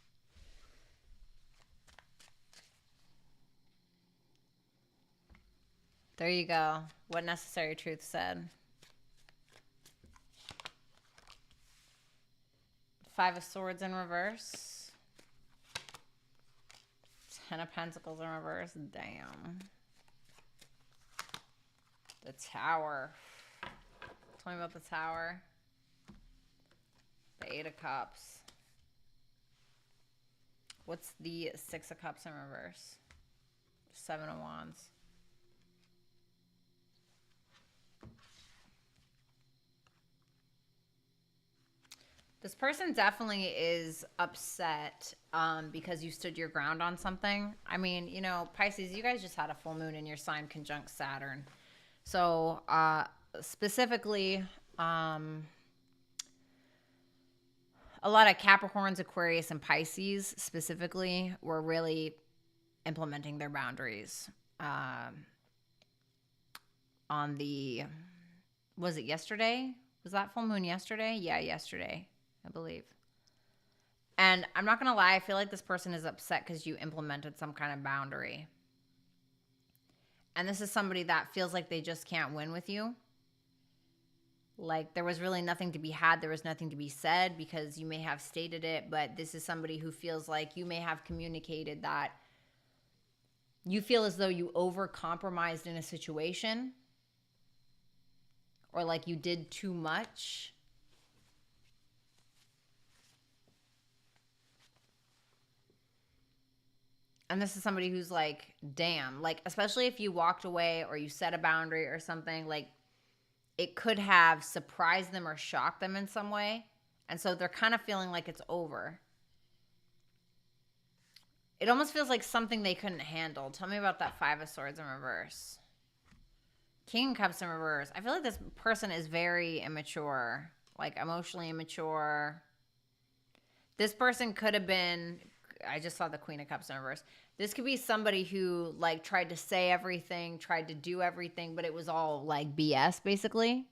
S1: There you go. What Necessary Truth said. Five of Swords in reverse. Ten of Pentacles in reverse. Damn. The Tower. Tell me about the Tower. The Eight of Cups. What's the Six of Cups in reverse? Seven of Wands. This person definitely is upset because you stood your ground on something. I mean, you know, Pisces, you guys just had a full moon in your sign conjunct Saturn. So specifically, a lot of Capricorns, Aquarius, and Pisces specifically were really implementing their boundaries on the, was it yesterday? Was that full moon yesterday? Yeah, yesterday, I believe. And I'm not going to lie, I feel like this person is upset because you implemented some kind of boundary. And this is somebody that feels like they just can't win with you. Like there was really nothing to be had. There was nothing to be said because you may have stated it. But this is somebody who feels like you may have communicated that you feel as though you over-compromised in a situation. Or like you did too much. And this is somebody who's like, damn, like, especially if you walked away or you set a boundary or something, like it could have surprised them or shocked them in some way. And so they're kind of feeling like it's over. It almost feels like something they couldn't handle. Tell me about that Five of Swords in reverse. King of Cups in reverse. I feel like this person is very immature, like emotionally immature. This person could have been, I just saw the Queen of Cups in reverse. This could be somebody who like tried to say everything, tried to do everything, but it was all like BS basically.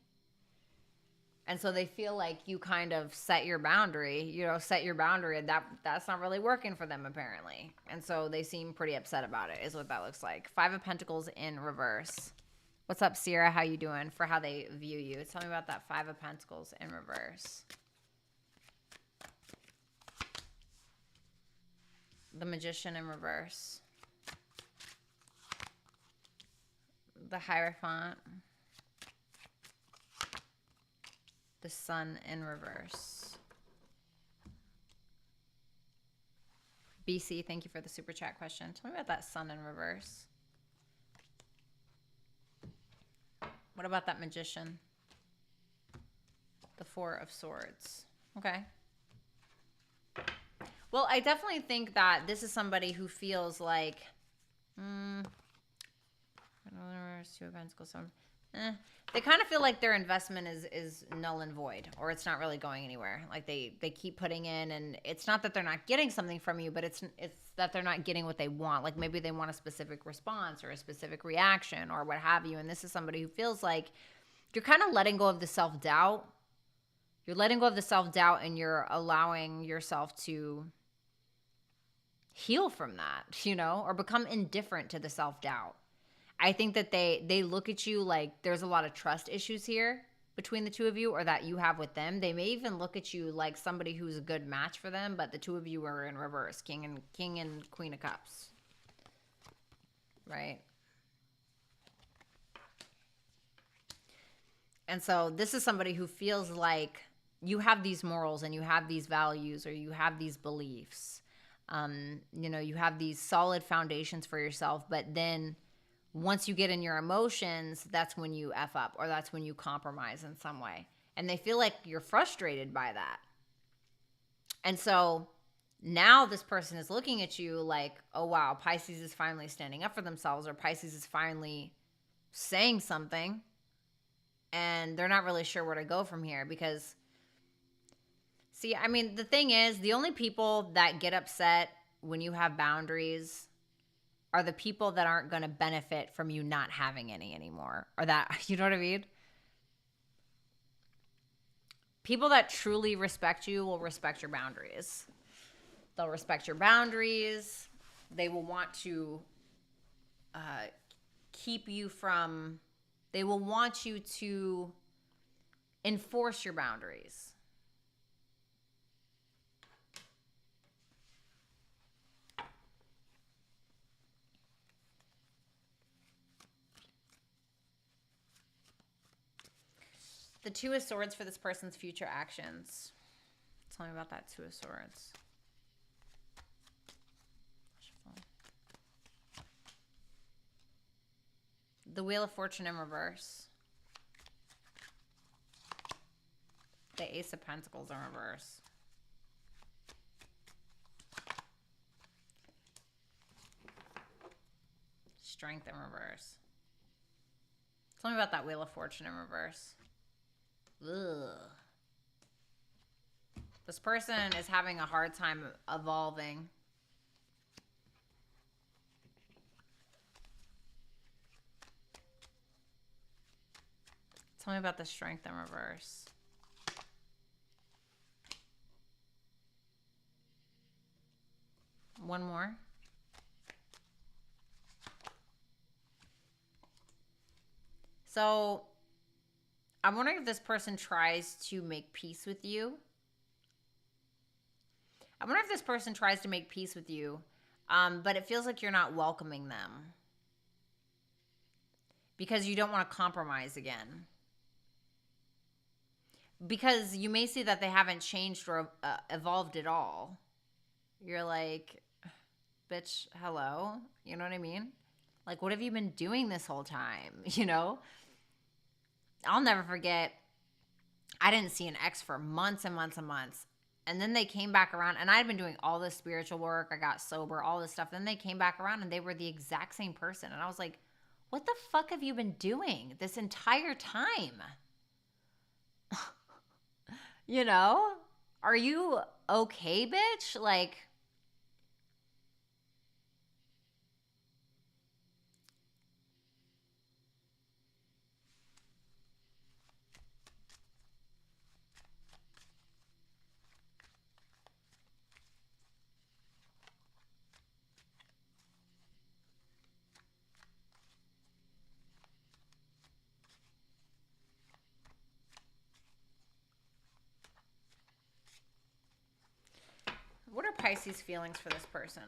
S1: And so they feel like you kind of set your boundary, and that's not really working for them apparently. And so they seem pretty upset about it is what that looks like. Five of Pentacles in reverse. What's up, Sierra? How you doing? For how they view you. Tell me about that Five of Pentacles in reverse. The Magician in reverse. The Hierophant. The Sun in reverse. BC, thank you for the super chat question. Tell me about that Sun in reverse. What about that Magician? The Four of Swords. Okay. Well, I definitely think that this is somebody who feels like, they kind of feel like their investment is null and void, or it's not really going anywhere. Like they keep putting in, and it's not that they're not getting something from you, but it's that they're not getting what they want. Like maybe they want a specific response or a specific reaction or what have you. And this is somebody who feels like you're kind of letting go of the self-doubt. You're letting go of the self-doubt, and you're allowing yourself to heal from that, or become indifferent to the self-doubt. I think that they look at you like there's a lot of trust issues here between the two of you, or that you have with them. They may even look at you like somebody who's a good match for them, but the two of you are in reverse, King and Queen of Cups. Right? And so this is somebody who feels like you have these morals and you have these values, or you have these beliefs. You have these solid foundations for yourself, but then once you get in your emotions, that's when you F up, or that's when you compromise in some way. And they feel like you're frustrated by that. And so Now this person is looking at you like, oh, wow, Pisces is finally standing up for themselves, or Pisces is finally saying something, and they're not really sure where to go from here. Because, see, I mean, the thing is, the only people that get upset when you have boundaries are the people that aren't going to benefit from you not having any anymore. Or that, you know what I mean? People that truly respect you will respect your boundaries. They'll respect your boundaries. They will want to keep you from, they will want you to enforce your boundaries. The Two of Swords for this person's future actions. Tell me about that Two of Swords. The Wheel of Fortune in reverse. The Ace of Pentacles in reverse. Strength in reverse. Tell me about that Wheel of Fortune in reverse. Ugh. This person is having a hard time evolving. Tell me about the Strength in reverse. One more. So, I'm wondering if this person tries to make peace with you. I wonder if this person tries to make peace with you, but it feels like you're not welcoming them because you don't want to compromise again. Because you may see that they haven't changed or evolved at all. You're like, bitch, hello? You know what I mean? Like, what have you been doing this whole time? You know? I'll never forget, I didn't see an ex for months and months and months. And then they came back around, and I had been doing all this spiritual work. I got sober, all this stuff. Then they came back around, and they were the exact same person. And I was like, what the fuck have you been doing this entire time? You know? Are you okay, bitch? Like, what are Pisces' feelings for this person?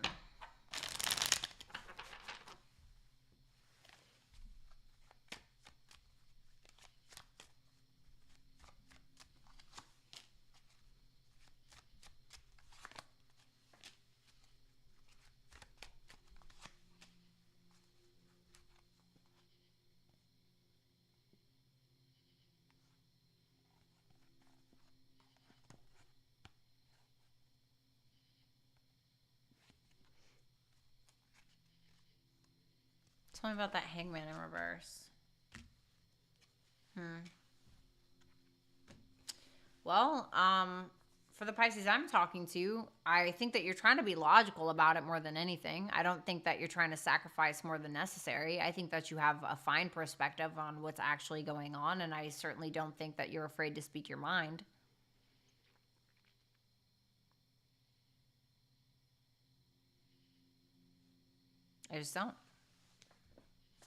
S1: Tell me about that Hangman in reverse. Well, for the Pisces I'm talking to, I think that you're trying to be logical about it more than anything. I don't think that you're trying to sacrifice more than necessary. I think that you have a fine perspective on what's actually going on, and I certainly don't think that you're afraid to speak your mind. I just don't.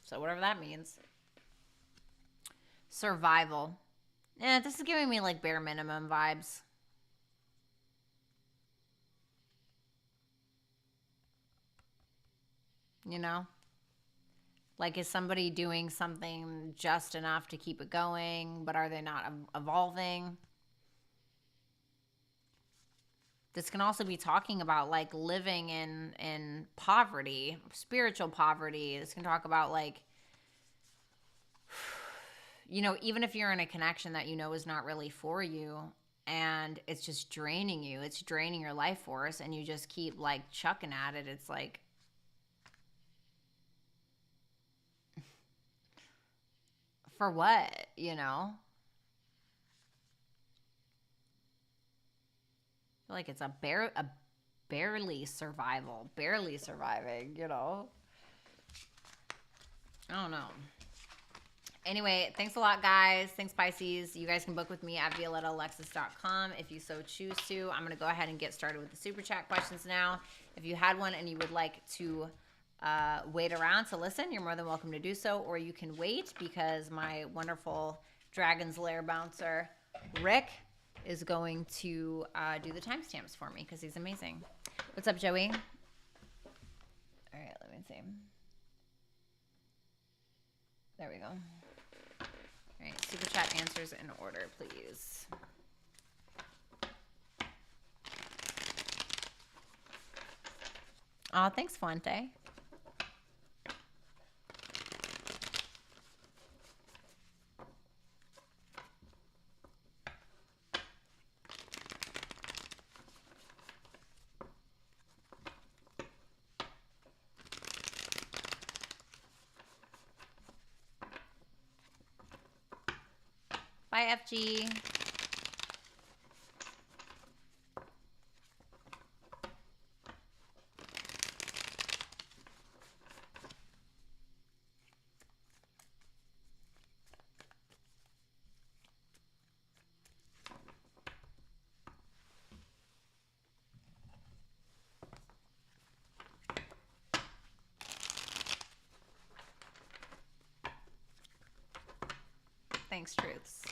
S1: So whatever that means. Survival. This is giving me like bare minimum vibes. You know? Like, is somebody doing something just enough to keep it going, but are they not evolving? This can also be talking about like living in poverty, spiritual poverty. This can talk about like, you know, even if you're in a connection that you know is not really for you, and it's just draining you. It's draining your life force, and you just keep like chucking at it. It's like, for what, you know? I feel like it's a barely survival, barely surviving, you know? I don't know. Anyway, thanks a lot, guys. Thanks, Pisces. You guys can book with me at violettaalexis.com if you so choose to. I'm going to go ahead and get started with the Super Chat questions now. If you had one and you would like to wait around to listen, you're more than welcome to do so, or you can wait because my wonderful Dragon's Lair bouncer, Rick, is going to do the timestamps for me because he's amazing. What's up, Joey? All right, let me see. There we go. All right, Super Chat answers in order, please. Oh, thanks, Fuente. Bye, FG. Thanks, Truths.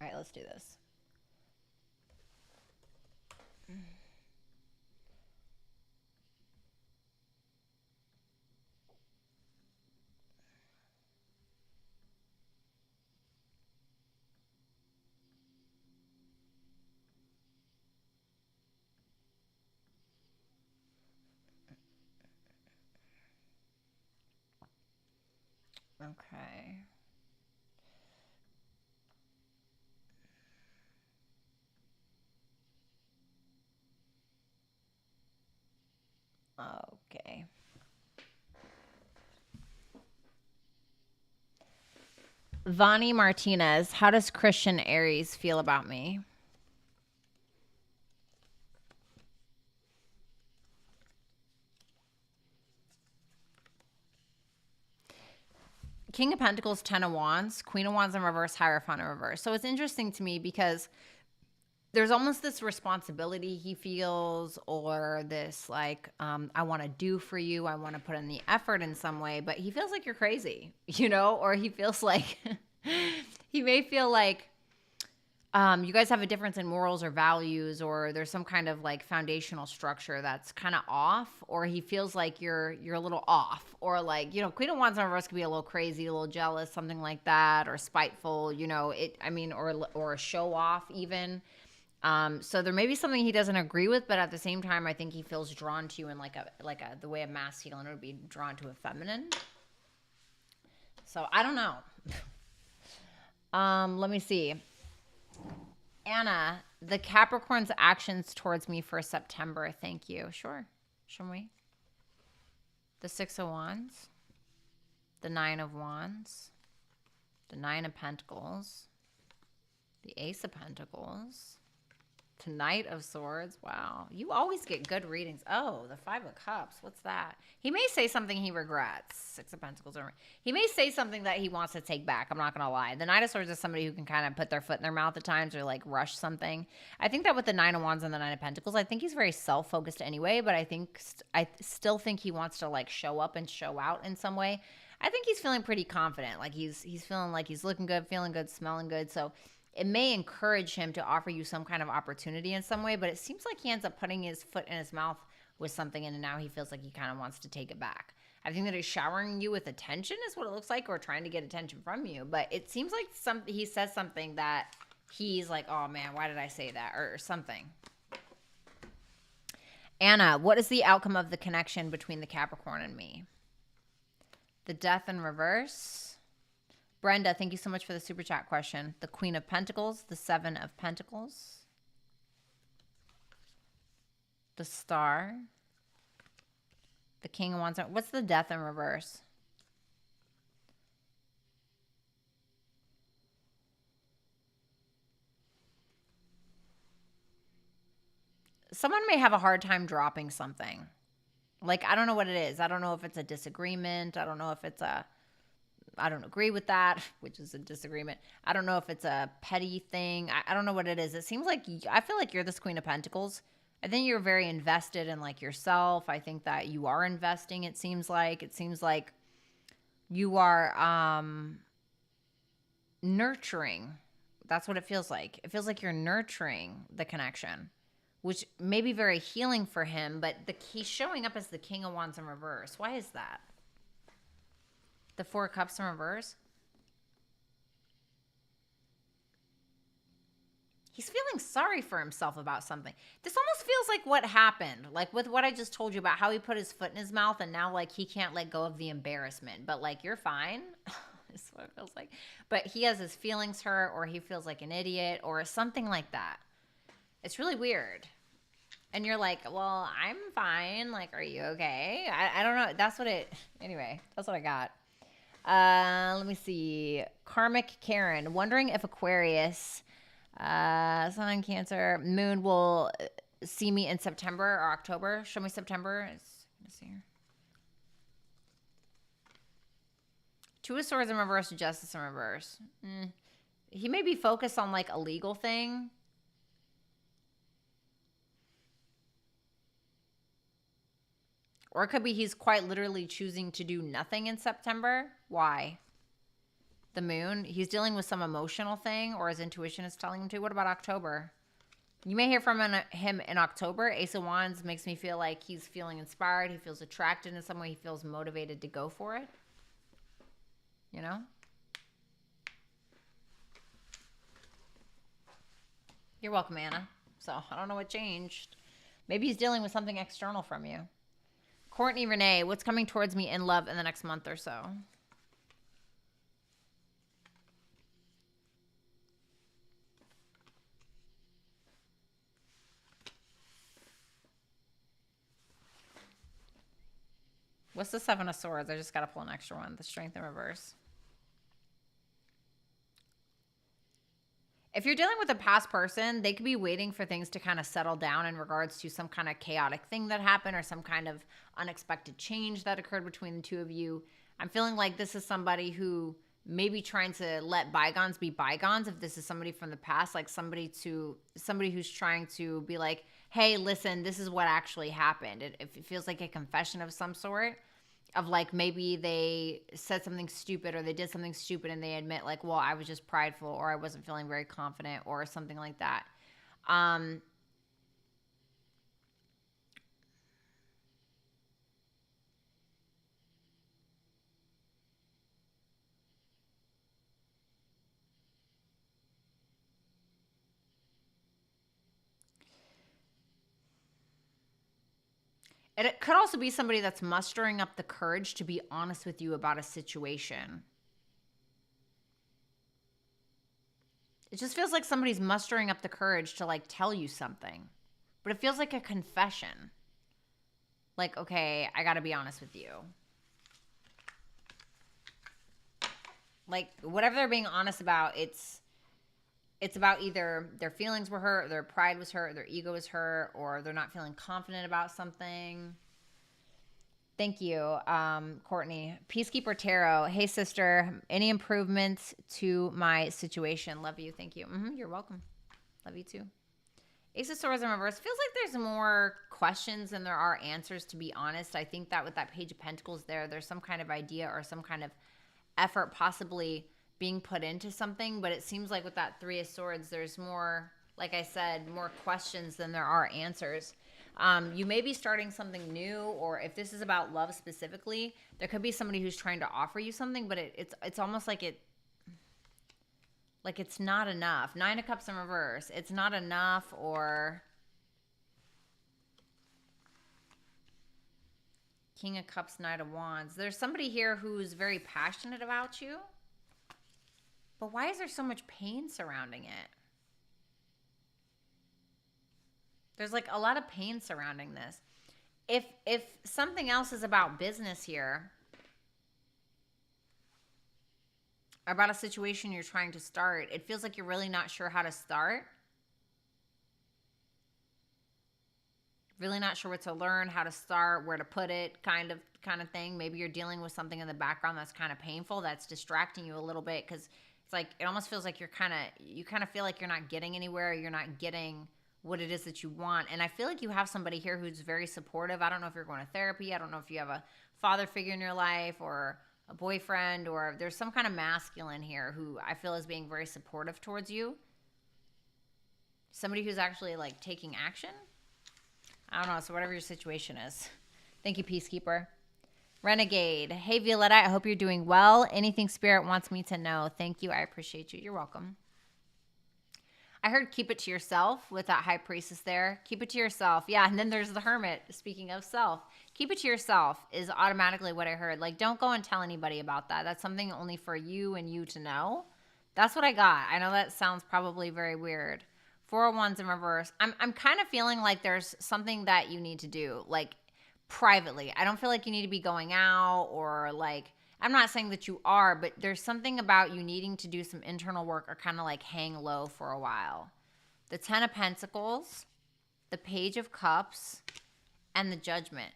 S1: All right, let's do this. Okay. Okay. Vani Martinez, how does Christian Aries feel about me? King of Pentacles, 10 of Wands, Queen of Wands in reverse, Hierophant in reverse. So it's interesting to me because there's almost this responsibility he feels, or this like, I want to do for you. I want to put in the effort in some way, but he feels like you're crazy, you know, or he feels like he may feel like you guys have a difference in morals or values, or there's some kind of like foundational structure that's kind of off, or he feels like you're a little off, or like, you know, Queen of Wands in reverse could be a little crazy, a little jealous, something like that, or spiteful, you know, or a show off even. So there may be something he doesn't agree with, but at the same time, I think he feels drawn to you in the way a masculine would be drawn to a feminine. So I don't know. Let me see. Anna, the Capricorn's actions towards me for September. Thank you. Sure. Show me. The 6 of Wands, the 9 of Wands, the 9 of Pentacles, the Ace of Pentacles, To Knight of Swords. Wow. You always get good readings. Oh, the Five of Cups. What's that? He may say something he regrets. Six of Pentacles. He may say something that he wants to take back. I'm not going to lie. The Knight of Swords is somebody who can kind of put their foot in their mouth at times or like rush something. I think that with the Nine of Wands and the Nine of Pentacles, I think he's very self-focused anyway, but I still think he wants to like show up and show out in some way. I think he's feeling pretty confident. Like he's feeling like he's looking good, feeling good, smelling good. So it may encourage him to offer you some kind of opportunity in some way, but it seems like he ends up putting his foot in his mouth with something, and now he feels like he kind of wants to take it back. I think that he's showering you with attention is what it looks like, or trying to get attention from you. But it seems like he says something that he's like, oh man, why did I say that? Or something. Anna, what is the outcome of the connection between the Capricorn and me? The Death in reverse. Brenda, thank you so much for the super chat question. The Queen of Pentacles, the Seven of Pentacles, the Star, the King of Wands. What's the Death in reverse? Someone may have a hard time dropping something. Like, I don't know what it is. I don't know if it's a disagreement. I don't know if it's I don't agree with that, which is a disagreement. I don't know if it's a petty thing. I don't know what it is. It seems like, I feel like you're this Queen of Pentacles. I think you're very invested in like yourself. I think that you are investing, it seems like. It seems like you are nurturing. That's what it feels like. It feels like you're nurturing the connection, which may be very healing for him, but he's showing up as the King of Wands in reverse. Why is that? The Four of Cups in reverse. He's feeling sorry for himself about something. This almost feels like what happened, like with what I just told you about how he put his foot in his mouth and now like he can't let go of the embarrassment. But like, you're fine. That's what it feels like. But he has his feelings hurt, or he feels like an idiot or something like that. It's really weird. And you're like, well, I'm fine. Like, are you okay? I don't know. That's what anyway, that's what I got. Let me see. Karmic Karen, wondering if Aquarius, Sun, Cancer, Moon will see me in September or October. Show me September. Let's see here. Two of Swords in reverse, Justice in reverse. He may be focused on like a legal thing. Or it could be he's quite literally choosing to do nothing in September. Why? The Moon. He's dealing with some emotional thing, or his intuition is telling him to. What about October? You may hear from him in October. Ace of Wands makes me feel like he's feeling inspired. He feels attracted in some way. He feels motivated to go for it. You know? You're welcome, Anna. So I don't know what changed. Maybe he's dealing with something external from you. Courtney Renee, what's coming towards me in love in the next month or so? What's the Seven of Swords? I just got to pull an extra one. The Strength in reverse. If you're dealing with a past person, they could be waiting for things to kind of settle down in regards to some kind of chaotic thing that happened or some kind of unexpected change that occurred between the two of you. I'm feeling like this is somebody who may be trying to let bygones be bygones. If this is somebody from the past, like somebody who's trying to be like, hey, listen, this is what actually happened. It feels like a confession of some sort. Of like, maybe they said something stupid or they did something stupid and they admit like, well, I was just prideful or I wasn't feeling very confident or something like that. And it could also be somebody that's mustering up the courage to be honest with you about a situation. It just feels like somebody's mustering up the courage to like tell you something. But it feels like a confession. Like, okay, I got to be honest with you. Like, whatever they're being honest about, it's it's about either their feelings were hurt, or their pride was hurt, or their ego was hurt, or they're not feeling confident about something. Thank you, Courtney. Peacekeeper Tarot. Hey, sister. Any improvements to my situation? Love you. Thank you. You're welcome. Love you too. Ace of Swords in reverse. Feels like there's more questions than there are answers, to be honest. I think that with that Page of Pentacles there's some kind of idea or some kind of effort possibly being put into something. But it seems like with that Three of Swords, there's more, like I said, more questions than there are answers. You may be starting something new, or if this is about love specifically, there could be somebody who's trying to offer you something, but it's almost like it's not enough. Nine of Cups in reverse. It's not enough, or King of Cups, Knight of Wands. There's somebody here who's very passionate about you, but why is there so much pain surrounding it? There's like a lot of pain surrounding this. If something else is about business here, or about a situation you're trying to start, it feels like you're really not sure how to start. Really not sure what to learn, how to start, where to put it, kind of thing. Maybe you're dealing with something in the background that's kind of painful, that's distracting you a little bit, because it's like it almost feels like you kind of feel like you're not getting anywhere, you're not getting what it is that you want. And I feel like you have somebody here who's very supportive. I don't know if you're going to therapy. I don't know if you have a father figure in your life, or a boyfriend, or there's some kind of masculine here who I feel is being very supportive towards you. Somebody who's actually like taking action. I don't know. So whatever your situation is. Thank you, Peacekeeper. Renegade. Hey, Violetta. I hope you're doing well. Anything Spirit wants me to know. Thank you. I appreciate you. You're welcome. I heard keep it to yourself with that High Priestess there. Keep it to yourself. Yeah, and then there's the Hermit. Speaking of self. Keep it to yourself is automatically what I heard. Like, don't go and tell anybody about that. That's something only for you and you to know. That's what I got. I know that sounds probably very weird. Four of Wands in reverse. I'm kind of feeling like there's something that you need to do, like, privately. I don't feel like you need to be going out, or like, I'm not saying that you are, but there's something about you needing to do some internal work, or kind of like hang low for a while. The Ten of Pentacles, the Page of Cups, and the Judgment.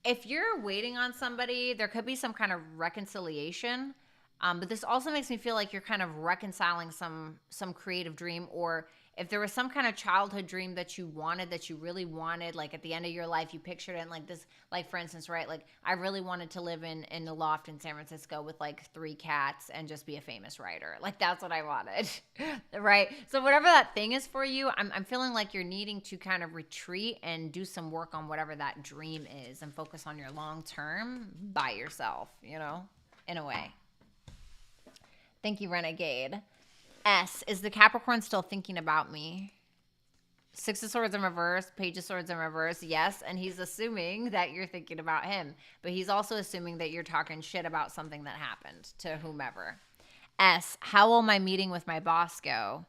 S1: If you're waiting on somebody, there could be some kind of reconciliation. But this also makes me feel like you're kind of reconciling some creative dream, or if there was some kind of childhood dream that you wanted, that you really wanted, like at the end of your life, you pictured it like this, like for instance, right? Like I really wanted to live in the loft in San Francisco with like 3 cats and just be a famous writer. Like that's what I wanted, right? So whatever that thing is for you, I'm feeling like you're needing to kind of retreat and do some work on whatever that dream is and focus on your long term by yourself, you know, in a way. Thank you, Renegade. S, is the Capricorn still thinking about me? Six of Swords in reverse, Page of Swords in reverse, yes. And he's assuming that you're thinking about him. But he's also assuming that you're talking shit about something that happened to whomever. S, how will my meeting with my boss go?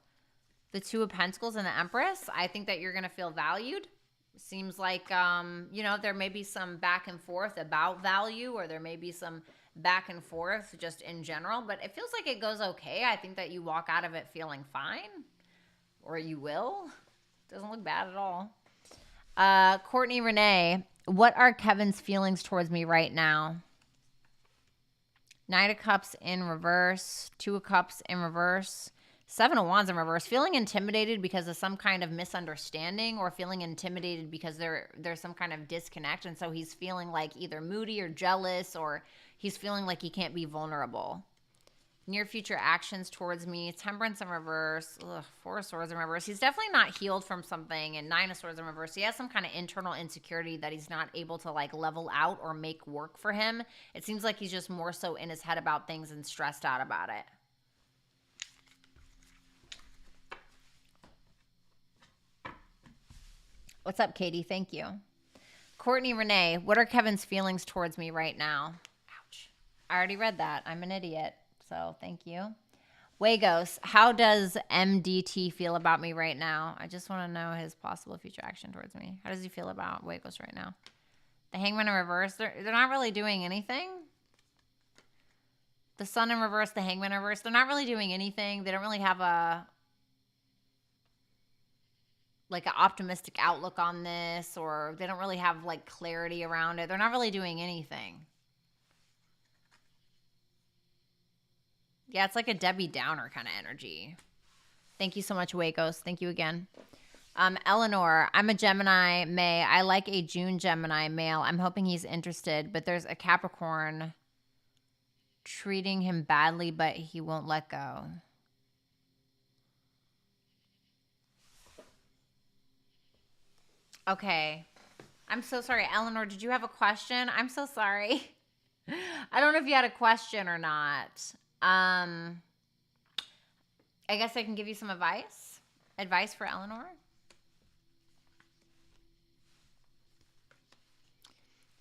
S1: The Two of Pentacles and the Empress. I think that you're going to feel valued. Seems like, you know, there may be some back and forth about value, or there may be some back and forth just in general, but it feels like it goes okay. I think that you walk out of it feeling fine, or you will. Doesn't look bad at all. Courtney Renee, what are Kevin's feelings towards me right now? Knight of Cups in reverse, Two of Cups in reverse, Seven of Wands in reverse. Feeling intimidated because of some kind of misunderstanding, or feeling intimidated because there's some kind of disconnect, and so he's feeling like either moody or jealous, or he's feeling like he can't be vulnerable. Near future actions towards me. Temperance in reverse. Four of Swords in reverse. He's definitely not healed from something. And Nine of Swords in reverse. He has some kind of internal insecurity that he's not able to like level out or make work for him. It seems like he's just more so in his head about things and stressed out about it. What's up, Katie? Thank you. Courtney Renee, what are Kevin's feelings towards me right now? Ouch. I already read that. I'm an idiot. So thank you. Wagos, how does MDT feel about me right now? I just want to know his possible future action towards me. How does he feel about Wagos right now? The Hangman in reverse, they're not really doing anything. The Sun in reverse, the Hangman in reverse, they're not really doing anything. They don't really have a like an optimistic outlook on this, or they don't really have like clarity around it. They're not really doing anything. Yeah, it's like a Debbie Downer kind of energy. Thank you so much, Wacos. Thank you again. Eleanor, I'm a Gemini May. I like a June Gemini male. I'm hoping he's interested, but there's a Capricorn treating him badly, but he won't let go. Okay. I'm so sorry. Eleanor, did you have a question? I'm so sorry. I don't know if you had a question or not. I guess I can give you some advice. Advice for Eleanor.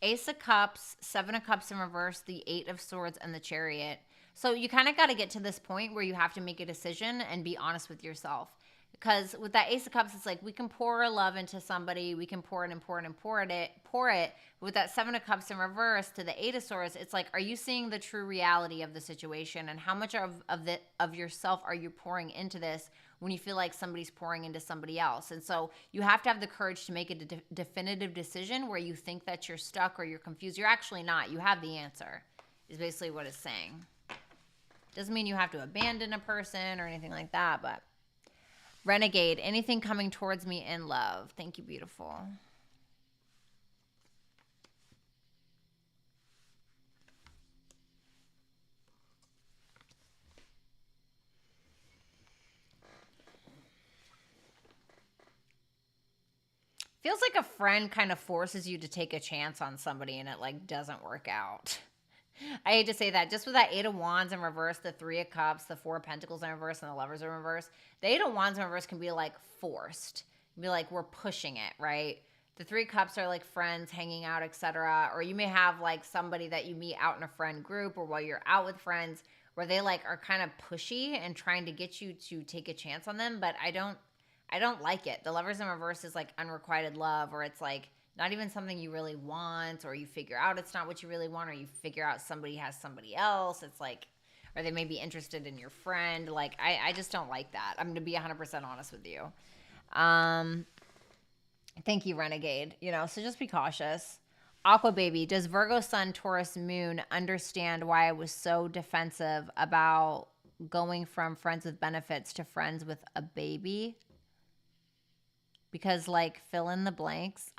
S1: Ace of Cups, Seven of Cups in reverse, the Eight of Swords, and the Chariot. So you kind of got to get to this point where you have to make a decision and be honest with yourself. Because with that Ace of Cups, it's like we can pour love into somebody, we can pour it and pour it and pour it. With that Seven of Cups in reverse to the Eight of Swords, it's like, are you seeing the true reality of the situation, and how much of yourself are you pouring into this when you feel like somebody's pouring into somebody else? And so you have to have the courage to make a definitive decision where you think that you're stuck or you're confused. You're actually not. You have the answer, is basically what it's saying. Doesn't mean you have to abandon a person or anything like that, but Renegade, anything coming towards me in love. Thank you, beautiful. Feels like a friend kind of forces you to take a chance on somebody and it like doesn't work out. I hate to say that. Just with that Eight of Wands in reverse, the Three of Cups, the Four of Pentacles in reverse, and the Lovers in reverse, the Eight of Wands in reverse can be like forced. Be like, we're pushing it, right? The Three of Cups are like friends hanging out, etc. Or you may have like somebody that you meet out in a friend group or while you're out with friends where they like are kind of pushy and trying to get you to take a chance on them. But I don't like it. The Lovers in reverse is like unrequited love, or it's like not even something you really want, or you figure out it's not what you really want, or you figure out somebody has somebody else. It's like, or they may be interested in your friend. Like, I just don't like that. I'm going to be 100% honest with you. Thank you, Renegade. You know, so just be cautious. Aqua Baby, does Virgo Sun, Taurus Moon understand why I was so defensive about going from friends with benefits to friends with a baby? Because, like, fill in the blanks.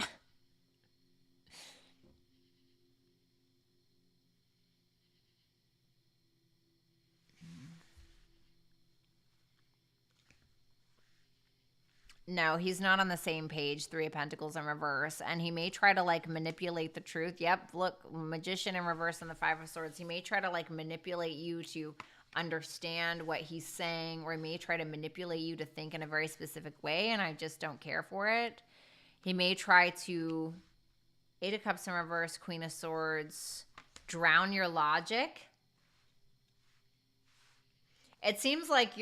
S1: No, he's not on the same page. Three of Pentacles in reverse. And he may try to like manipulate the truth. Yep, look, Magician in reverse and the Five of Swords. He may try to like manipulate you to understand what he's saying, or he may try to manipulate you to think in a very specific way, and I just don't care for it. He may try to, Eight of Cups in reverse, Queen of Swords, drown your logic. It seems like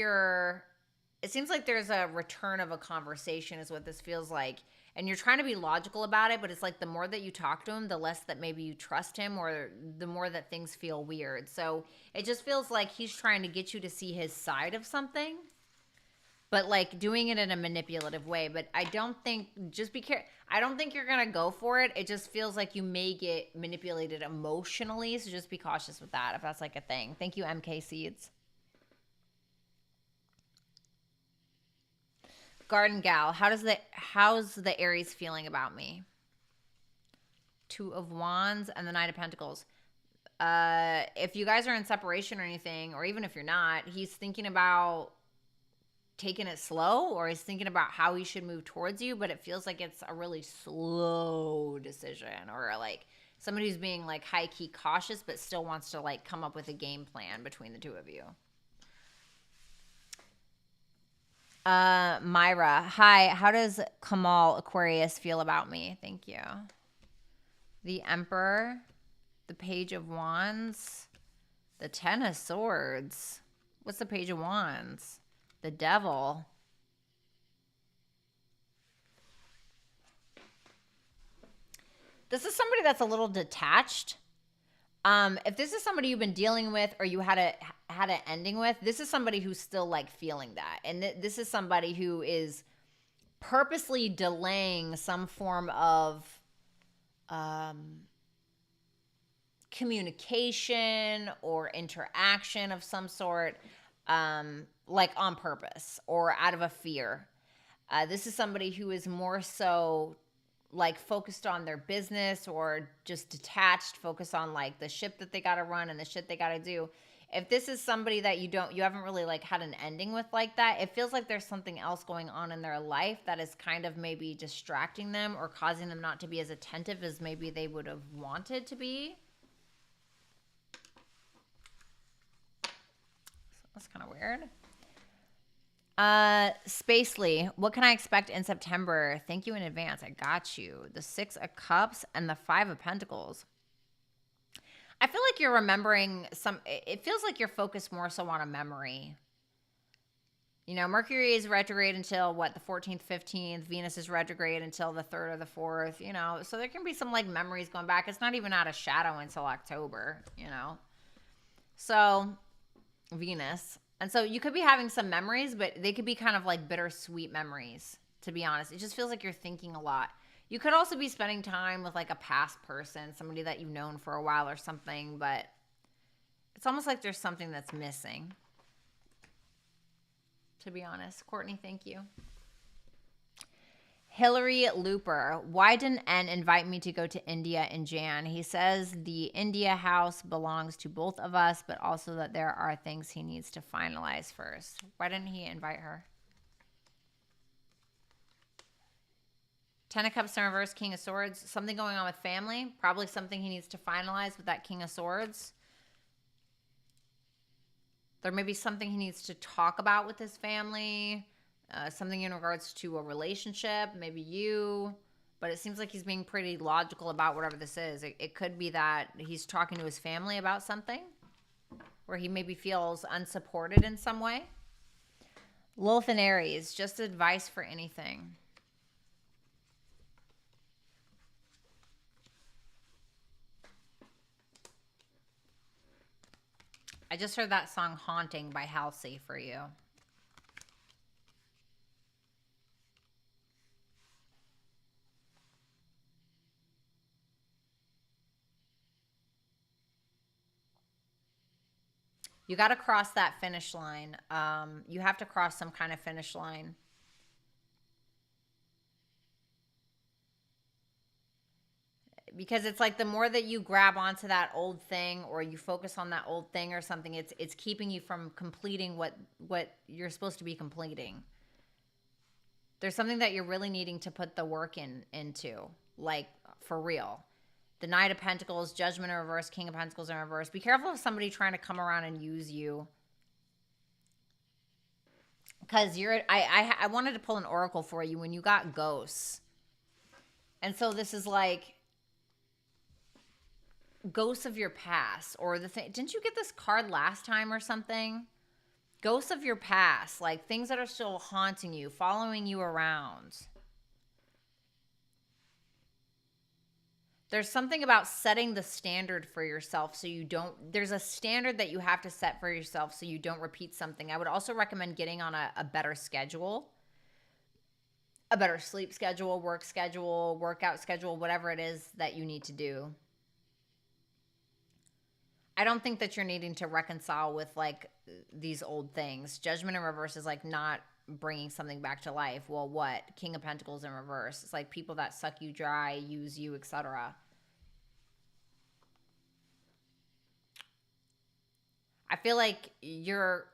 S1: there's a return of a conversation is what this feels like. And you're trying to be logical about it, but it's like the more that you talk to him, the less that maybe you trust him, or the more that things feel weird. So it just feels like he's trying to get you to see his side of something, but like doing it in a manipulative way. But I don't think, just be careful. I don't think you're going to go for it. It just feels like you may get manipulated emotionally. So just be cautious with that if that's like a thing. Thank you, MK Seeds. Garden Gal, how's the Aries feeling about me? Two of Wands and the Knight of Pentacles. If you guys are in separation or anything, or even if you're not, he's thinking about taking it slow, or he's thinking about how he should move towards you, but it feels like it's a really slow decision, or like somebody who's being like high-key cautious but still wants to like come up with a game plan between the two of you. Myra, hi, how does Kamal Aquarius feel about me? Thank you. The Emperor, the Page of Wands, the Ten of Swords. What's the Page of Wands? The Devil. This is somebody that's a little detached. If this is somebody you've been dealing with, or you had an ending with, this is somebody who's still like feeling that. And this is somebody who is purposely delaying some form of communication or interaction of some sort, like on purpose or out of a fear. This is somebody who is more so like focused on their business or just detached, focused on like the ship that they got to run and the shit they got to do. If this is somebody that you haven't really like had an ending with like that, it feels like there's something else going on in their life that is kind of maybe distracting them or causing them not to be as attentive as maybe they would have wanted to be. That's kind of weird. Spacely, what can I expect in September? Thank you in advance. I got you. The 6 of Cups and the 5 of Pentacles. I feel like you're remembering it feels like you're focused more so on a memory. You know, Mercury is retrograde until what, the 14th, 15th. Venus is retrograde until the 3rd or the 4th, you know. So there can be some like memories going back. It's not even out of shadow until October, you know. So, Venus. And so you could be having some memories, but they could be kind of like bittersweet memories, to be honest. It just feels like you're thinking a lot. You could also be spending time with like a past person, somebody that you've known for a while or something, but it's almost like there's something that's missing, to be honest. Courtney, thank you. Hillary Looper, why didn't N invite me to go to India in Jan? He says the India house belongs to both of us, but also that there are things he needs to finalize first. Why didn't he invite her? 10 of Cups in reverse, King of Swords. Something going on with family. Probably something he needs to finalize with that King of Swords. There may be something he needs to talk about with his family. Something in regards to a relationship. Maybe you. But it seems like he's being pretty logical about whatever this is. It could be that he's talking to his family about something. Where he maybe feels unsupported in some way. Lilith and Aries. Just advice for anything. I just heard that song Haunting by Halsey for you. You got to cross that finish line. You have to cross some kind of finish line. Because it's like the more that you grab onto that old thing or you focus on that old thing or something, it's keeping you from completing what you're supposed to be completing. There's something that you're really needing to put the work into, like for real. The Knight of Pentacles, Judgment in reverse, King of Pentacles in reverse. Be careful of somebody trying to come around and use you. Because I wanted to pull an oracle for you when you got ghosts. And so this is like ghosts of your past or the thing. Didn't you get this card last time or something? Ghosts of your past, like things that are still haunting you, following you around. There's something about setting the standard for yourself so you don't, there's a standard that you have to set for yourself so you don't repeat something. I would also recommend getting on a better schedule, a better sleep schedule, work schedule, workout schedule, whatever it is that you need to do. I don't think that you're needing to reconcile with like these old things. Judgment in reverse is like not bringing something back to life. Well, what? King of Pentacles in reverse. It's like people that suck you dry, use you, etc. I feel like you're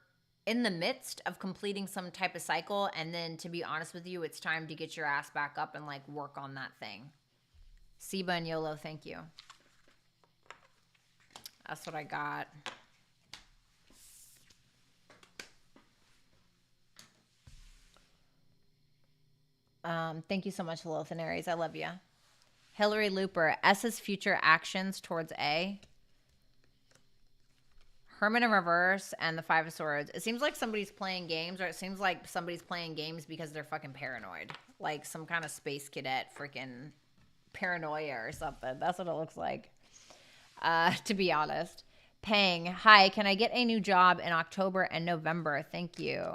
S1: in the midst of completing some type of cycle, and then to be honest with you, it's time to get your ass back up and like work on that thing. Siba and YOLO, thank you. That's what I got. Thank you so much, Lilith and Aries. I love you. Hillary Looper, S's future actions towards A. Hermit in reverse and the 5 of Swords. It seems like somebody's playing games, or it seems like somebody's playing games because they're fucking paranoid. Like some kind of space cadet freaking paranoia or something. That's what it looks like. To be honest. Pang, hi, can I get a new job in October and November? Thank you.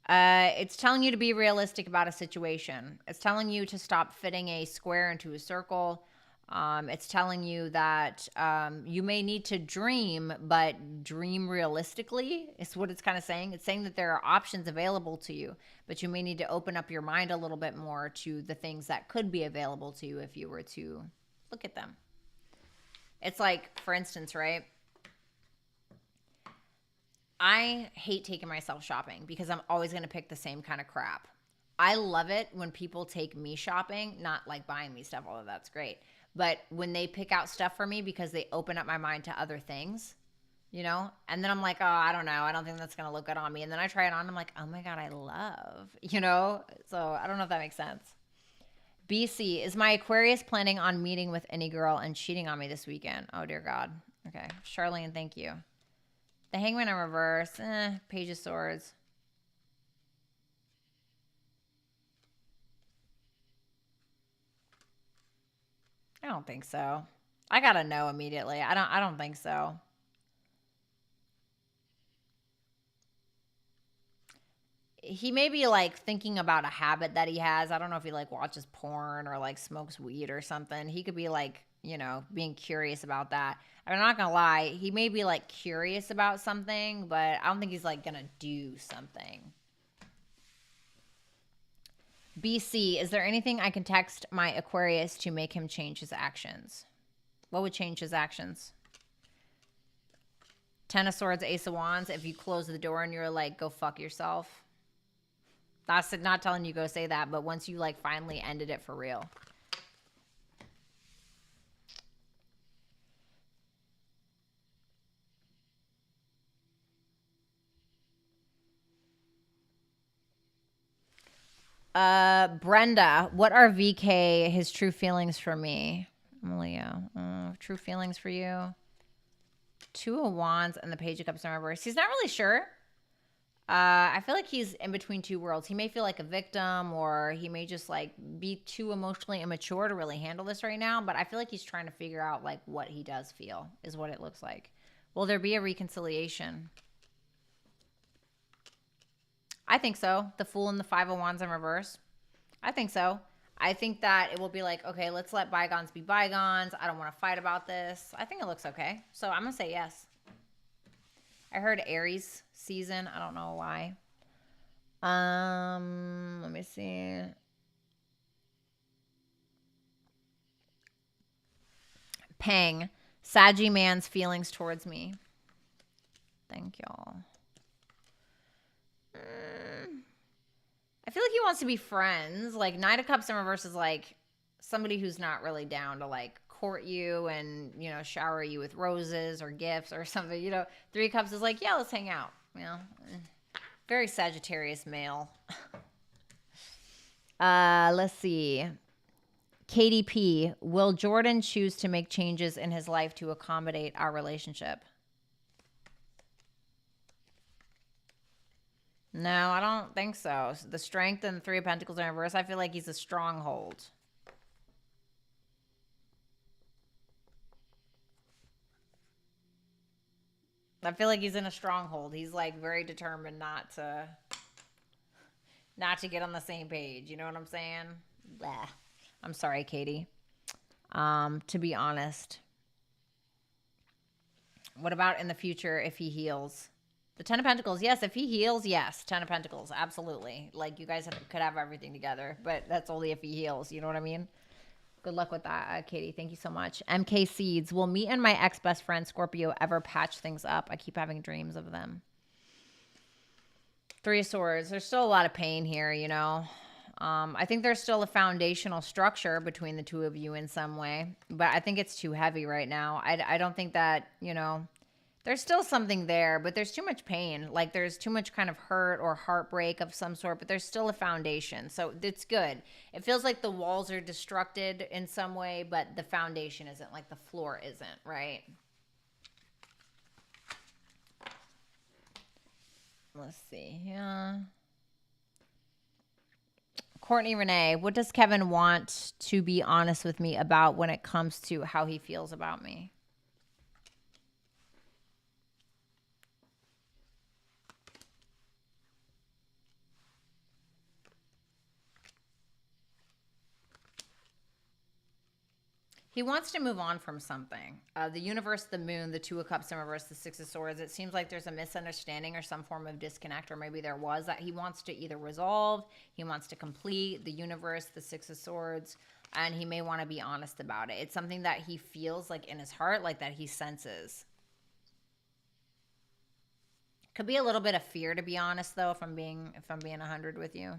S1: It's telling you to be realistic about a situation. It's telling you to stop fitting a square into a circle. It's telling you that you may need to dream, but dream realistically is what it's kind of saying. It's saying that there are options available to you, but you may need to open up your mind a little bit more to the things that could be available to you if you were to look at them. It's like, for instance, right? I hate taking myself shopping because I'm always going to pick the same kind of crap. I love it when people take me shopping, not like buying me stuff, although that's great. But when they pick out stuff for me because they open up my mind to other things, you know? And then I'm like, oh, I don't know. I don't think that's going to look good on me. And then I try it on. And I'm like, oh my God, I love, you know? So I don't know if that makes sense. BC, is my Aquarius planning on meeting with any girl and cheating on me this weekend? Oh, dear God. Okay. Charlene, thank you. The Hangman in reverse. Page of Swords. I don't think so. I gotta know immediately. I don't think so. He may be like thinking about a habit that he has. I don't know if he like watches porn or like smokes weed or something. He could be like, you know, being curious about that. I'm not gonna lie. He may be like curious about something, but I don't think he's like gonna do something. BC, is there anything I can text my Aquarius to make him change his actions? What would change his actions? Ten of Swords, Ace of Wands. If you close the door and you're like, go fuck yourself. That's not telling you go say that, but once you like finally ended it for real. Brenda, what are VK his true feelings for me? Leo, true feelings for you. Two of Wands and the Page of Cups in reverse. He's not really sure. I feel like he's in between two worlds. He may feel like a victim, or he may just like be too emotionally immature to really handle this right now. But I feel like he's trying to figure out like what he does feel is what it looks like. Will there be a reconciliation? I think so. The Fool and the Five of Wands in reverse. I think so. I think that it will be like, okay, let's let bygones be bygones. I don't want to fight about this. I think it looks okay. So I'm going to say yes. I heard Aries season. I don't know why. Let me see. Pang. Saggy man's feelings towards me. Thank y'all. I feel like he wants to be friends. Like Knight of Cups in reverse is like somebody who's not really down to like court you and, you know, shower you with roses or gifts or something. You know, Three of Cups is like, yeah, let's hang out. You know, very Sagittarius male. Let's see. KDP, will Jordan choose to make changes in his life to accommodate our relationship? No, I don't think so. The Strength and the Three of Pentacles in reverse, I feel like he's a stronghold. I feel like he's in a stronghold. He's like very determined not to get on the same page. You know what I'm saying? Blah. I'm sorry, Katie. To be honest. What about in the future if he heals? The Ten of Pentacles, yes. If he heals, yes. Ten of Pentacles, absolutely. Like, you guys could have everything together, but that's only if he heals. You know what I mean? Good luck with that, Katie. Thank you so much. MK Seeds, will me and my ex-best friend Scorpio ever patch things up? I keep having dreams of them. Three of Swords. There's still a lot of pain here, you know. I think there's still a foundational structure between the two of you in some way, but I think it's too heavy right now. I don't think that, you know, there's still something there, but there's too much pain. Like there's too much kind of hurt or heartbreak of some sort, but there's still a foundation. So it's good. It feels like the walls are destructed in some way, but the foundation isn't, like the floor isn't, right? Let's see. Yeah. Courtney Renee, what does Kevin want to be honest with me about when it comes to how he feels about me? He wants to move on from something. The universe, the moon, the Two of Cups in reverse, the Six of Swords. It seems like there's a misunderstanding or some form of disconnect, or maybe there was, that he wants to either resolve, he wants to complete. The universe, the Six of Swords, and he may want to be honest about it. It's something that he feels like in his heart, like that he senses. Could be a little bit of fear, to be honest, though, if I'm being 100 with you.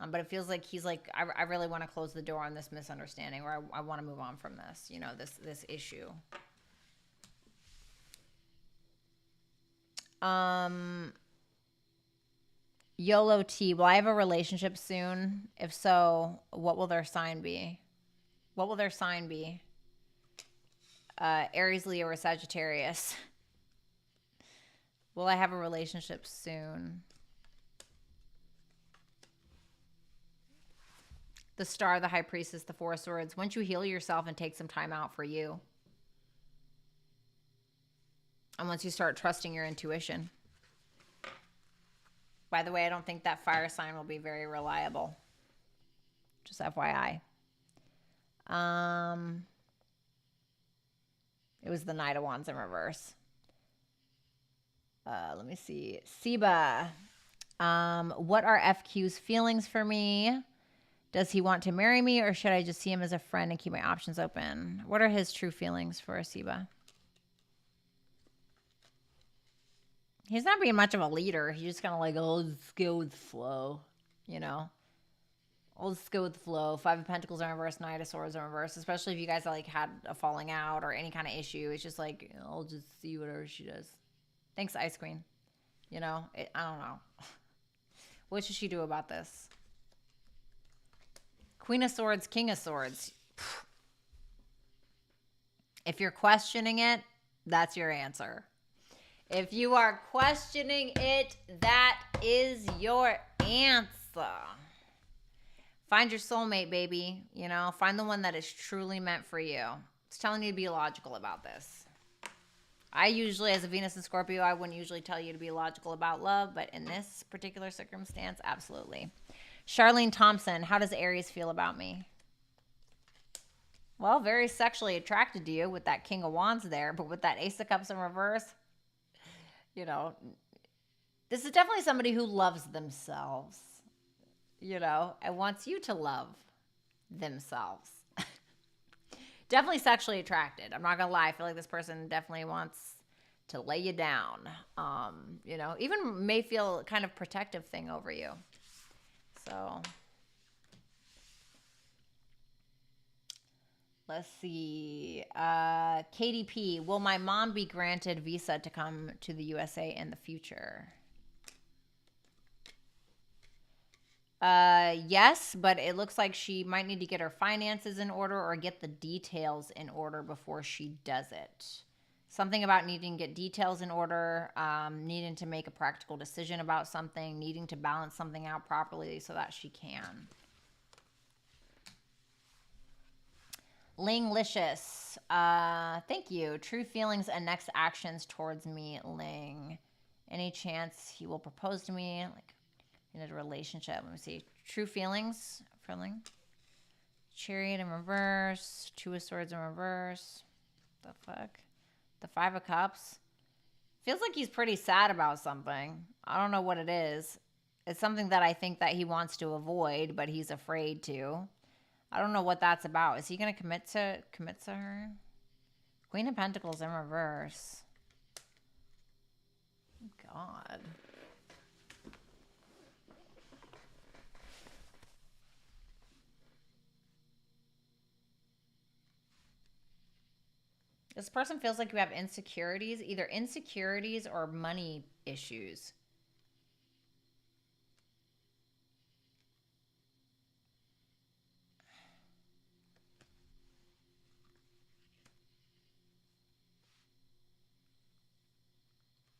S1: But it feels like he's like, I really want to close the door on this misunderstanding, or I want to move on from this, you know, this issue. YOLO T, will I have a relationship soon? If so, what will their sign be? What will their sign be? Aries, Leo, or Sagittarius? Will I have a relationship soon? The Star, the High Priestess, the Four of Swords. Once you heal yourself and take some time out for you. And once you start trusting your intuition. By the way, I don't think that fire sign will be very reliable. Just FYI. It was the Knight of Wands in reverse. Let me see. Siba. What are FQ's feelings for me? Does he want to marry me, or should I just see him as a friend and keep my options open? What are his true feelings for Siba? He's not being much of a leader. He's just kind of like, oh, let's go with the flow, you know? Oh, let's go with the flow. Five of Pentacles in reverse, Knight of Swords in reverse, especially if you guys like had a falling out or any kind of issue. It's just like, I'll just see whatever she does. Thanks, Ice Queen. You know, I don't know. What should she do about this? Queen of Swords, King of Swords. If you're questioning it, that's your answer. If you are questioning it, that is your answer. Find your soulmate, baby. You know, find the one that is truly meant for you. It's telling you to be logical about this. I usually, as a Venus and Scorpio, I wouldn't usually tell you to be logical about love, but in this particular circumstance, absolutely. Charlene Thompson, how does Aries feel about me? Well, very sexually attracted to you with that King of Wands there, but with that Ace of Cups in reverse, you know, this is definitely somebody who loves themselves, you know, and wants you to love themselves. Definitely sexually attracted. I'm not going to lie. I feel like this person definitely wants to lay you down, you know, even may feel kind of protective thing over you. So let's see. KDP, will my mom be granted visa to come to the USA in the future? Yes, but it looks like she might need to get her finances in order or get the details in order before she does it. Something about needing to get details in order, needing to make a practical decision about something, needing to balance something out properly so that she can. Linglicious, thank you. True feelings and next actions towards me, Ling. Any chance he will propose to me, like in a relationship? Let me see. True feelings for Ling. Chariot in reverse. Two of Swords in reverse. The fuck? The Five of Cups. Feels like he's pretty sad about something. I don't know what it is. It's something that I think that he wants to avoid, but he's afraid to. I don't know what that's about. Is he going to commit to her? Queen of Pentacles in reverse. God. This person feels like you have insecurities, either insecurities or money issues.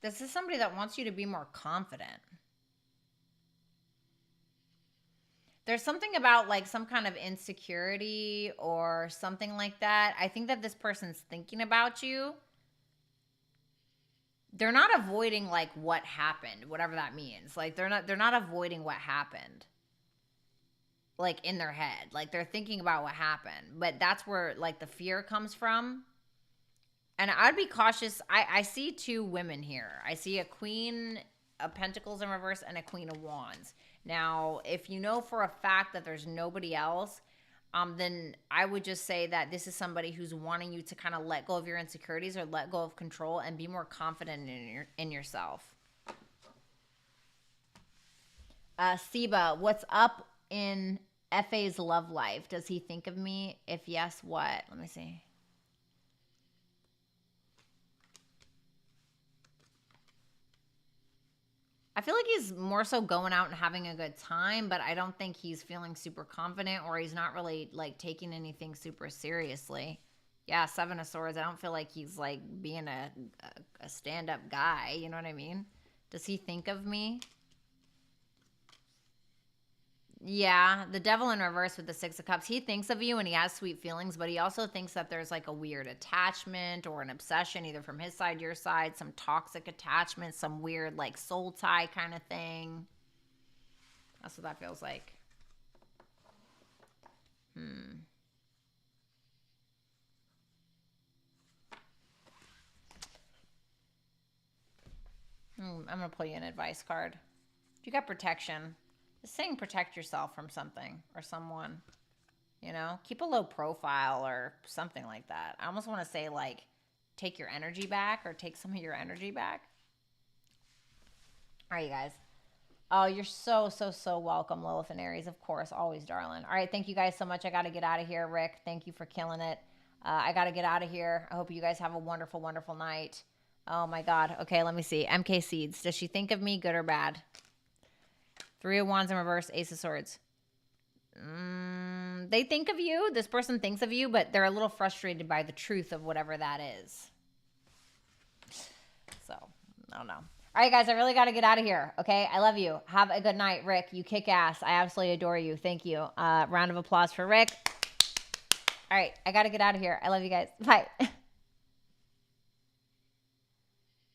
S1: This is somebody that wants you to be more confident. There's something about like some kind of insecurity or something like that. I think that this person's thinking about you. They're not avoiding like what happened, whatever that means. Like they're not avoiding what happened. like in their head. Like they're thinking about what happened. But that's where like the fear comes from. And I'd be cautious. I see two women here. I see a Queen of Pentacles in reverse and a Queen of Wands. Now, if you know for a fact that there's nobody else, then I would just say that this is somebody who's wanting you to kind of let go of your insecurities or let go of control and be more confident in yourself. Siba, what's up in FA's love life? Does he think of me? If yes, what? Let me see. I feel like he's more so going out and having a good time, but I don't think he's feeling super confident or he's not really like taking anything super seriously. Yeah, Seven of Swords. I don't feel like he's like being a stand-up guy. You know what I mean? Does he think of me? Yeah, the Devil in reverse with the Six of Cups. He thinks of you and he has sweet feelings, but he also thinks that there's like a weird attachment or an obsession, either from his side, your side, some toxic attachment, some weird like soul tie kind of thing. That's what that feels like. I'm going to pull you an advice card. You got protection. It's saying protect yourself from something or someone, you know, keep a low profile or something like that. I almost want to say like take your energy back or take some of your energy back. All right, you guys. Oh, you're so welcome, Lilith and Aries. Of course, always, darling. All right, thank you guys so much. I got to get out of here, Rick. Thank you for killing it. I got to get out of here. I hope you guys have a wonderful, wonderful night. Oh, my God. Okay, let me see. MK Seeds. Does she think of me, good or bad? Three of Wands in reverse, Ace of Swords. They think of you. This person thinks of you, but they're a little frustrated by the truth of whatever that is. So, I don't know. All right, guys, I really got to get out of here, okay? I love you. Have a good night, Rick. You kick ass. I absolutely adore you. Thank you. Round of applause for Rick. All right, I got to get out of here. I love you guys. Bye.